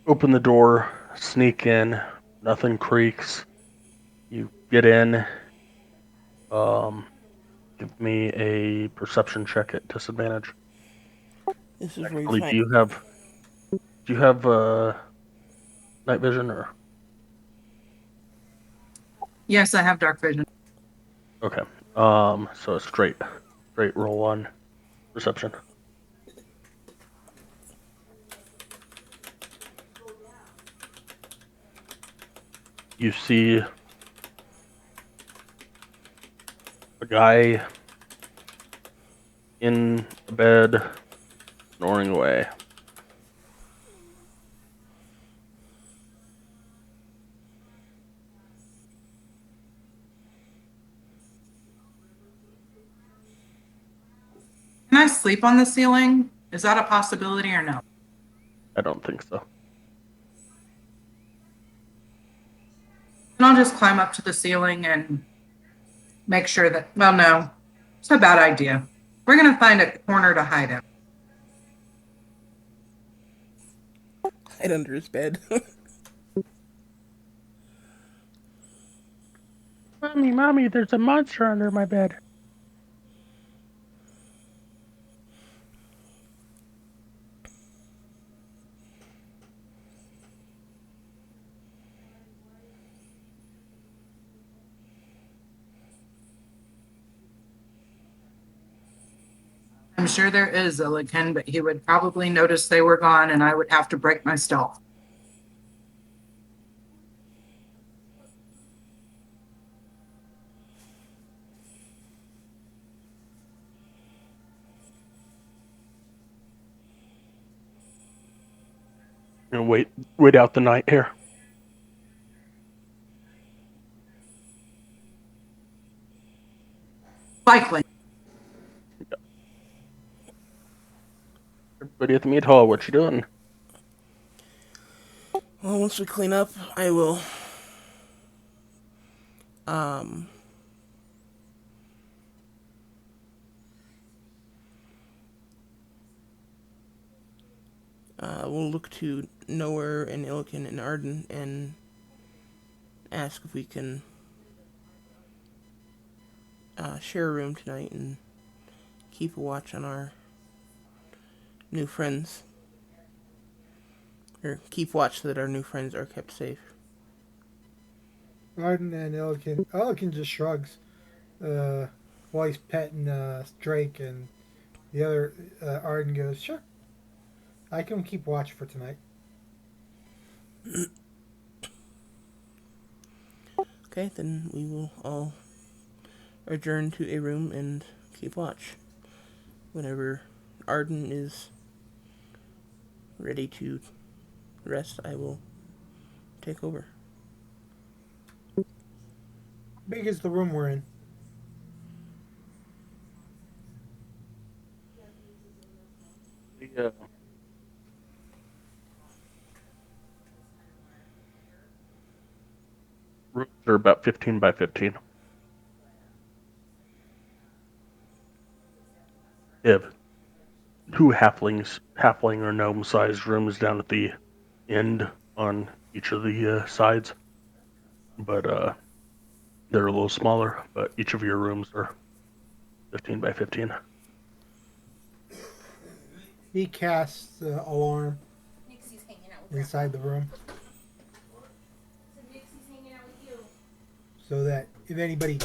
open the door, sneak in, nothing creaks. You get in. Give me a perception check at disadvantage. This is where you Actually, find. do you have night vision or? Yes, I have dark vision. Okay. So a straight roll on perception. You see a guy in a bed, snoring away. I sleep on the ceiling? Is that a possibility or no? I don't think so. And I'll just climb up to the ceiling and make sure that, well, no, it's a bad idea. We're going to find a corner to hide in. Hide under his bed. Mommy, there's a monster under my bed. I'm sure there is a Licken, but he would probably notice they were gone and I would have to break my stealth. Wait out the night here. Likely. Everybody at the meat hall, what you doing? Well, once we clean up, I will we'll look to Nowhere and Illiken and Arden and ask if we can share a room tonight and keep a watch on our new friends. Or keep watch so that our new friends are kept safe. Arden and Elkin just shrugs while he's petting Drake, and the other Arden goes, "Sure, I can keep watch for tonight." Okay, then we will all adjourn to a room and keep watch. Whenever Arden is ready to rest, I will take over. How big is the room we're in? The rooms are about 15 by 15. They have two halfling or gnome-sized rooms down at the end on each of the sides, but they're a little smaller. But each of your rooms are 15 by 15. He casts the alarm inside the room, so that if anything,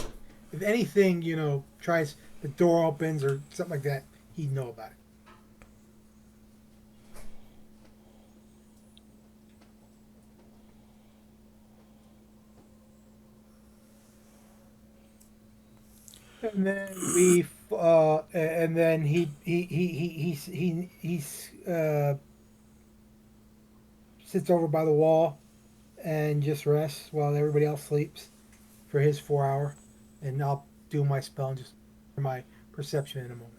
tries, the door opens or something like that, he'd know about it. And then he sits over by the wall and just rests while everybody else sleeps for his 4 hour, and I'll do my spell and just my perception in a moment.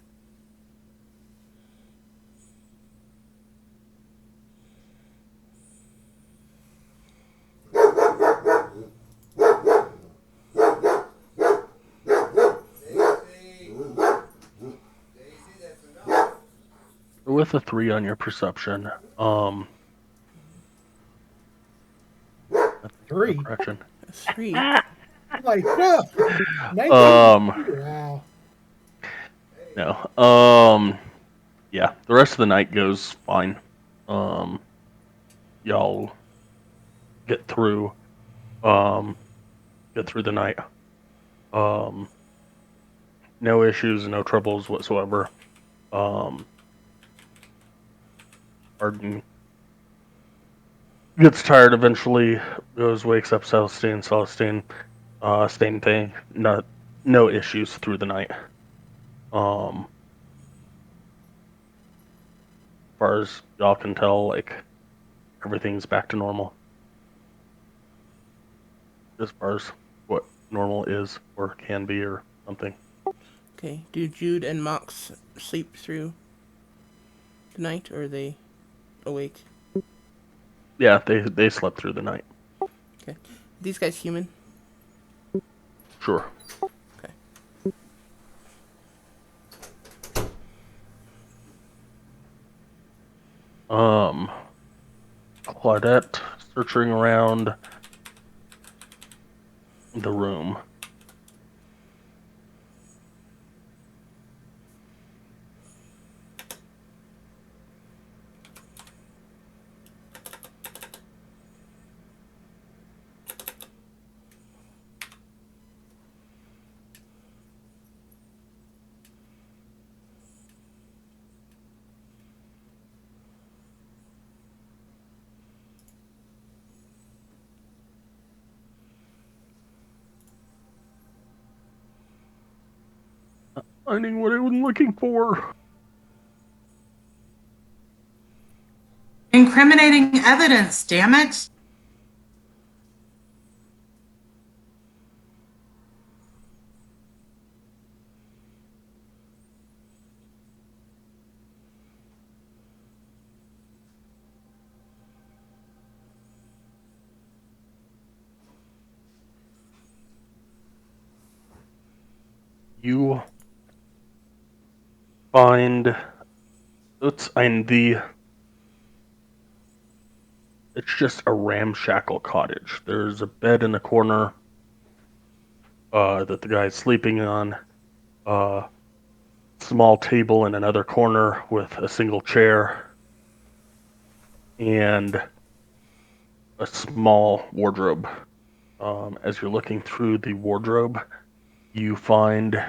With a 3 on your perception, 3. correction. 3. Like, whoa! 19? Wow. No. Yeah, the rest of the night goes fine. Y'all get through the night. No issues, no troubles whatsoever. Arden gets tired eventually, wakes up Celestine, same thing. No issues through the night. As far as y'all can tell, like, everything's back to normal. As far as what normal is or can be or something. Okay. Do Jude and Mox sleep through the night, or are they awake? Yeah, they slept through the night. Okay. Are these guys human? Sure. Okay. Claudette searching around the room. Finding what I was looking for. Incriminating evidence, damn it. You find it's just a ramshackle cottage. There's a bed in the corner that the guy's sleeping on. Small table in another corner with a single chair and a small wardrobe. As you're looking through the wardrobe, you find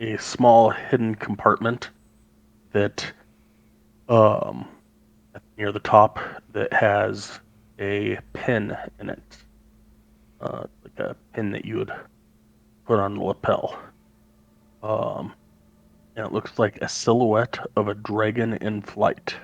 a small hidden compartment that near the top that has a pin in it, like a pin that you would put on the lapel. And it looks like a silhouette of a dragon in flight.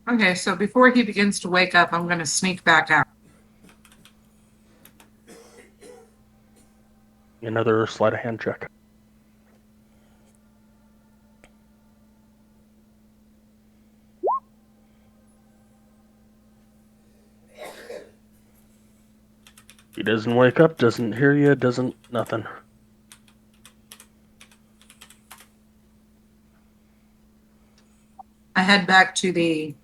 Okay, so before he begins to wake up, I'm going to sneak back out. Another sleight of hand check. He doesn't wake up, doesn't hear you, doesn't nothing. I head back to the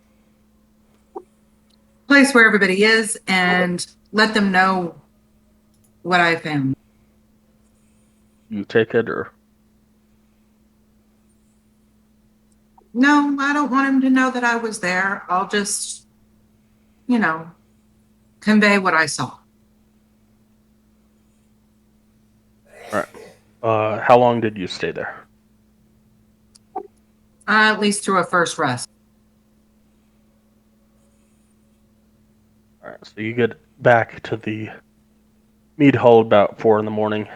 place where everybody is and let them know what I found. You take it, or No, I don't want him to know that I was there. I'll just, convey what I saw. all right. How long did you stay there? At least through a first rest. All right, so you get back to the mead hall about 4 in the morning.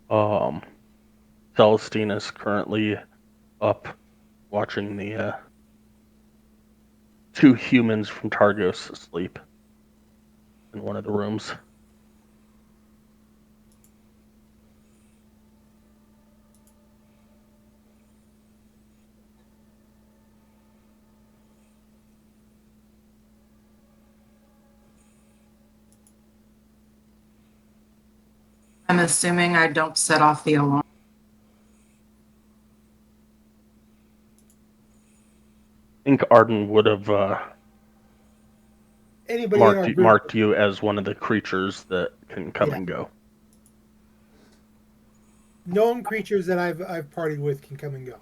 Celestine is currently up watching the two humans from Targos sleep in one of the rooms. I'm assuming I don't set off the alarm. I think Arden would have Anybody in our group? marked you as one of the creatures that can come and go. Known creatures that I've partied with can come and go.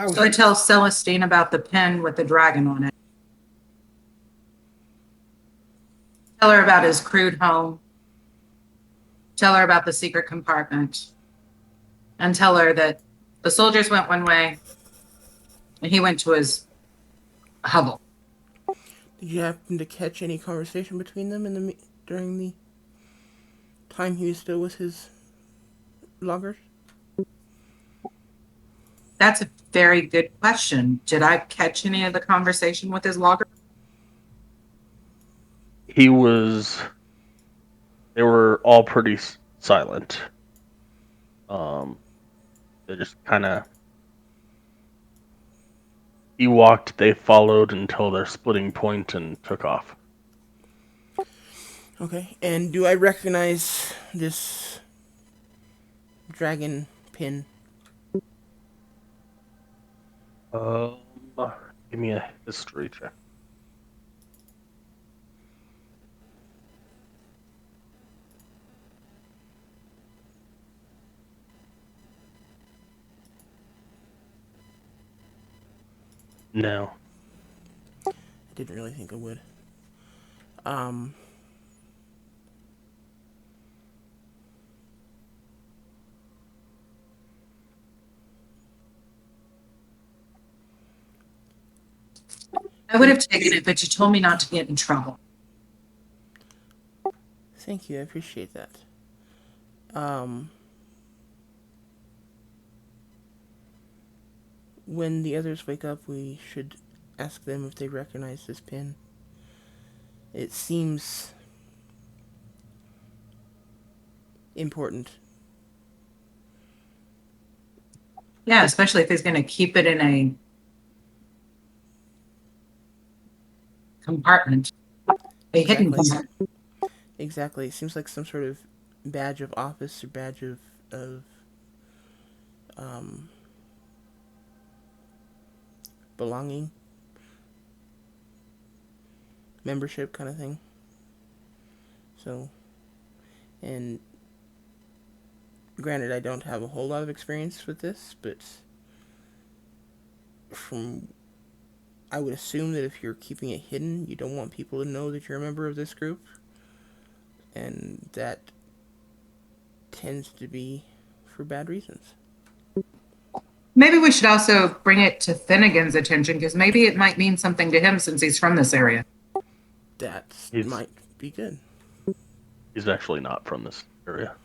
So I tell Celestine about the pen with the dragon on it. Tell her about his crude home. Tell her about the secret compartment. And tell her that the soldiers went one way and he went to his hovel. Did you happen to catch any conversation between them during the time he was still with his loggers? That's a very good question. Did I catch any of the conversation with his logger? They were all pretty silent. They just kind of, he walked, they followed until their splitting point and took off. Okay, and do I recognize this dragon pin? Give me a history check. No. I didn't really think I would. Um, I would have taken it, but you told me not to get in trouble. Thank you, I appreciate that. When the others wake up, we should ask them if they recognize this pin. It seems important. Yeah, especially if he's going to keep it in a compartment, a hidden Exactly. compartment. Exactly. It seems like some sort of badge of office or badge of um, belonging, membership kind of thing. So, and granted, I don't have a whole lot of experience with this, but I would assume that if you're keeping it hidden, you don't want people to know that you're a member of this group, and that tends to be for bad reasons. Maybe we should also bring it to Finnegan's attention because maybe it might mean something to him since he's from this area. That might be good. He's actually not from this area.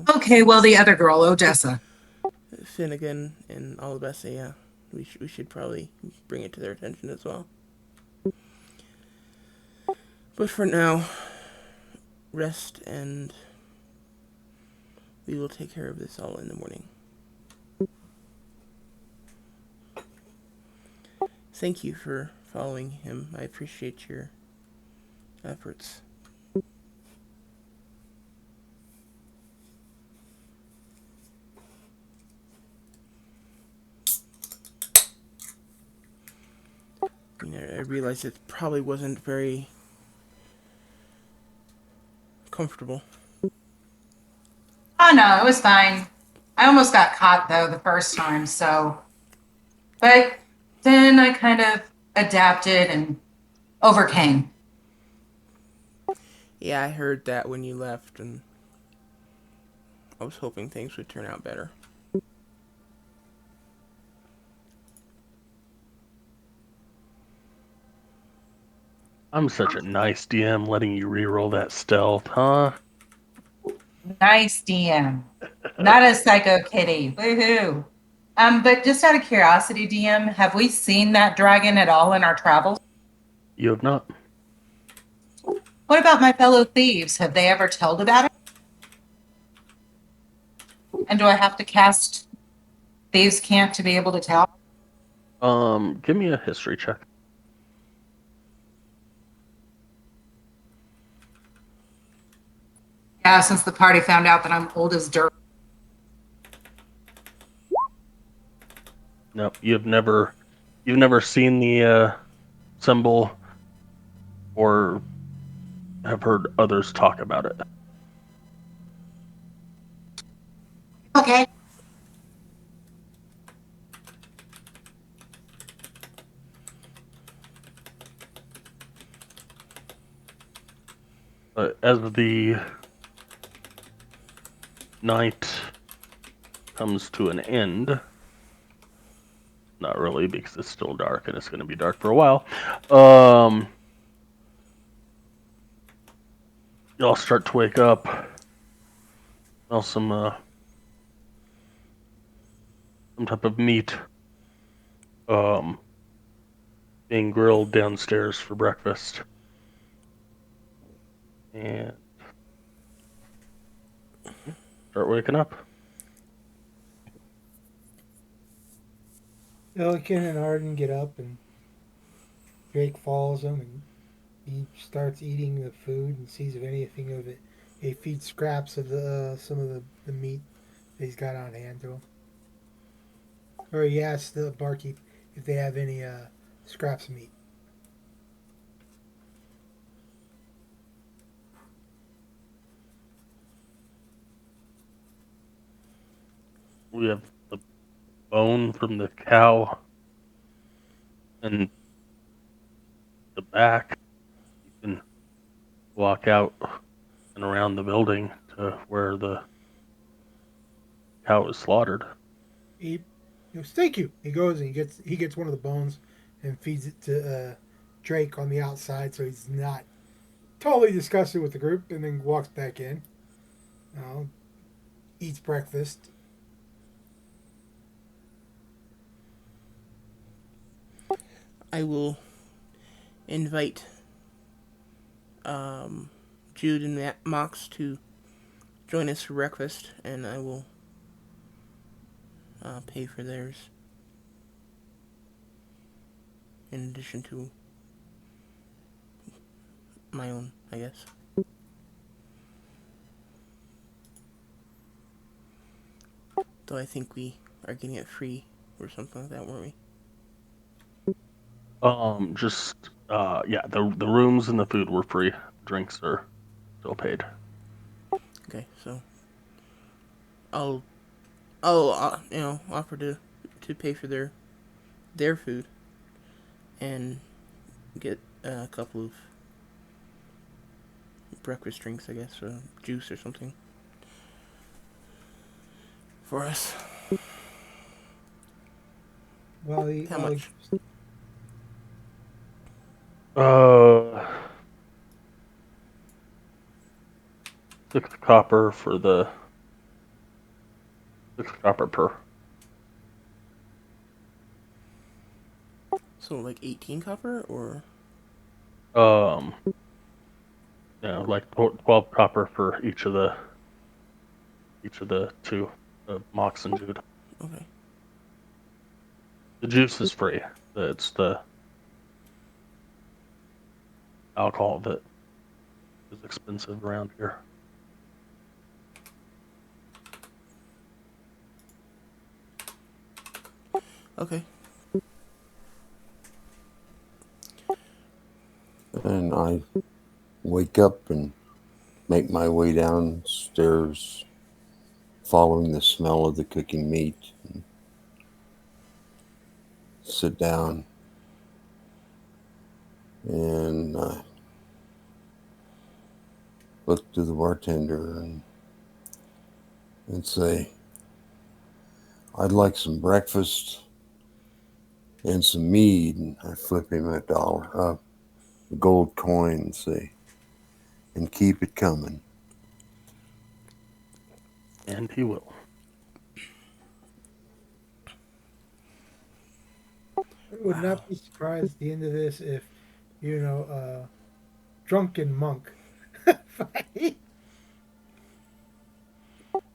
Okay, well, the other girl, Odessa. Finnegan and all the best. Yeah, we should probably bring it to their attention as well. But for now, rest, and we will take care of this all in the morning. Thank you for following him. I appreciate your efforts. I realized it probably wasn't very comfortable. Oh, no, it was fine. I almost got caught, though, the first time, so. But then I kind of adapted and overcame. Yeah, I heard that when you left, and I was hoping things would turn out better. I'm such a nice DM letting you reroll that stealth, huh? Nice DM. Not a psycho kitty. Woohoo. But just out of curiosity, DM, have we seen that dragon at all in our travels? You have not. What about my fellow thieves? Have they ever told about it? And do I have to cast Thieves' Cant to be able to tell? Give me a history check. Yeah, since the party found out that I'm old as dirt. No, you've never seen the symbol or have heard others talk about it. Okay. As the night comes to an end, not really because it's still dark and it's going to be dark for a while, y'all start to wake up. Smell some some type of meat being grilled downstairs for breakfast. And start waking up. Illiken and Arden get up, and Drake follows them, and he starts eating the food and sees if anything of it. He feeds scraps of some of the meat that he's got on hand to him. Or he asks the barkeep if they have any scraps of meat. We have the bone from the cow and the back. You can walk out and around the building to where the cow was slaughtered. He goes, "Thank you." He goes and he gets one of the bones and feeds it to Drake on the outside, so he's not totally disgusted with the group. And then walks back in. Eats breakfast. I will invite Jude and Mox to join us for breakfast, and I will pay for theirs. In addition to my own, I guess. Though I think we are getting it free or something like that, weren't we? The rooms and the food were free. Drinks are still paid. Okay, so I'll offer to pay for their food and get a couple of breakfast drinks, I guess, or juice or something for us. How much? 6 copper for the 6 copper per. So like 18 copper or Like 12 copper for each of the two, Mox and Jude. okay. The juice is free. It's the alcohol that is expensive around here. Okay. And I wake up and make my way downstairs, following the smell of the cooking meat. And sit down and look to the bartender and say, "I'd like some breakfast and some mead." And I flip him a gold coin, and say, "And keep it coming." And he will. I would not be surprised at the end of this if, drunken monk.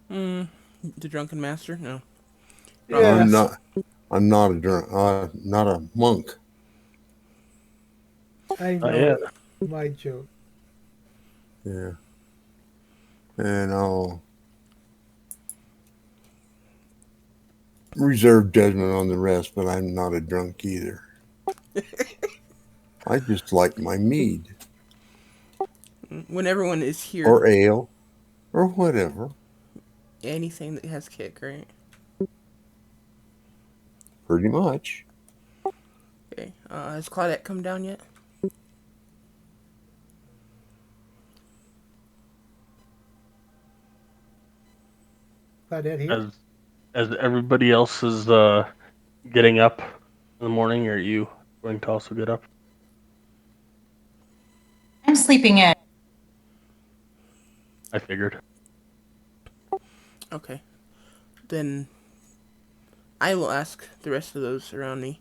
The drunken master? No. Yeah. I'm not not a monk. I know. Yeah. My joke. Yeah. And I'll reserve judgment on the rest, but I'm not a drunk either. I just like my mead. When everyone is here. Or ale. Or whatever. Anything that has kick, right? Pretty much. Okay. Has Claudette come down yet? Claudette here? As everybody else is getting up in the morning, are you going to also get up? I'm sleeping in. I figured. Okay. Then I will ask the rest of those around me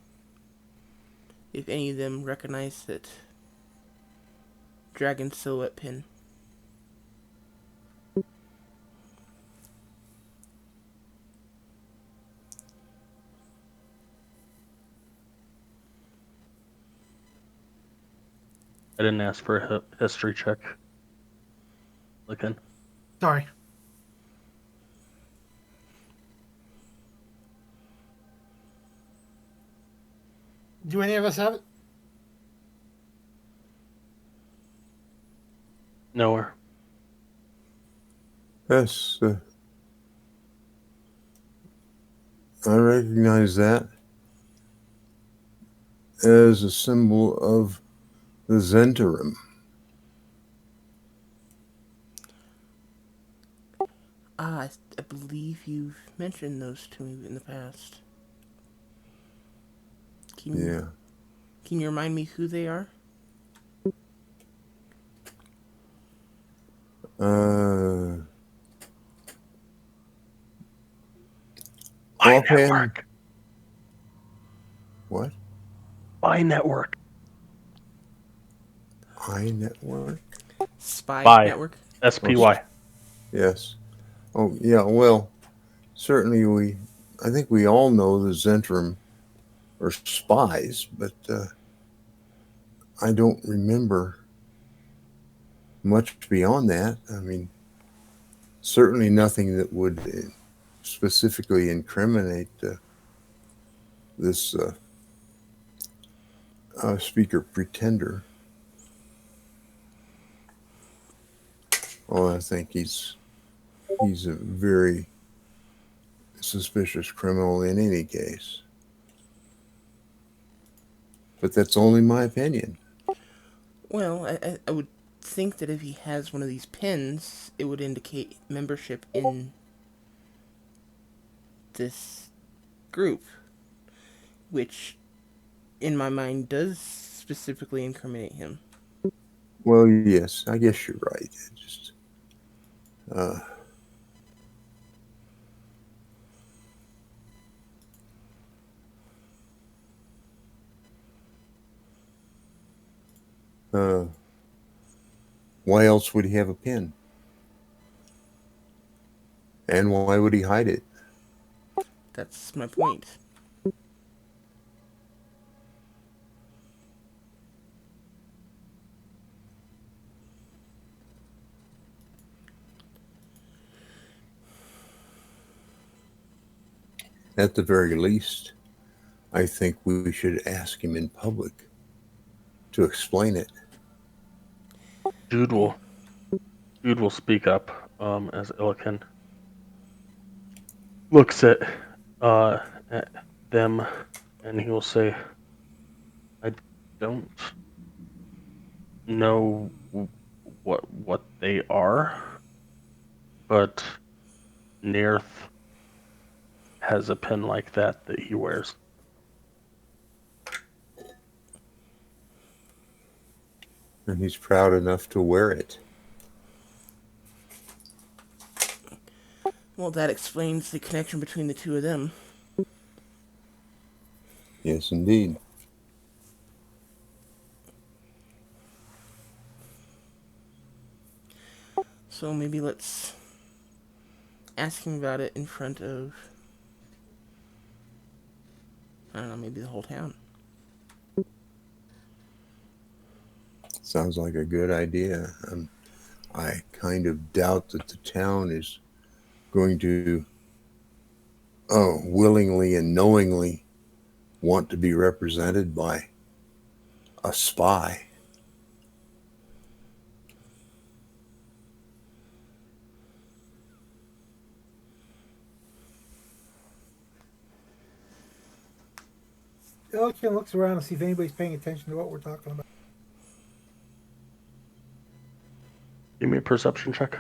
if any of them recognize that dragon silhouette pin. I didn't ask for a history check. Looking. Sorry. Do any of us have it? Nowhere. Yes, I recognize that as a symbol of the Zentarum. I believe you've mentioned those to me in the past. Yeah. Can you remind me who they are? My Offhand, network. what? My network. I network? Spy By Network? SPY. Yes. Oh, yeah. Well, certainly I think we all know the Zentrum are spies, but I don't remember much beyond that. I mean, certainly nothing that would specifically incriminate this speaker pretender. Oh, I think he's a very suspicious criminal in any case. But that's only my opinion. Well, I would think that if he has one of these pins, it would indicate membership in this group, which, in my mind, does specifically incriminate him. Well, yes, I guess you're right. It just uh, uh, why else would he have a pin? And why would he hide it? That's my point. At the very least, I think we should ask him in public to explain it. Jude will speak up as Illiken looks at them, and he will say, I don't know what they are, but Nearth has a pin like that he wears. And he's proud enough to wear it. Well, that explains the connection between the two of them. Yes, indeed. So maybe let's ask him about it in front of, I don't know, maybe the whole town. Sounds like a good idea. I kind of doubt that the town is going to willingly and knowingly want to be represented by a spy. Elkin looks around to see if anybody's paying attention to what we're talking about. Give me a perception check.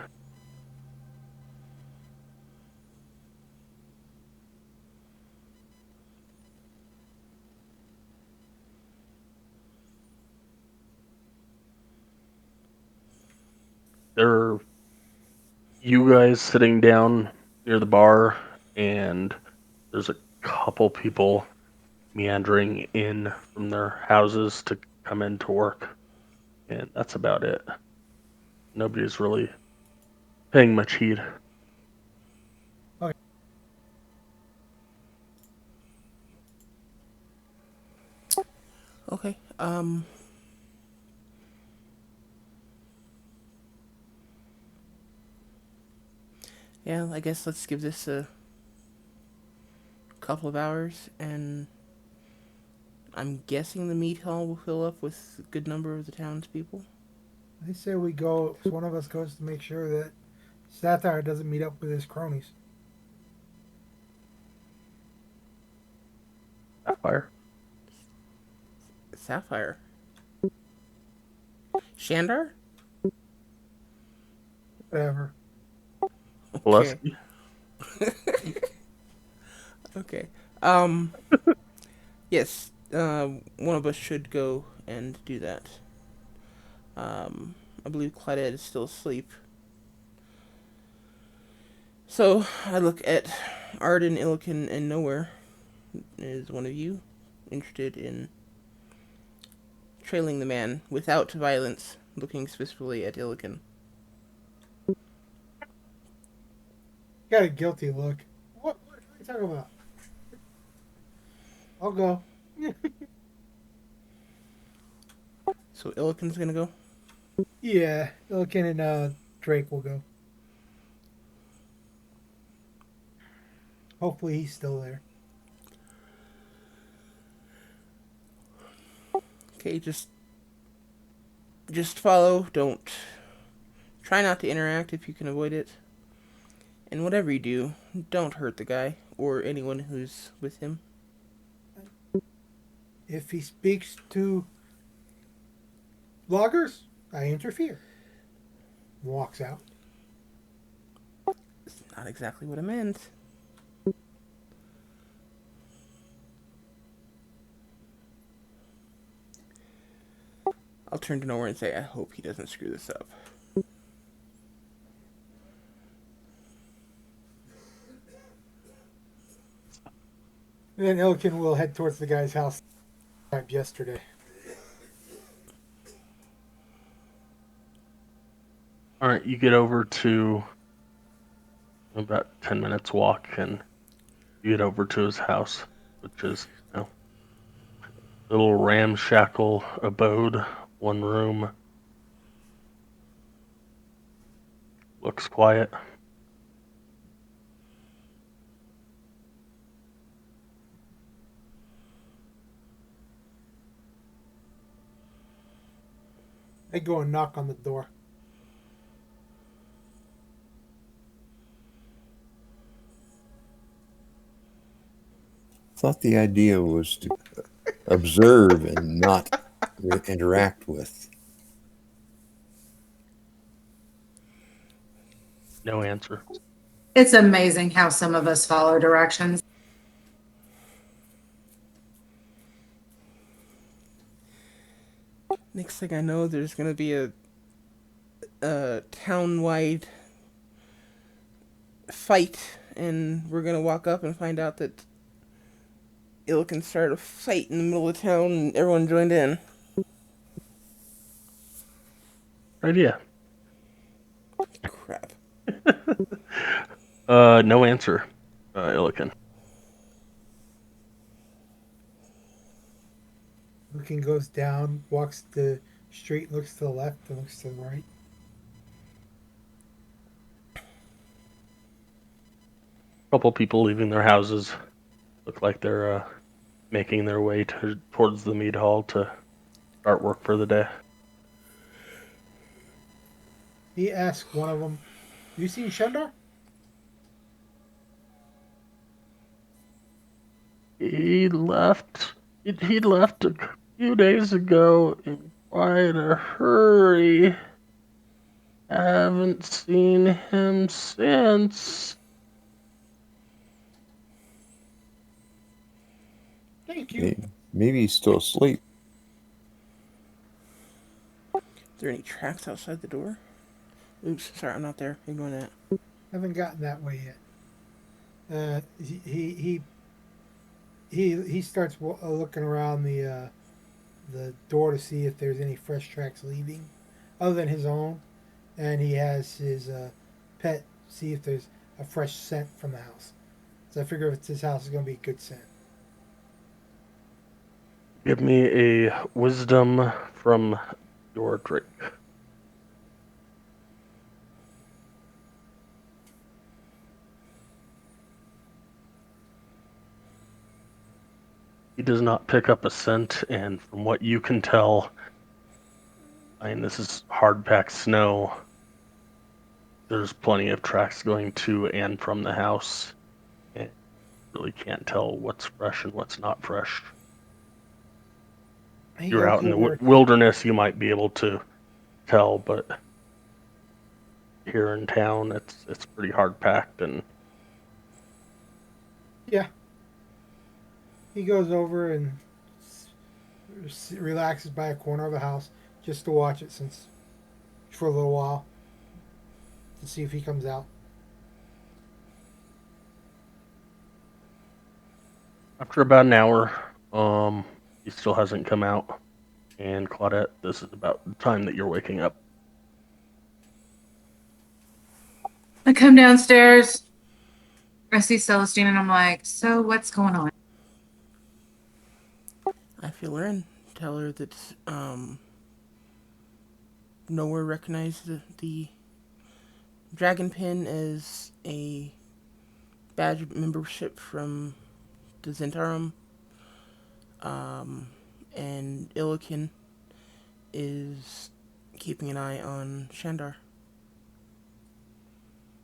There are you guys sitting down near the bar, and there's a couple people meandering in from their houses to come into work, and that's about it. Nobody's really paying much heed. Okay. Yeah, I guess let's give this a couple of hours, and I'm guessing the meat hall will fill up with a good number of the townspeople. I say we go. One of us goes to make sure that Satire doesn't meet up with his cronies. Sapphire. Sapphire. Shandar? Whatever. Okay. Gillespie. Okay. Yes. One of us should go and do that. I believe Claudette is still asleep. So I look at Arden, Illican, and Nowhere. Is one of you interested in trailing the man without violence, looking specifically at Illican? Got a guilty look. What are you talking about? I'll go. So Illican's gonna go? Yeah, Ilkin and Drake will go. Hopefully he's still there. Okay, just follow. Don't try not to interact if you can avoid it. And whatever you do, don't hurt the guy or anyone who's with him. If he speaks to loggers, I interfere. Walks out. It's not exactly what I meant. I'll turn to Nowhere and say, I hope he doesn't screw this up. And then Ilkin will head towards the guy's house yesterday. All right, you get over to about 10 minutes walk, and you get over to his house, which is, little ramshackle abode, one room. Looks quiet. I go and knock on the door. Thought the idea was to observe and not interact with. No answer. It's amazing how some of us follow directions. Next thing I know, there's gonna be a town-wide fight, and we're gonna walk up and find out that Illican started a fight in the middle of town, and everyone joined in. Idea. Crap. No answer, Illican. Ilkin goes down, walks the street, looks to the left, and looks to the right. Couple people leaving their houses. Look like they're making their way towards the mead hall to start work for the day. He asks one of them, "You seen Shandar?" He left. He left a few days ago in quite a hurry. Haven't seen him since. Thank you. Maybe he's still asleep. Is there any tracks outside the door? Oops, sorry, I'm not there. Ignore that. Haven't gotten that way yet. He he starts looking around the door to see if there's any fresh tracks leaving, other than his own, and he has his pet see if there's a fresh scent from the house. So I figure if this house is going to be a good scent. Give me a wisdom from your drink. He does not pick up a scent, and from what you can tell, I mean, this is hard-packed snow. There's plenty of tracks going to and from the house. And really can't tell what's fresh and what's not fresh. He You're goes out in the over. wilderness, you might be able to tell, but here in town, it's pretty hard-packed, and Yeah. He goes over and relaxes by a corner of the house just to watch it since for a little while to see if he comes out. after about an hour, he still hasn't come out. And Claudette, this is about the time that you're waking up. I come downstairs. I see Celestine and I'm like, so what's going on? I feel her and tell her that nowhere recognized the dragon pin as a badge of membership from the Zentarum. And Illikin is keeping an eye on Shandar.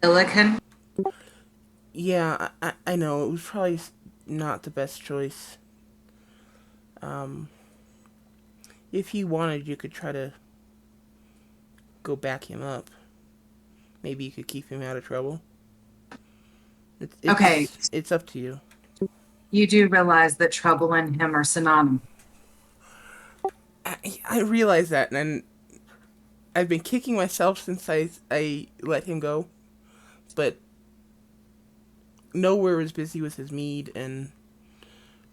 Illikin? Yeah, I know. It was probably not the best choice. If you wanted, you could try to go back him up. Maybe you could keep him out of trouble. Okay. It's up to you. You do realize that trouble and him are synonymous. I realize that, and I've been kicking myself since I let him go. But Nowhere was busy with his mead, and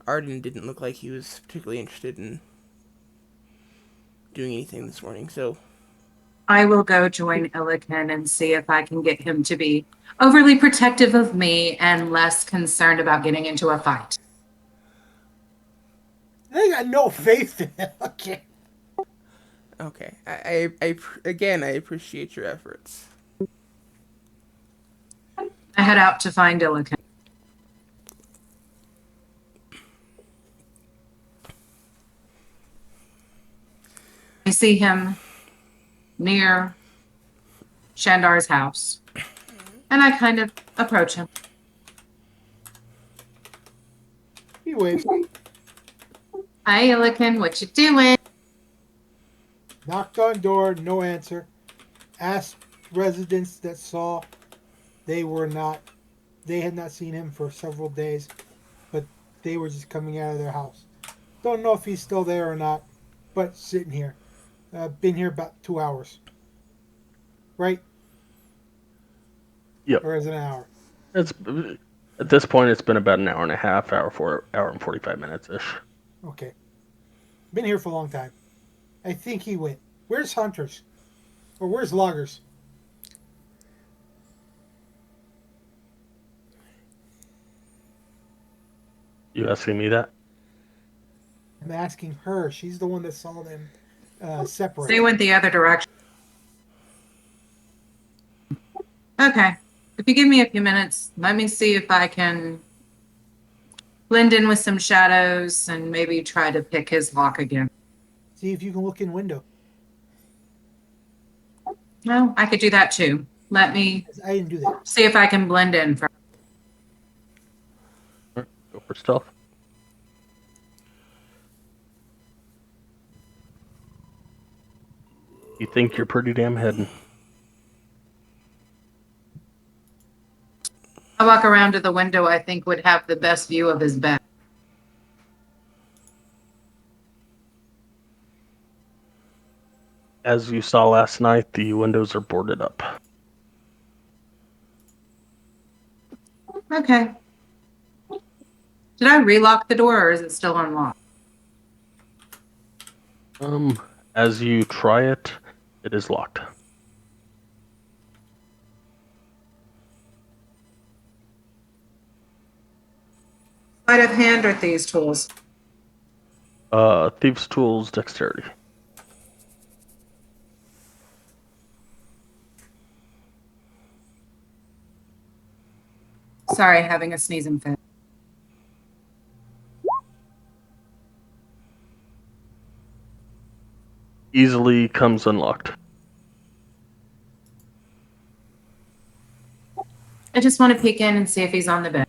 Arden didn't look like he was particularly interested in doing anything this morning, so... I will go join Illikin and see if I can get him to be overly protective of me and less concerned about getting into a fight. They got no faith in him. Okay. Okay. I appreciate your efforts. I head out to find Illikin. I see him near Shandar's house, and I kind of approach him. He waves. Hi, Illikin, what you doing? Knocked on door, no answer. Asked residents that saw, they had not seen him for several days, but they were just coming out of their house. Don't know if he's still there or not, but sitting here. Been here about 2 hours. Right? Yep. Or is it an hour? It's at this point, it's been about an hour and a half, hour and 45 minutes ish. Okay. Been here for a long time. I think he went. Where's Hunters? Or where's Loggers? You asking me that? I'm asking her. She's the one that saw them separate. They went the other direction. Okay. If you give me a few minutes, let me see if I can blend in with some shadows and maybe try to pick his lock again. See if you can look in window. No, I could do that too. Let me I didn't do that. see if I can blend in first. Go for stealth. You think you're pretty damn hidden. I walk around to the window I think would have the best view of his bed. As you saw last night, the windows are boarded up. Okay. Did I relock the door or is it still unlocked? As you try it, it is locked. Sleight of hand or thieves' tools? Thieves' tools, dexterity. Sorry, having a sneezing fit. Easily comes unlocked. I just want to peek in and see if he's on the bed.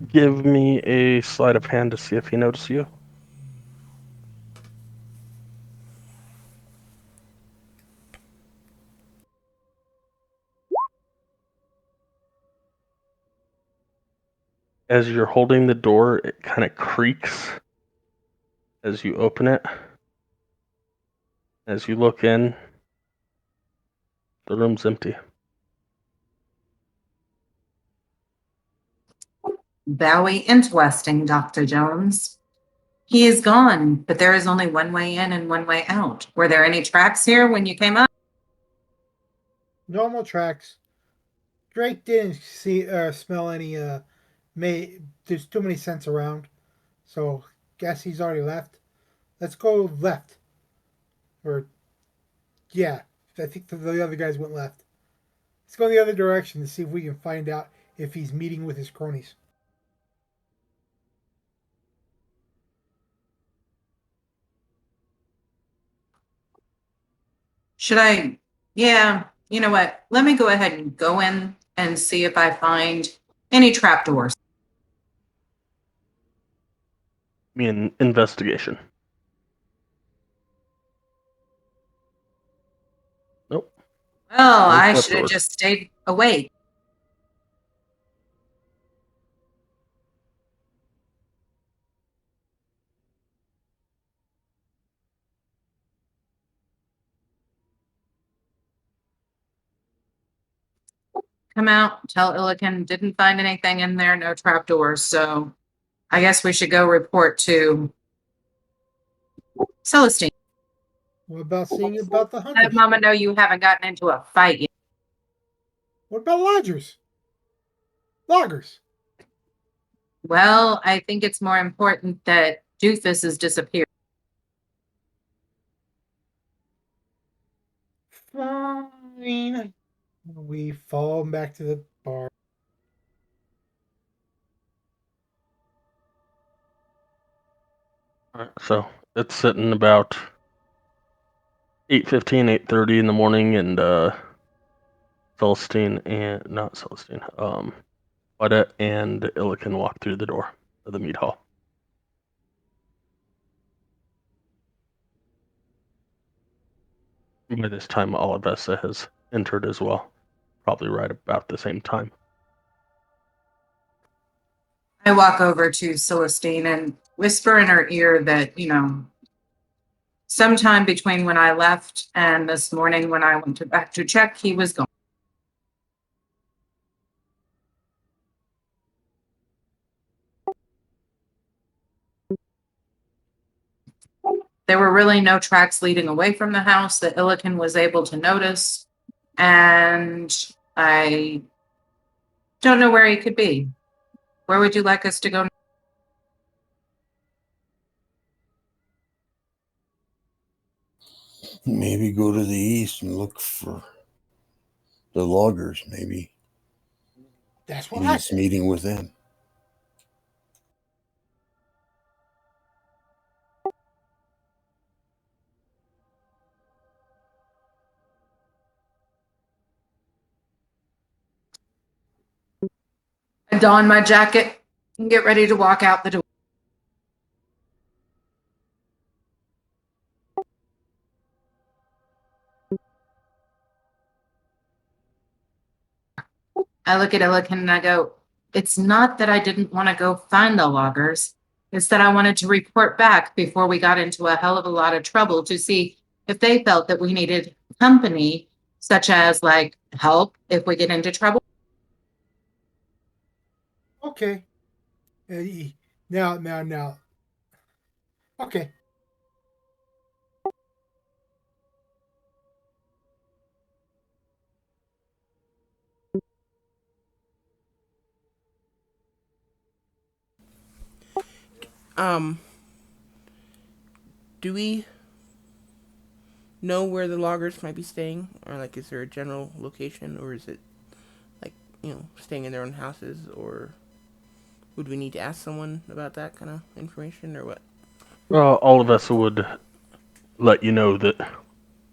Give me a sleight of hand to see if he notices you. As you're holding the door, it kind of creaks as you open it. As you look in, the room's empty. Very interesting, Dr. Jones. He is gone, but there is only one way in and one way out. Were there any tracks here when you came up? Normal tracks. Drake didn't see smell any. There's too many scents around, so guess he's already left. Let's go left. Or yeah, I think the other guys went left. Let's go the other direction to see if we can find out if he's meeting with his cronies. Should I? Yeah, you know what? Let me go ahead and go in and see if I find any trapdoors. Me an investigation. Nope. Well, No I should have trapdoors. just stayed awake. Come out, tell Illiken didn't find anything in there, no trapdoors. So I guess we should go report to Celestine. What about seeing about the Let hunters? Mama know you haven't gotten into a fight yet. What about lodgers? Loggers. Well, I think it's more important that Doofus has disappeared. Fine. We fall back to the bar. Alright, so it's sitting about 8:15, 8:30 in the morning, and Celestine and not Celestine, Wada and Illiken walk through the door of the meat hall. By this time, Olivessa has entered as well, probably right about the same time. I walk over to Celestine and whisper in her ear that, sometime between when I left and this morning when I went back to check, he was gone. There were really no tracks leading away from the house that Illiken was able to notice, and I don't know where he could be. Where would you like us to go? Maybe go to the east and look for the loggers. Maybe That's what I he's said. meeting with them. I don my jacket and get ready to walk out the door. I look at Illiken and I go, it's not that I didn't want to go find the loggers. It's that I wanted to report back before we got into a hell of a lot of trouble to see if they felt that we needed company such as like help if we get into trouble. Okay. Now. Okay. Um, do we know where the loggers might be staying, or like, is there a general location, or is it like, staying in their own houses, or would we need to ask someone about that kind of information, or what? All of us would let you know that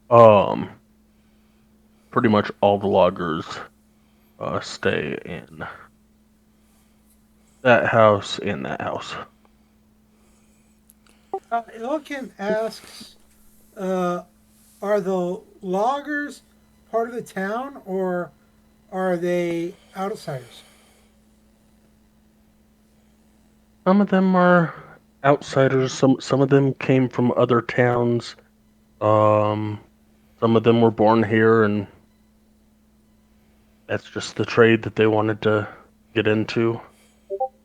um, pretty much all the loggers stay in that house and that house. Illiken asks, uh, are the loggers part of the town or are they outsiders? Some of them are outsiders. Some of them came from other towns. Um, some of them were born here, and that's just the trade that they wanted to get into.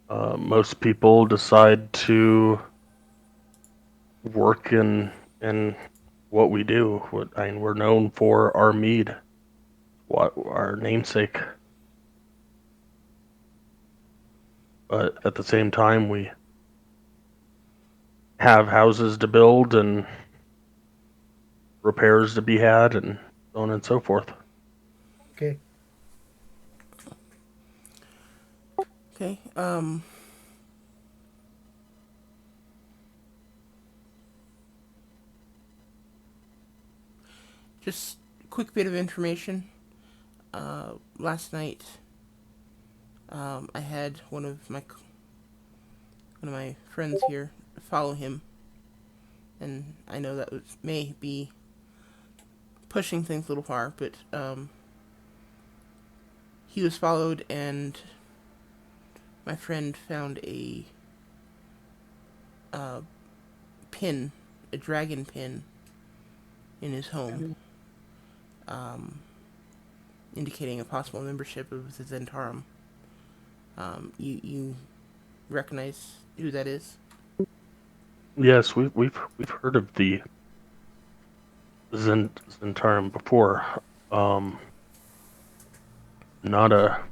Most people decide to work in what we do. I mean, we're known for our mead, what our namesake. But at the same time, we have houses to build and repairs to be had, and so on and so forth. Okay. Okay. Just a quick bit of information. Last night, I had one of my friends here follow him, and I know that may be pushing things a little far, but he was followed, and my friend found a pin, a dragon pin, in his home, um, indicating a possible membership of the Zentarum. You recognize who that is? Yes, we've heard of the Zentarum before. Um, not a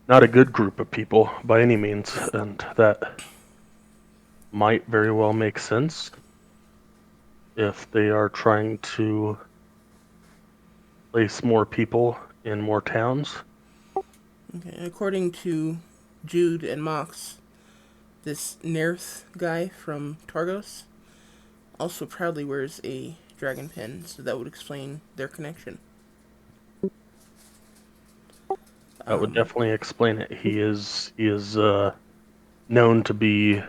not a good group of people by any means, and that might very well make sense if they are trying to place more people in more towns. Okay, and according to Jude and Mox, this Nerth guy from Targos also proudly wears a dragon pin, so that would explain their connection. That would definitely explain it. He is known to be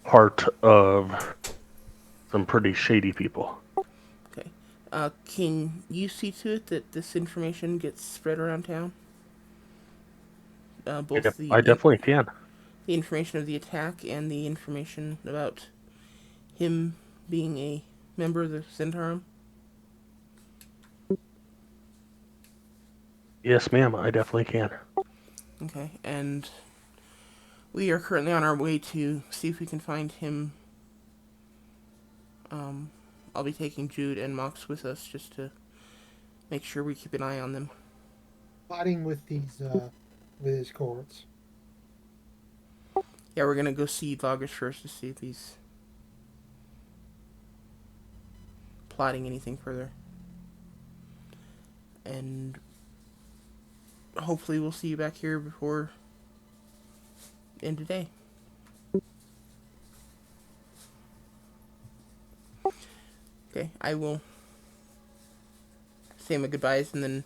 part of some pretty shady people. Okay. Can you see to it that this information gets spread around town? Both I definitely can. the information of the attack and the information about him being a member of the Zentarum? Yes, ma'am, I definitely can. Okay, and we are currently on our way to see if we can find him. I'll be taking Jude and Mox with us just to make sure we keep an eye on them. Plotting with with his cohorts. Yeah, we're gonna go see Loggers first to see if he's plotting anything further. And hopefully we'll see you back here before end of day. Okay, I will say my goodbyes and then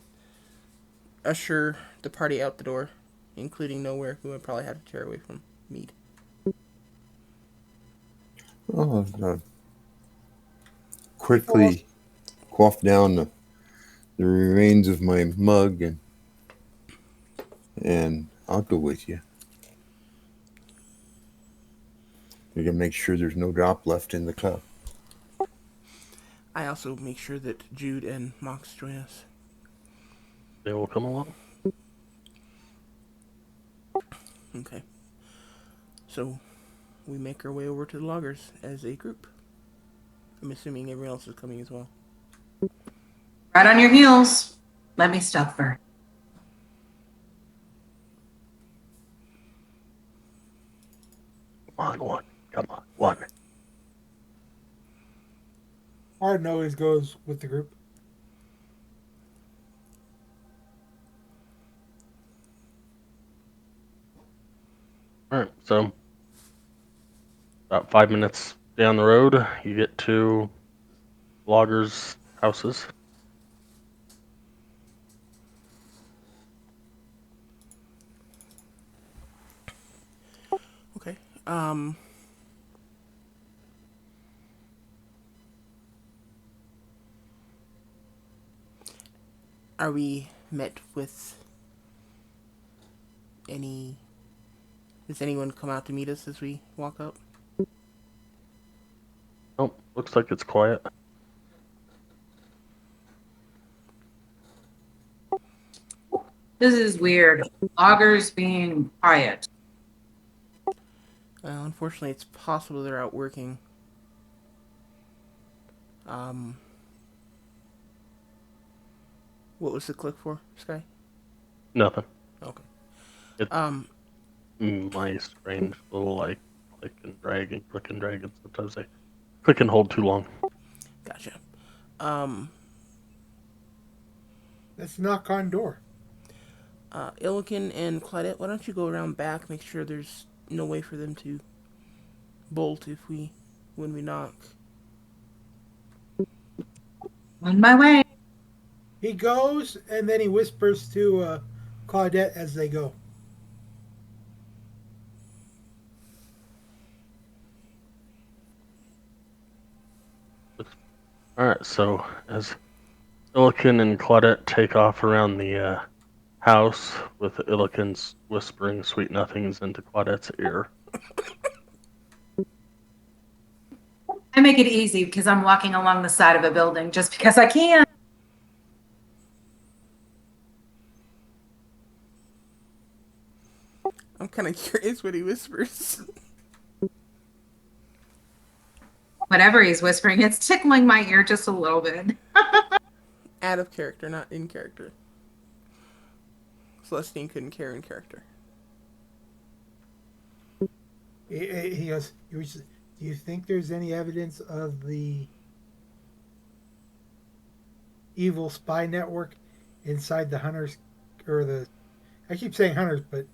usher the party out the door, including Nowhere, who I probably had to tear away from Mead. Oh, quickly quaff down the remains of my mug and I'll go with you. We can make sure there's no drop left in the cup. I also make sure that Jude and Mox join us. They will come along. Okay. So, we make our way over to the loggers as a group. I'm assuming everyone else is coming as well. Right on your heels. Let me stealth first. Come on, one. Come on, one. Arden always goes with the group. All right, so about 5 minutes down the road, you get to loggers' houses. Okay. Are we met with any... Does anyone come out to meet us as we walk up? Oh, looks like it's quiet. This is weird. Loggers being quiet. Unfortunately, it's possible they're out working. What was the click for, Sky? Nothing. Okay. It- My strange little like click and drag and click and drag, and sometimes I click and hold too long. Gotcha. Let's knock on door. Illiken and Claudette, why don't you go around back, make sure there's no way for them to bolt when we knock. On my way. He goes, and then he whispers to Claudette as they go. Alright, so as Illiken and Claudette take off around the house, with Illiken's whispering sweet nothings into Claudette's ear. I make it easy because I'm walking along the side of a building just because I can. I'm kind of curious what he whispers. Whatever he's whispering, it's tickling my ear just a little bit. Out of character, not in character. Celestine couldn't care in character. He goes, do you think there's any evidence of the evil spy network inside the hunters, or the, I keep saying hunters, but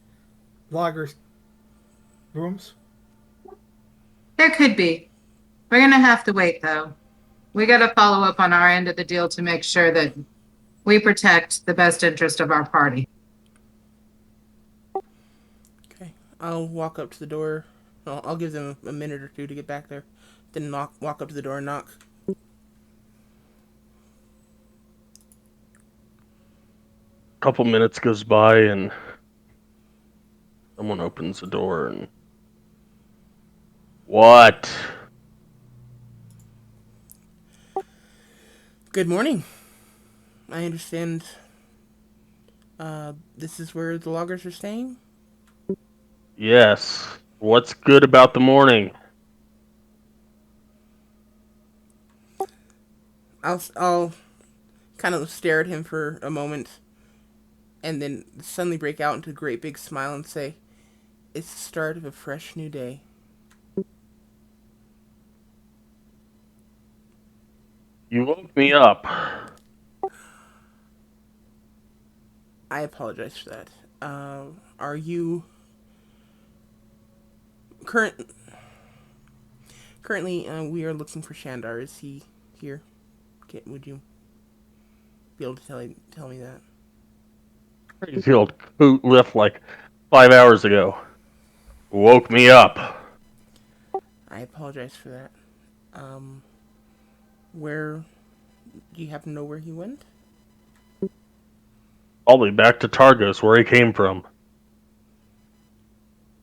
loggers' rooms? There could be. We're going to have to wait, though. We got to follow up on our end of the deal to make sure that we protect the best interest of our party. Okay. I'll walk up to the door. I'll give them a minute or two to get back there. Then walk up to the door and knock. A couple minutes goes by and someone opens the door and... What? Good morning. I understand this is where the loggers are staying? Yes. What's good about the morning? I'll kind of stare at him for a moment and then suddenly break out into a great big smile and say, "It's the start of a fresh new day." You woke me up. I apologize for that. Are you currently we are looking for Shandar. Is he here? Would you be able to tell me that? Crazy old coot left like 5 hours ago. Woke me up. I apologize for that. Where do you happen to know where he went? Probably back to Targos, where he came from.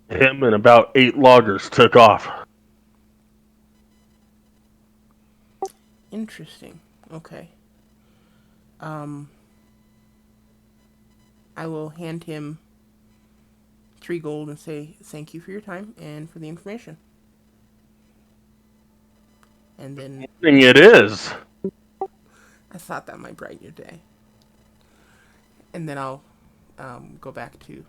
Him and about 8 loggers took off. Interesting. Okay. I will hand him 3 gold and say thank you for your time and for the information. And then Thing it is. I thought that might brighten your day. And then I'll go back to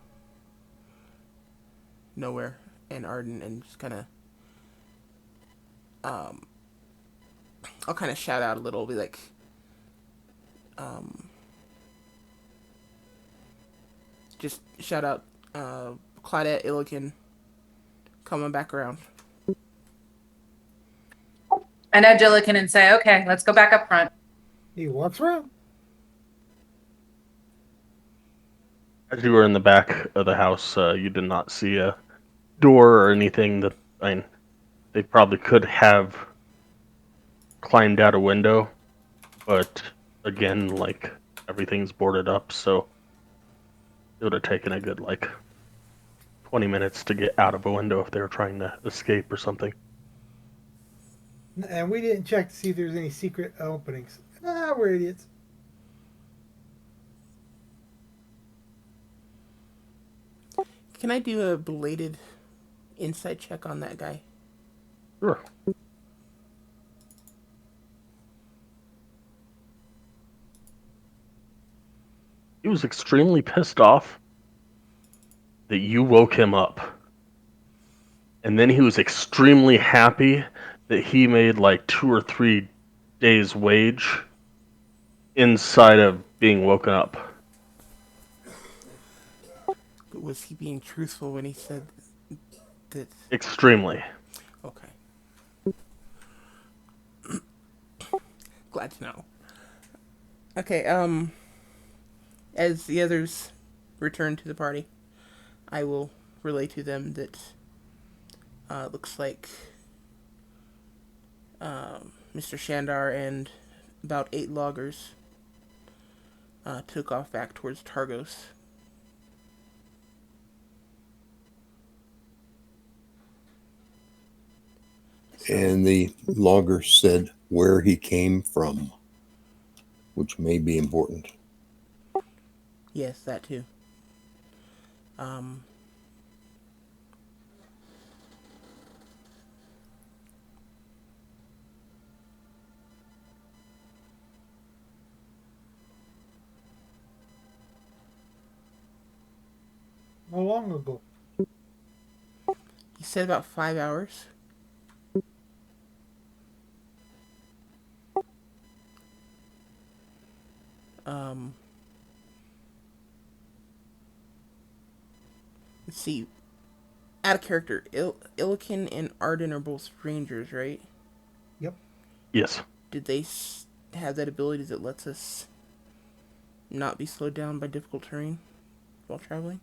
Nowhere and Arden and just kind of I'll kind of shout out a little, be like, just shout out Claudette Illiken coming back around. I nudge Illiken and say, okay, let's go back up front. He walks around. As you were in the back of the house, you did not see a door or anything that, I mean, they probably could have climbed out a window, but again, like, everything's boarded up, so it would have taken a good, 20 minutes to get out of a window if they were trying to escape or something. And we didn't check to see if there's any secret openings. We're idiots. Can I do a belated insight check on that guy? Sure. He was extremely pissed off that you woke him up. And then he was extremely happy that he made 2 or 3 days' wage inside of being woken up. But was he being truthful when he said that? Extremely. Okay. Glad to know. Okay, as the others return to the party, I will relay to them that looks like Mr. Shandar and about 8 loggers took off back towards Targos. And the logger said where he came from, which may be important. Yes, that too. How long ago? He said about 5 hours. Let's see. Out of character, Illiken and Arden are both rangers, right? Yep. Yes. Did they have that ability that lets us not be slowed down by difficult terrain while traveling?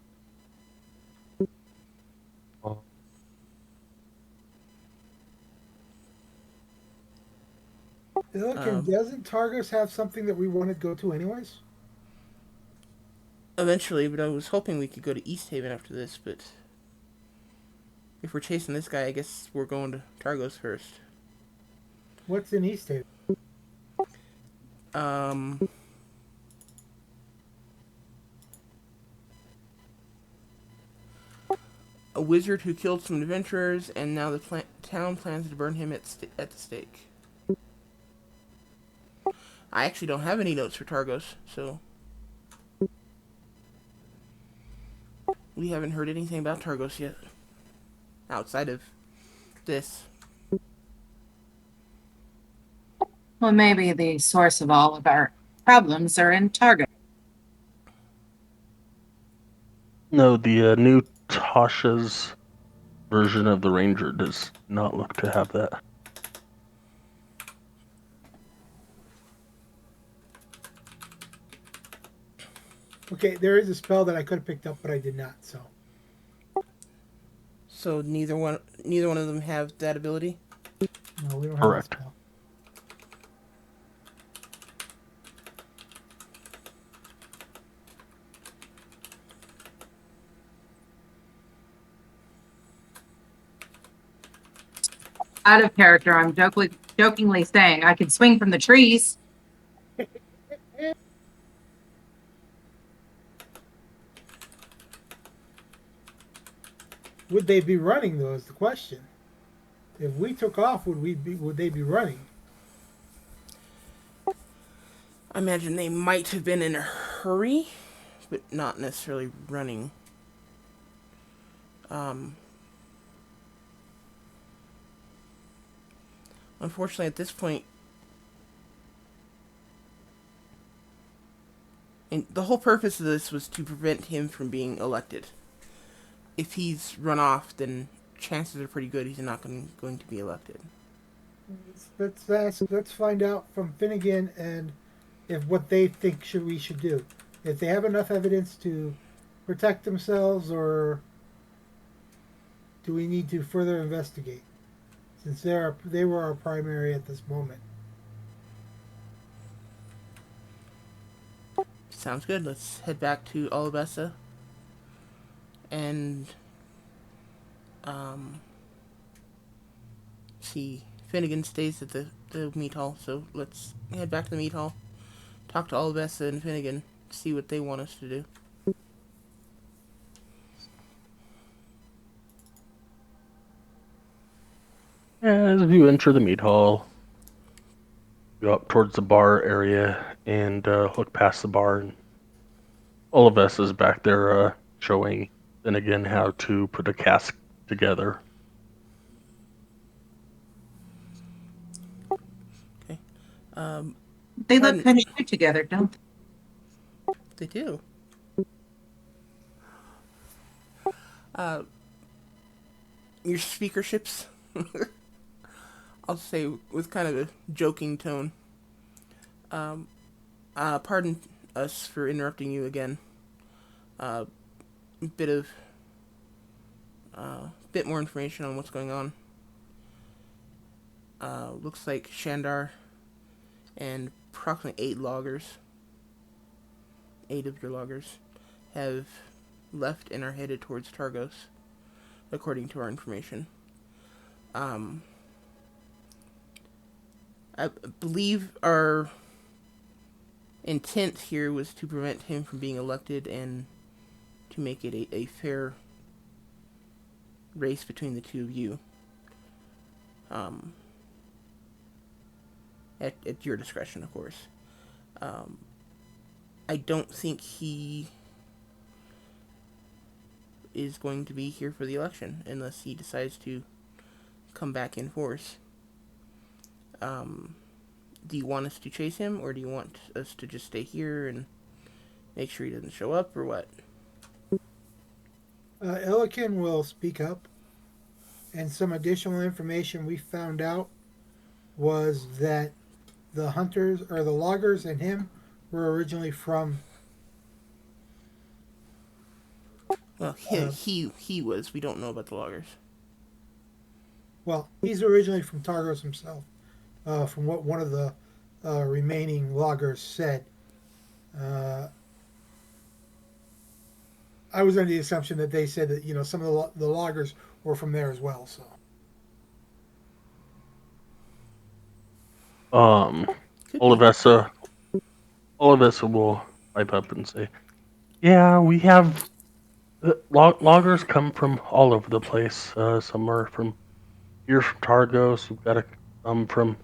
Doesn't Targos have something that we want to go to anyways? Eventually, but I was hoping we could go to East Haven after this, but if we're chasing this guy, I guess we're going to Targos first. What's in East Haven? A wizard who killed some adventurers, and now the town plans to burn him at the stake. I actually don't have any notes for Targos, so we haven't heard anything about Targos yet. Outside of this. Well, maybe the source of all of our problems are in Target. No, the new Tasha's version of the Ranger does not look to have that. Okay, there is a spell that I could have picked up, but I did not. So neither one of them have that ability? No, we don't have Correct. that spell. Out of character, I'm jokingly saying I could swing from the trees. Would they be running though? Is the question. If we took off, would they be running? I imagine they might have been in a hurry, but not necessarily running. Unfortunately, at this point, and the whole purpose of this was to prevent him from being elected. If he's run off, then chances are pretty good he's not going to be elected. Let's find out from Finnegan and if what they think we should do. If they have enough evidence to protect themselves, or do we need to further investigate? Since they were our primary at this moment. Sounds good. Let's head back to Olabessa. And see, Finnegan stays at the meat hall, so let's head back to the meat hall, talk to Olabessa and Finnegan, see what they want us to do. As you enter the meat hall, go up towards the bar area and look past the bar, and all of us is back there showing Finnegan how to put a cask together. Okay. They look kind of good together, don't they? They do. Your speakerships, I'll say with kind of a joking tone. Pardon us for interrupting you again. Bit more information on what's going on. Looks like Shandar and approximately 8 of your loggers, have left and are headed towards Targos, according to our information. I believe our intent here was to prevent him from being elected and to make it a fair race between the two of you. At your discretion, of course. I don't think he is going to be here for the election unless he decides to come back in force. Do you want us to chase him, or do you want us to just stay here and make sure he doesn't show up, or what? Elikin will speak up, and some additional information we found out was that the hunters, or the loggers, and him were originally from. Well, he was. We don't know about the loggers. Well, he's originally from Targos himself, from what one of the remaining loggers said. I was under the assumption that they said that some of the loggers were from there as well. So. Olivessa will pipe up and say, "Yeah, we have loggers come from all over the place. Some are from here, from Targos. We've got some from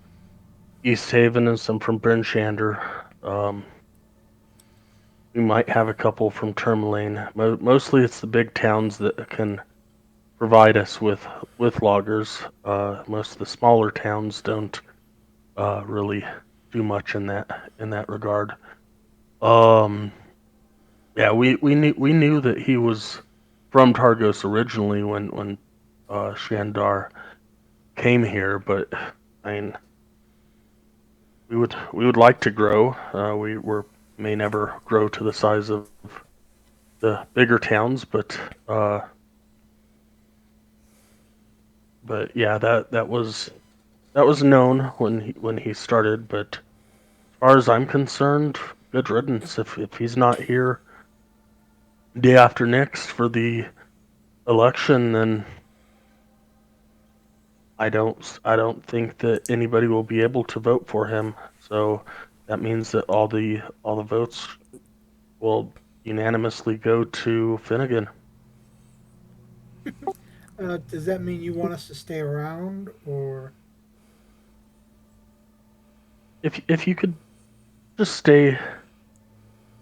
East Haven and some from Bryn Shander. We might have a couple from Tourmaline. Mostly, it's the big towns that can provide us with loggers. Most of the smaller towns don't really do much in that regard. Yeah, we knew that he was from Targos originally when Shandar came here, but I mean, we would like to grow. We may never grow to the size of the bigger towns, but yeah, that was known when he started. But as far as I'm concerned, good riddance. If he's not here day after next for the election, then I don't think that anybody will be able to vote for him. So that means that all the votes will unanimously go to Finnegan. Does that mean you want us to stay around, or If you could just stay,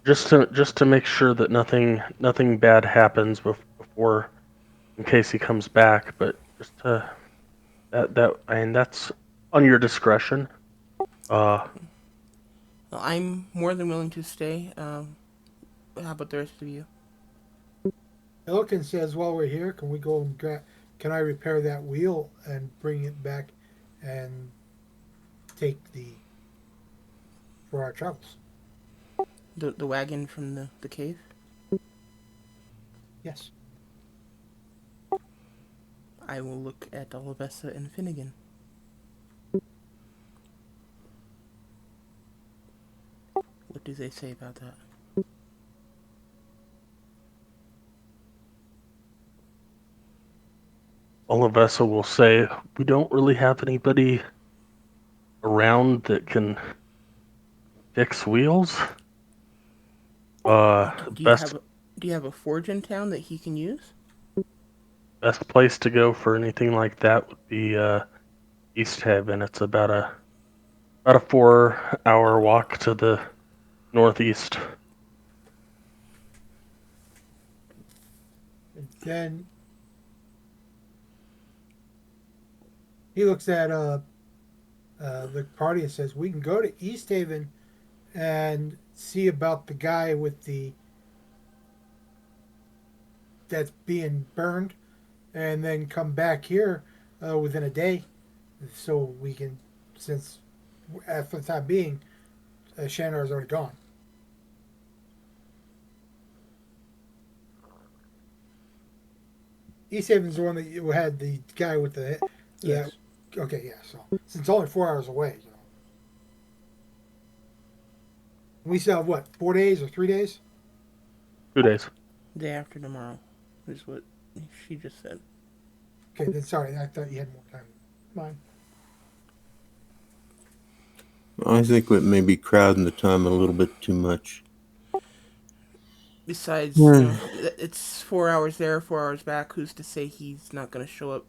just to make sure that nothing bad happens before, in case he comes back, but just to that I mean that's on your discretion. Uh, Well, I'm more than willing to stay. How about the rest of you? Elkin says, while we're here, can we go and can I repair that wheel and bring it back and take the for our travels? The wagon from the cave? Yes. I will look at Olivessa and Finnegan. What do they say about that? Olivessa will say, "We don't really have anybody around that can fix wheels. Do you Best have do you have a forge in town that he can use? best place to go for anything like that would be East Haven. It's about a 4 hour walk to the northeast." And then he looks at the party and says, "We can go to East Haven and see about the guy with the that's being burned, and then come back here within a day, so we can, since for the time being, Shandar is already gone." East Haven's the one that you had the guy with the Yes. okay, yeah. So since it's only 4 hours away, we still have what, 4 days or 3 days? 2 days. Day after tomorrow is what she just said. Okay, then sorry, I thought you had more time. Mine. I think we may be crowding the time a little bit too much. Besides, it's 4 hours there, 4 hours back. Who's to say he's not going to show up?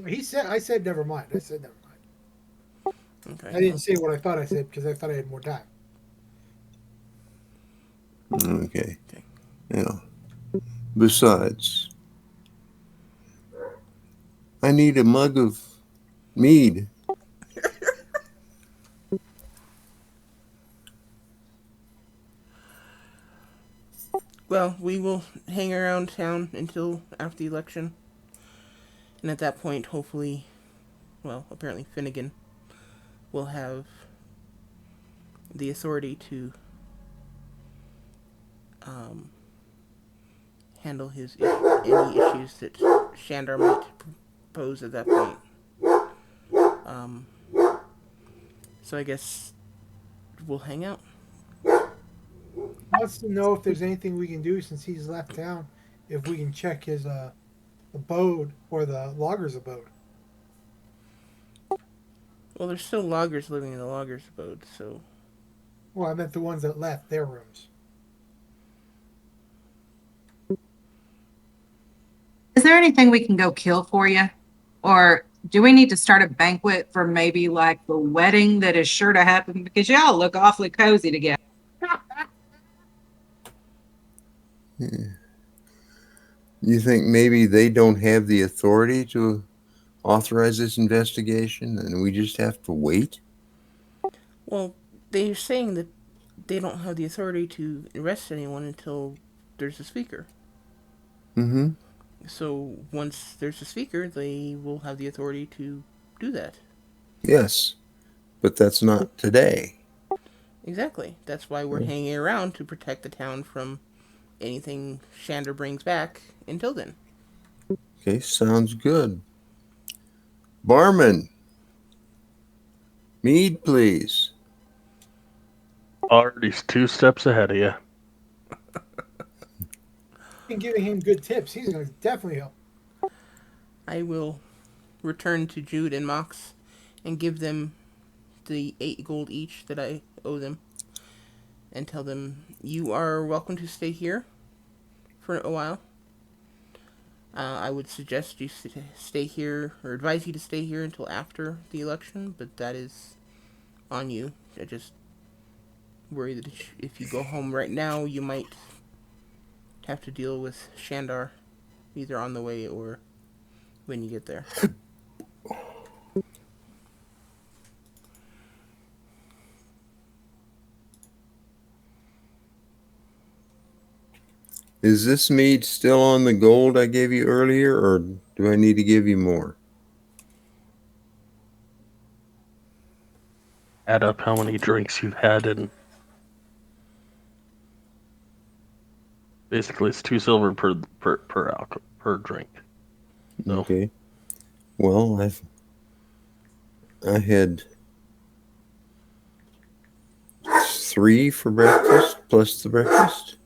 I said never mind. I said never mind. Okay. I didn't say what I thought I said because I thought I had more time. Okay. Okay. Yeah. Besides, I need a mug of mead. Well, we will hang around town until after the election. And at that point, hopefully, well, apparently Finnegan will have the authority to um, handle any issues that Shandar might pose at that point. Um, so I guess we'll hang out. Wants to know if there's anything we can do since he's left town. If we can check his abode or the logger's abode. Well, there's still loggers living in the loggers' abode, so Well, I meant the ones that left their rooms. Is there anything we can go kill for you? Or do we need to start a banquet for maybe like the wedding that is sure to happen? Because y'all look awfully cozy together. You think maybe they don't have the authority to authorize this investigation and we just have to wait? well, they're saying that they don't have the authority to arrest anyone until there's a speaker. Mm-hmm. So once there's a speaker, they will have the authority to do that. Yes, but that's not today. Exactly. That's why we're hanging around to protect the town from anything Shandar brings back until then. Okay, sounds good. Barman, mead, please. Already 2 steps ahead of you. And giving him good tips, he's going to definitely help. I will return to Jude and Mox and give them the 8 gold each that I owe them, and tell them you are welcome to stay here for a while. I would suggest you stay here, or advise you to stay here until after the election, but that is on you. I just worry that if you go home right now, you might have to deal with Shandar, either on the way or when you get there. Is this mead still on the gold I gave you earlier, or do I need to give you more? Add up how many drinks you've had, and basically it's 2 silver per drink. So. Okay. Well, I had 3 for breakfast plus the breakfast.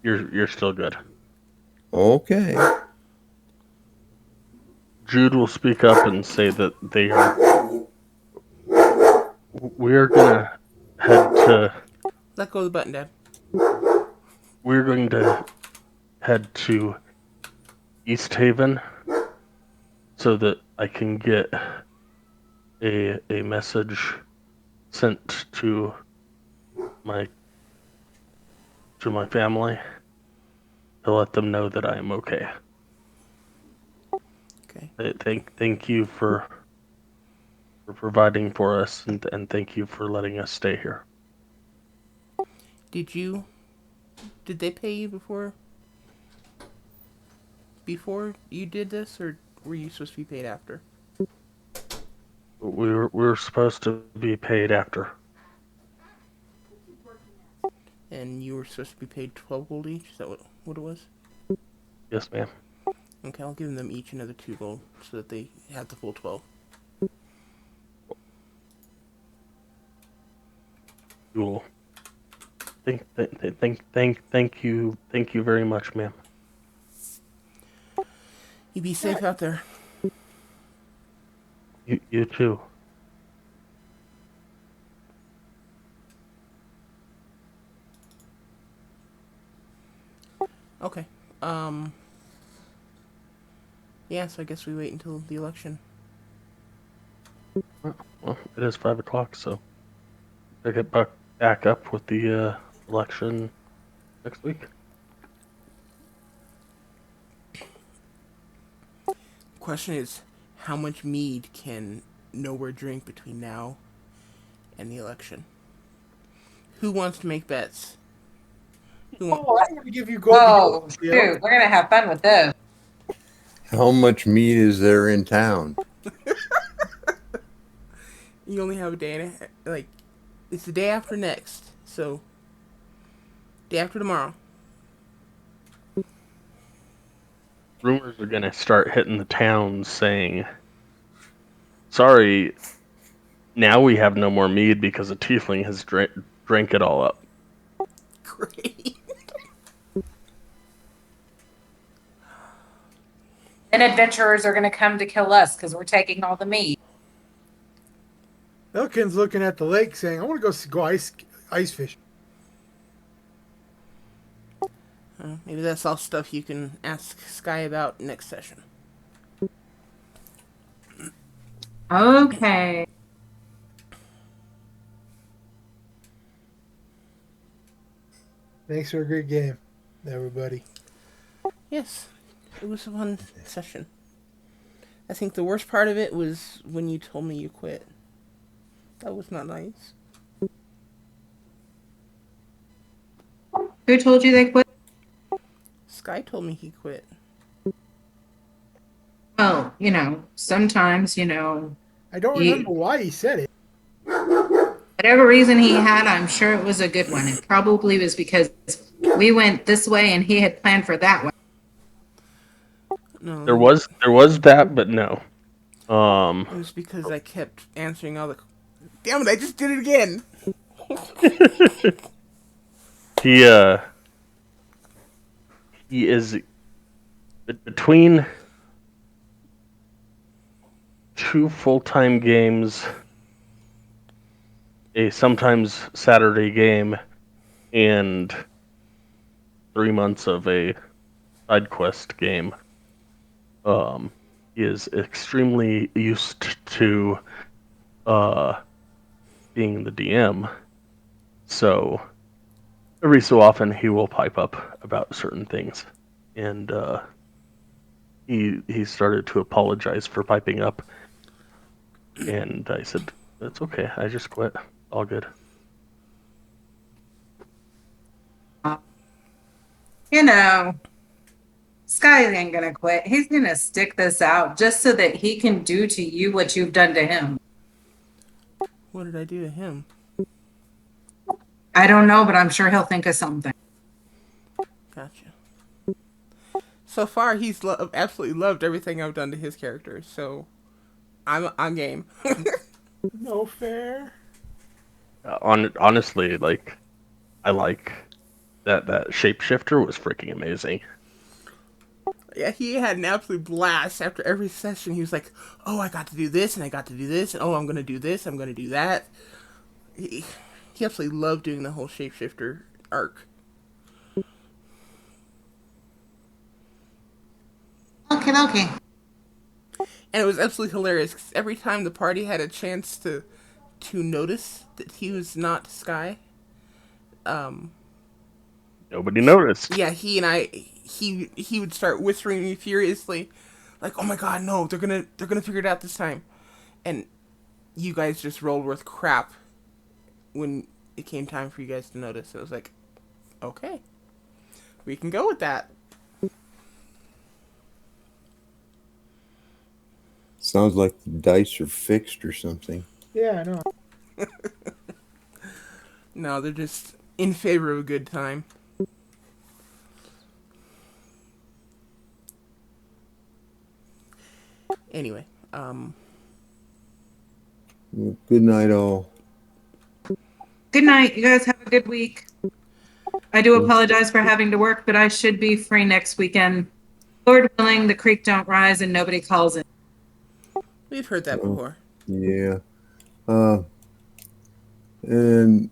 You're still good. Okay. Jude will speak up and say that we're gonna head to. Let go of the button, Dad. We're going to head to East Haven so that I can get a message sent to my family to let them know that I am okay. Okay. Thank you for providing for us, and thank you for letting us stay here. Did they pay you before you did this, or were you supposed to be paid after? We were supposed to be paid after. And you were supposed to be paid 12 gold each? Is that what it was? Yes, ma'am. Okay, I'll give them each another 2 gold so that they have the full 12. Cool. Thank you very much, ma'am. You be safe out there. You too. Okay. Yeah, so I guess we wait until the election. Well, it is 5 o'clock, so I get back up with the election next week. Question is, how much mead can Nowhere drink between now and the election? Who wants to make bets? I'm going to give you gold. Oh, shoot. We're going to have fun with this. How much meat is there in town? You only have a day and it's the day after next, so day after tomorrow. Rumors are gonna start hitting the towns saying, sorry, now we have no more mead because a tiefling has drank it all up. Great. Then adventurers are going to come to kill us because we're taking all the meat. Elkin's looking at the lake saying, I want to go ice fishing. Maybe that's all stuff you can ask Sky about next session. Okay. Thanks for a great game, everybody. Yes, it was a fun session. I think the worst part of it was when you told me you quit. That was not nice. Who told you they quit? Sky told me he quit. Oh, sometimes, I don't remember why he said it. Whatever reason he had, I'm sure it was a good one. It probably was because we went this way and he had planned for that way. No. There was that, but no. It was because I kept answering all the... Damn it, I just did it again! He is between 2 full-time games, a sometimes Saturday game, and 3 months of a side quest game. He is extremely used to being the DM, so every so often he will pipe up about certain things, and he started to apologize for piping up, and I said, "That's okay. I just quit. All good." You know, Sky ain't gonna quit. He's gonna stick this out just so that he can do to you what you've done to him. What did I do to him? I don't know, but I'm sure he'll think of something. Gotcha. So far, he's absolutely loved everything I've done to his character, so I'm game. No fair. Honestly, like, I like that shapeshifter was freaking amazing. Yeah, he had an absolute blast after every session. He was like, "Oh, I got to do this, and I got to do this, and oh, I'm gonna do this, I'm gonna do that." He absolutely loved doing the whole shapeshifter arc. Okay. And it was absolutely hilarious because every time the party had a chance to notice that he was not Sky, Nobody noticed. yeah, he would start whispering me furiously, like, "Oh my God, no! They're gonna figure it out this time," and you guys just rolled with crap when it came time for you guys to notice. It was like, okay, we can go with that. Sounds like the dice are fixed or something. Yeah, I know. No, they're just in favor of a good time. Anyway, Well, good night, all. Good night. You guys have a good week. I do apologize for having to work, but I should be free next weekend. Lord willing, the creek don't rise and nobody calls in. we've heard that before. Yeah. And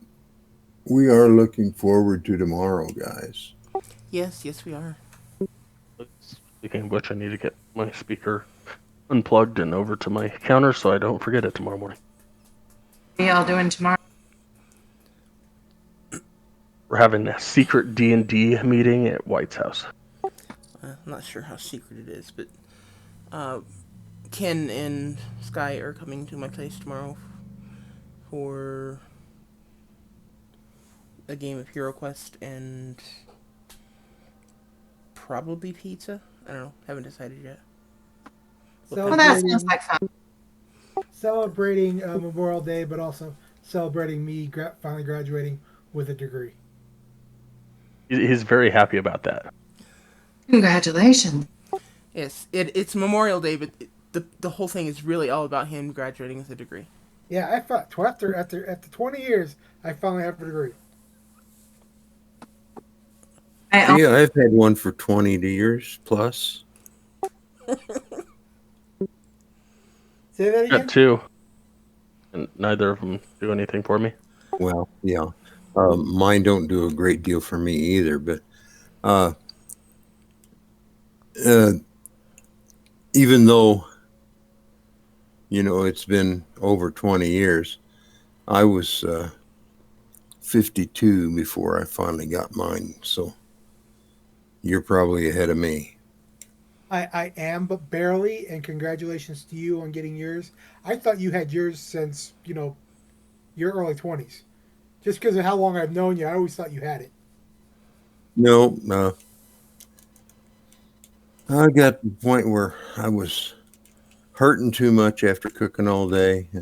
we are looking forward to tomorrow, guys. Yes, we are. Speaking of which, I need to get my speaker unplugged and over to my counter so I don't forget it tomorrow morning. What are y'all doing tomorrow? We're having a secret D&D meeting at White's house. I'm not sure how secret it is, but Ken and Sky are coming to my place tomorrow for a game of Hero Quest and probably pizza. I don't know. Haven't decided yet. Well, that sounds like fun. Celebrating Memorial Day, but also celebrating me finally graduating with a degree. He's very happy about that. Congratulations. Yes, it's Memorial Day, but the whole thing is really all about him graduating with a degree. Yeah, I thought after 20 years, I finally have a degree. Yeah, I've had one for 20 years plus. Say that again? Got 2, and neither of them do anything for me. Well, yeah. Mine don't do a great deal for me either, but even though, it's been over 20 years, I was 52 before I finally got mine, so you're probably ahead of me. I am, but barely, and congratulations to you on getting yours. I thought you had yours since, your early 20s. Just because of how long I've known you, I always thought you had it. No, I got to the point where I was hurting too much after cooking all day, and